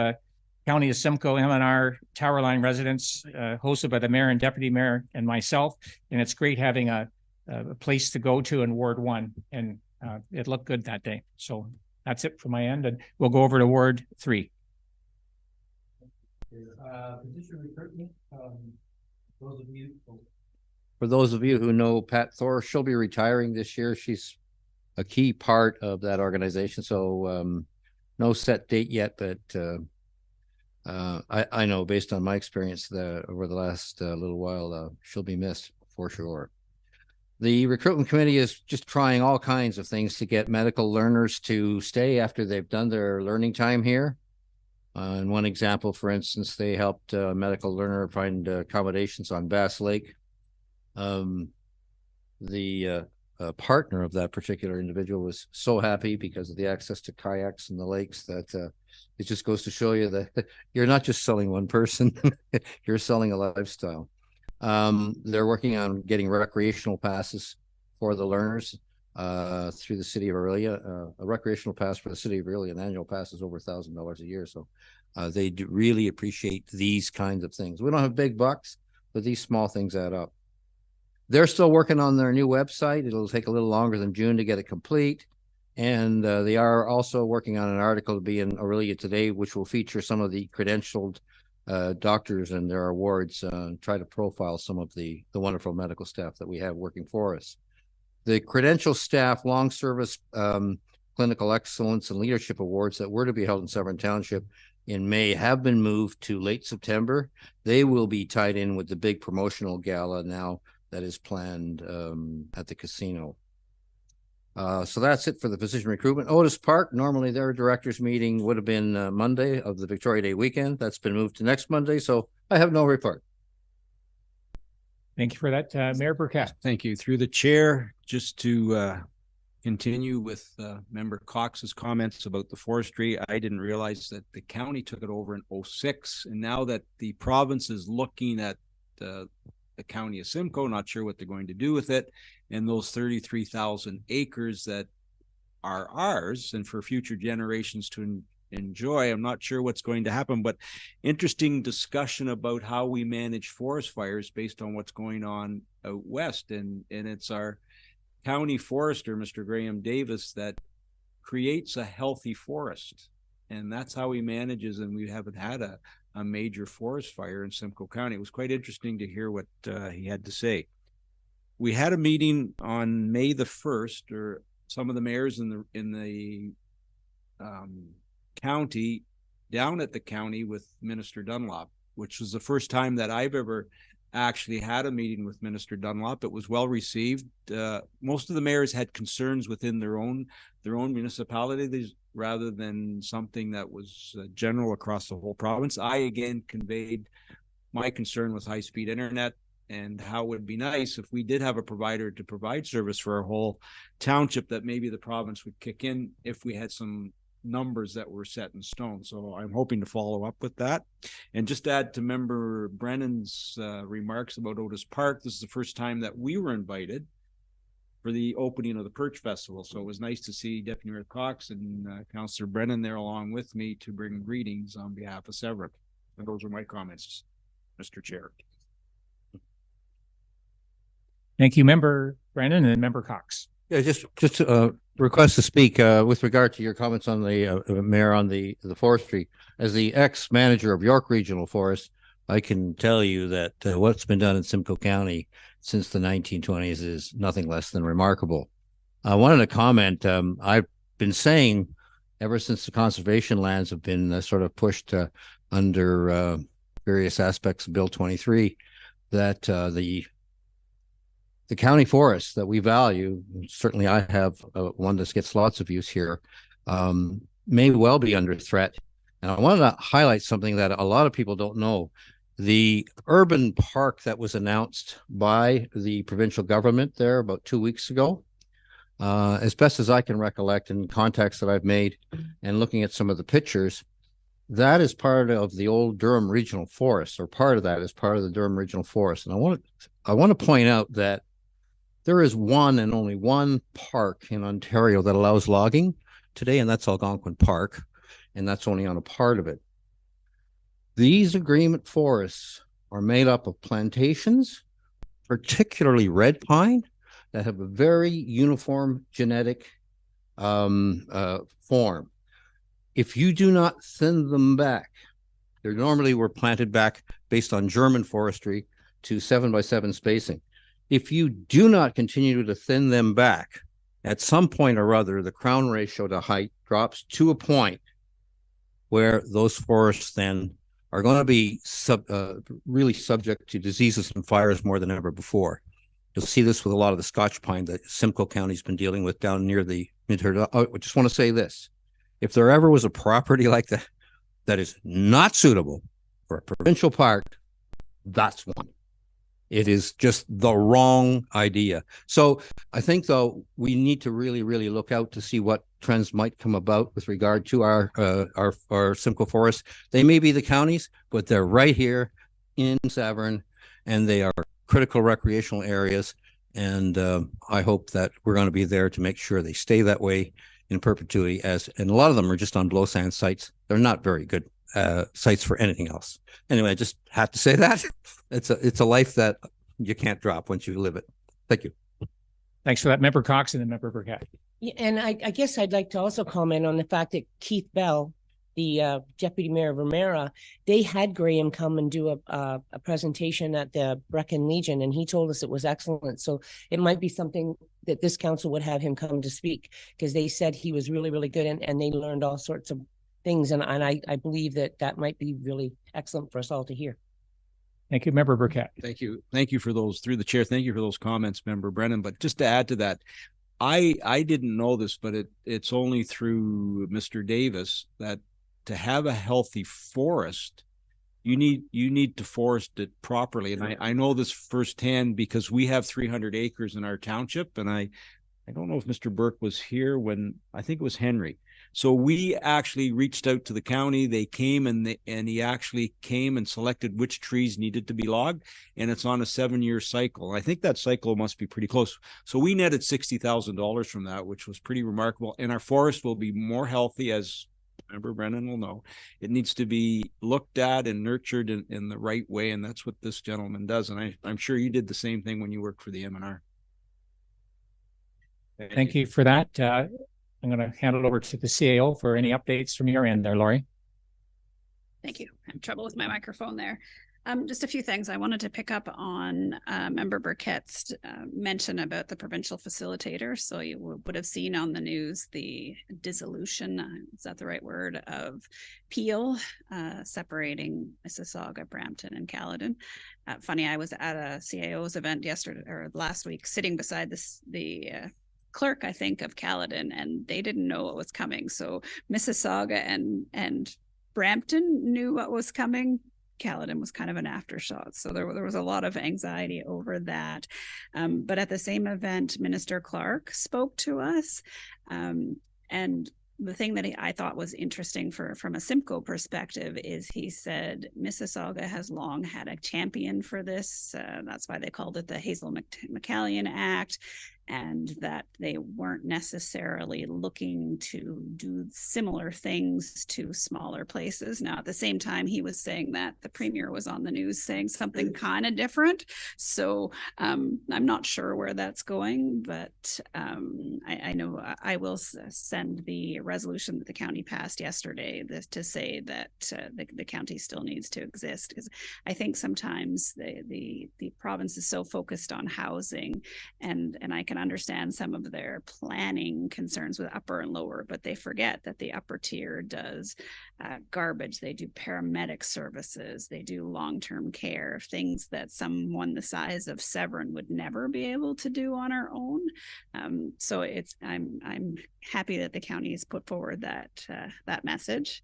County of Simcoe, MNR, Towerline residents, hosted by the mayor and deputy mayor and myself. And it's great having a place to go to in Ward 1. And it looked good that day. So that's it from my end. And we'll go over to Ward 3. Position recruitment, For those of you who know Pat Thor, she'll be retiring this year. She's a key part of that organization. So no set date yet, but I know based on my experience that over the last little while, she'll be missed for sure. The recruitment committee is just trying all kinds of things to get medical learners to stay after they've done their learning time here. In one example, for instance, they helped a medical learner find accommodations on Bass Lake. The partner of that particular individual was so happy because of the access to kayaks in the lakes that it just goes to show you that you're not just selling one person, you're selling a lifestyle. They're working on getting recreational passes for the learners through the city of Orillia. A recreational pass for the city of Orillia, an annual pass is over $1,000 a year. So they do really appreciate these kinds of things. We don't have big bucks, but these small things add up. They're still working on their new website. It'll take a little longer than June to get it complete. And they are also working on an article to be in Orillia Today, which will feature some of the credentialed doctors and their awards, try to profile some of the wonderful medical staff that we have working for us. The credential staff long service clinical excellence and leadership awards that were to be held in Severn Township in May have been moved to late September. They will be tied in with the big promotional gala now that is planned at the casino. So that's it for the position recruitment. Otis Park, normally their directors meeting would have been Monday of the Victoria Day weekend. That's been moved to next Monday, so I have no report. Thank you for that, Mayor Burkett. Thank you. Through the chair, just to continue with Member Cox's comments about the forestry, I didn't realize that the county took it over in 2006, and now that the province is looking at the county of Simcoe, not sure what they're going to do with it, and those 33,000 acres that are ours and for future generations to enjoy. I'm not sure what's going to happen, but interesting discussion about how we manage forest fires based on what's going on out west, and it's our county forester, Mr. Graham Davis, that creates a healthy forest. And that's how he manages, and we haven't had a major forest fire in Simcoe County. It was quite interesting to hear what he had to say. We had a meeting on May the 1st, or some of the mayors in the county, down at the county with Minister Dunlop, which was the first time that I've ever actually had a meeting with Minister Dunlop. It was well received. Most of the mayors had concerns within their own municipality, rather than something that was general across the whole province. I again conveyed my concern with high-speed internet and how it would be nice if we did have a provider to provide service for our whole township, that maybe the province would kick in if we had some numbers that were set in stone. So I'm hoping to follow up with that. And just to add to Member Brennan's remarks about Otis Park, this is the first time that we were invited for the opening of the Perch Festival. So it was nice to see Deputy Mayor Cox and Councillor Brennan there along with me to bring greetings on behalf of Severn. And those are my comments, Mr. Chair. Thank you, Member Brennan and Member Cox. Yeah, just request to speak with regard to your comments on the mayor on the forestry. As the ex-manager of York Regional Forest, I can tell you that what's been done in Simcoe County since the 1920s is nothing less than remarkable. I wanted to comment. I've been saying ever since the conservation lands have been sort of pushed under various aspects of Bill 23, that the county forests that we value, certainly I have one that gets lots of use here, may well be under threat. And I wanted to highlight something that a lot of people don't know. The urban park that was announced by the provincial government there about 2 weeks ago, as best as I can recollect in contacts that I've made and looking at some of the pictures, that is part of the old Durham Regional Forest, or part of that is part of the Durham Regional Forest. And I want to point out that there is one and only one park in Ontario that allows logging today, and that's Algonquin Park, and that's only on a part of it. These agreement forests are made up of plantations, particularly red pine, that have a very uniform genetic form. If you do not thin them back, they normally were planted back based on German forestry to 7x7 spacing. If you do not continue to thin them back, at some point or other, the crown ratio to height drops to a point where those forests then are going to be really subject to diseases and fires more than ever before. You'll see this with a lot of the Scotch pine that Simcoe County's been dealing with down near the mid-herd. I just want to say this. If there ever was a property like that that is not suitable for a provincial park, that's one. It is just the wrong idea. So I think, though, we need to really, really look out to see what trends might come about with regard to our Simcoe forests. They may be the counties, but they're right here in Severn, and they are critical recreational areas. And I hope that we're going to be there to make sure they stay that way in perpetuity. And a lot of them are just on blow sand sites. They're not very good sites for anything else. Anyway, I just have to say that it's a life that you can't drop once you live it. Thank you. Thanks for that, Member Cox, and then Member Burkett. Yeah, and I guess I'd like to also comment on the fact that Keith Bell, the Deputy Mayor of Ramera, they had Graham come and do a presentation at the Brecon Legion, and he told us it was excellent. So it might be something that this council would have him come to speak, because they said he was really, really good, and they learned all sorts of things. And I believe that might be really excellent for us all to hear. Thank you, Member Burkett. Thank you. Thank you for those, through the chair. Thank you for those comments, Member Brennan. But just to add to that, I didn't know this, but it's only through Mr. Davis that to have a healthy forest, you need to forest it properly. And I know this firsthand because we have 300 acres in our township, and I don't know if Mr. Burke was here when, I think it was Henry. So we actually reached out to the county. They came and he actually came and selected which trees needed to be logged, and it's on a 7-year cycle. I think that cycle must be pretty close. So we netted $60,000 from that, which was pretty remarkable. And our forest will be more healthy, as Member Brennan will know. It needs to be looked at and nurtured in the right way, and that's what this gentleman does. And I'm sure you did the same thing when you worked for the M&R. Thank you for that. I'm going to hand it over to the CAO for any updates from your end there, Lori. Thank you. I have trouble with my microphone there. Just a few things I wanted to pick up on Member Burkett's mention about the provincial facilitator. So you would have seen on the news the dissolution, is that the right word, of Peel, separating Mississauga, Brampton, and Caledon. Funny, I was at a CAO's event yesterday or last week, sitting beside the clerk, I think, of Caledon, and they didn't know what was coming. So Mississauga and Brampton knew what was coming. Caledon was kind of an aftershock. So there was a lot of anxiety over that. But at the same event, Minister Clark spoke to us. And the thing that I thought was interesting from a Simcoe perspective is he said Mississauga has long had a champion for this. That's why they called it the Hazel McCallion Act, and that they weren't necessarily looking to do similar things to smaller places. Now, at the same time, he was saying that the Premier was on the news saying something kind of different. So I'm not sure where that's going, but I know I will send the resolution that the county passed yesterday to say that the county still needs to exist, because I think sometimes the province is so focused on housing, and I can understand some of their planning concerns with upper and lower, but they forget that the upper tier does garbage, they do paramedic services, they do long-term care, things that someone the size of Severn would never be able to do on our own. So I'm happy that the county has put forward that message.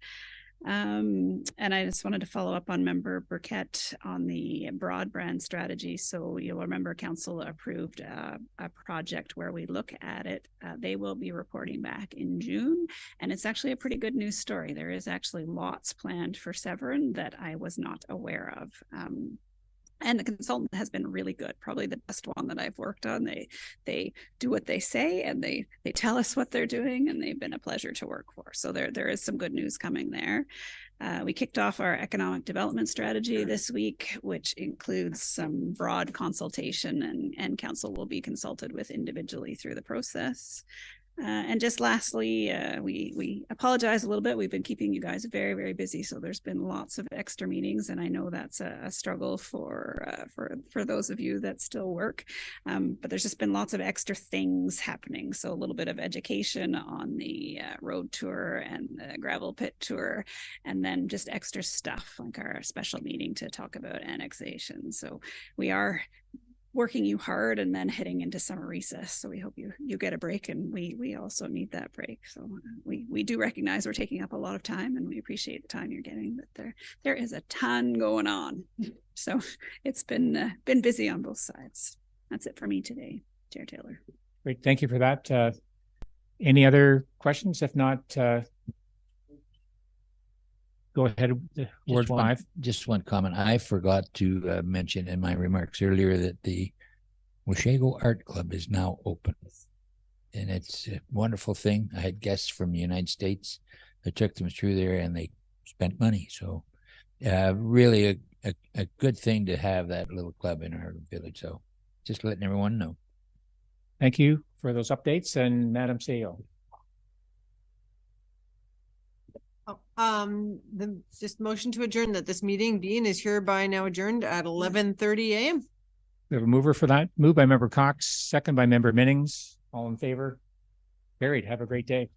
And I just wanted to follow up on Member Burkett on the broadband strategy. So you'll remember council approved a project where we look at it. They will be reporting back in June, and it's actually a pretty good news story. There is actually lots planned for Severn that I was not aware of. And the consultant has been really good, probably the best one that I've worked on. They do what they say, and they tell us what they're doing, and they've been a pleasure to work for. So there is some good news coming there. We kicked off our economic development strategy this week, which includes some broad consultation, and council will be consulted with individually through the process. And just lastly, we apologize a little bit. We've been keeping you guys very, very busy, so there's been lots of extra meetings, and I know that's a struggle for those of you that still work. But there's just been lots of extra things happening. So a little bit of education on the road tour and the gravel pit tour, and then just extra stuff like our special meeting to talk about annexation. So we are working you hard and then heading into summer recess. So we hope you get a break, and we also need that break. So we do recognize we're taking up a lot of time, and we appreciate the time you're getting, but there is a ton going on. So it's been busy on both sides. That's it for me today, Chair Taylor. Great, thank you for that. Any other questions? If not, go ahead, Ward 5. Just one comment. I forgot to mention in my remarks earlier that the Washago Art Club is now open. And it's a wonderful thing. I had guests from the United States. I took them through there, and they spent money. So really a good thing to have that little club in our village. So just letting everyone know. Thank you for those updates. And Madam CEO. Just motion to adjourn that this meeting being is hereby now adjourned at 11:30 a.m. We have a mover for that. Moved by Member Cox, second by Member Minnings. All in favor? Carried. Have a great day.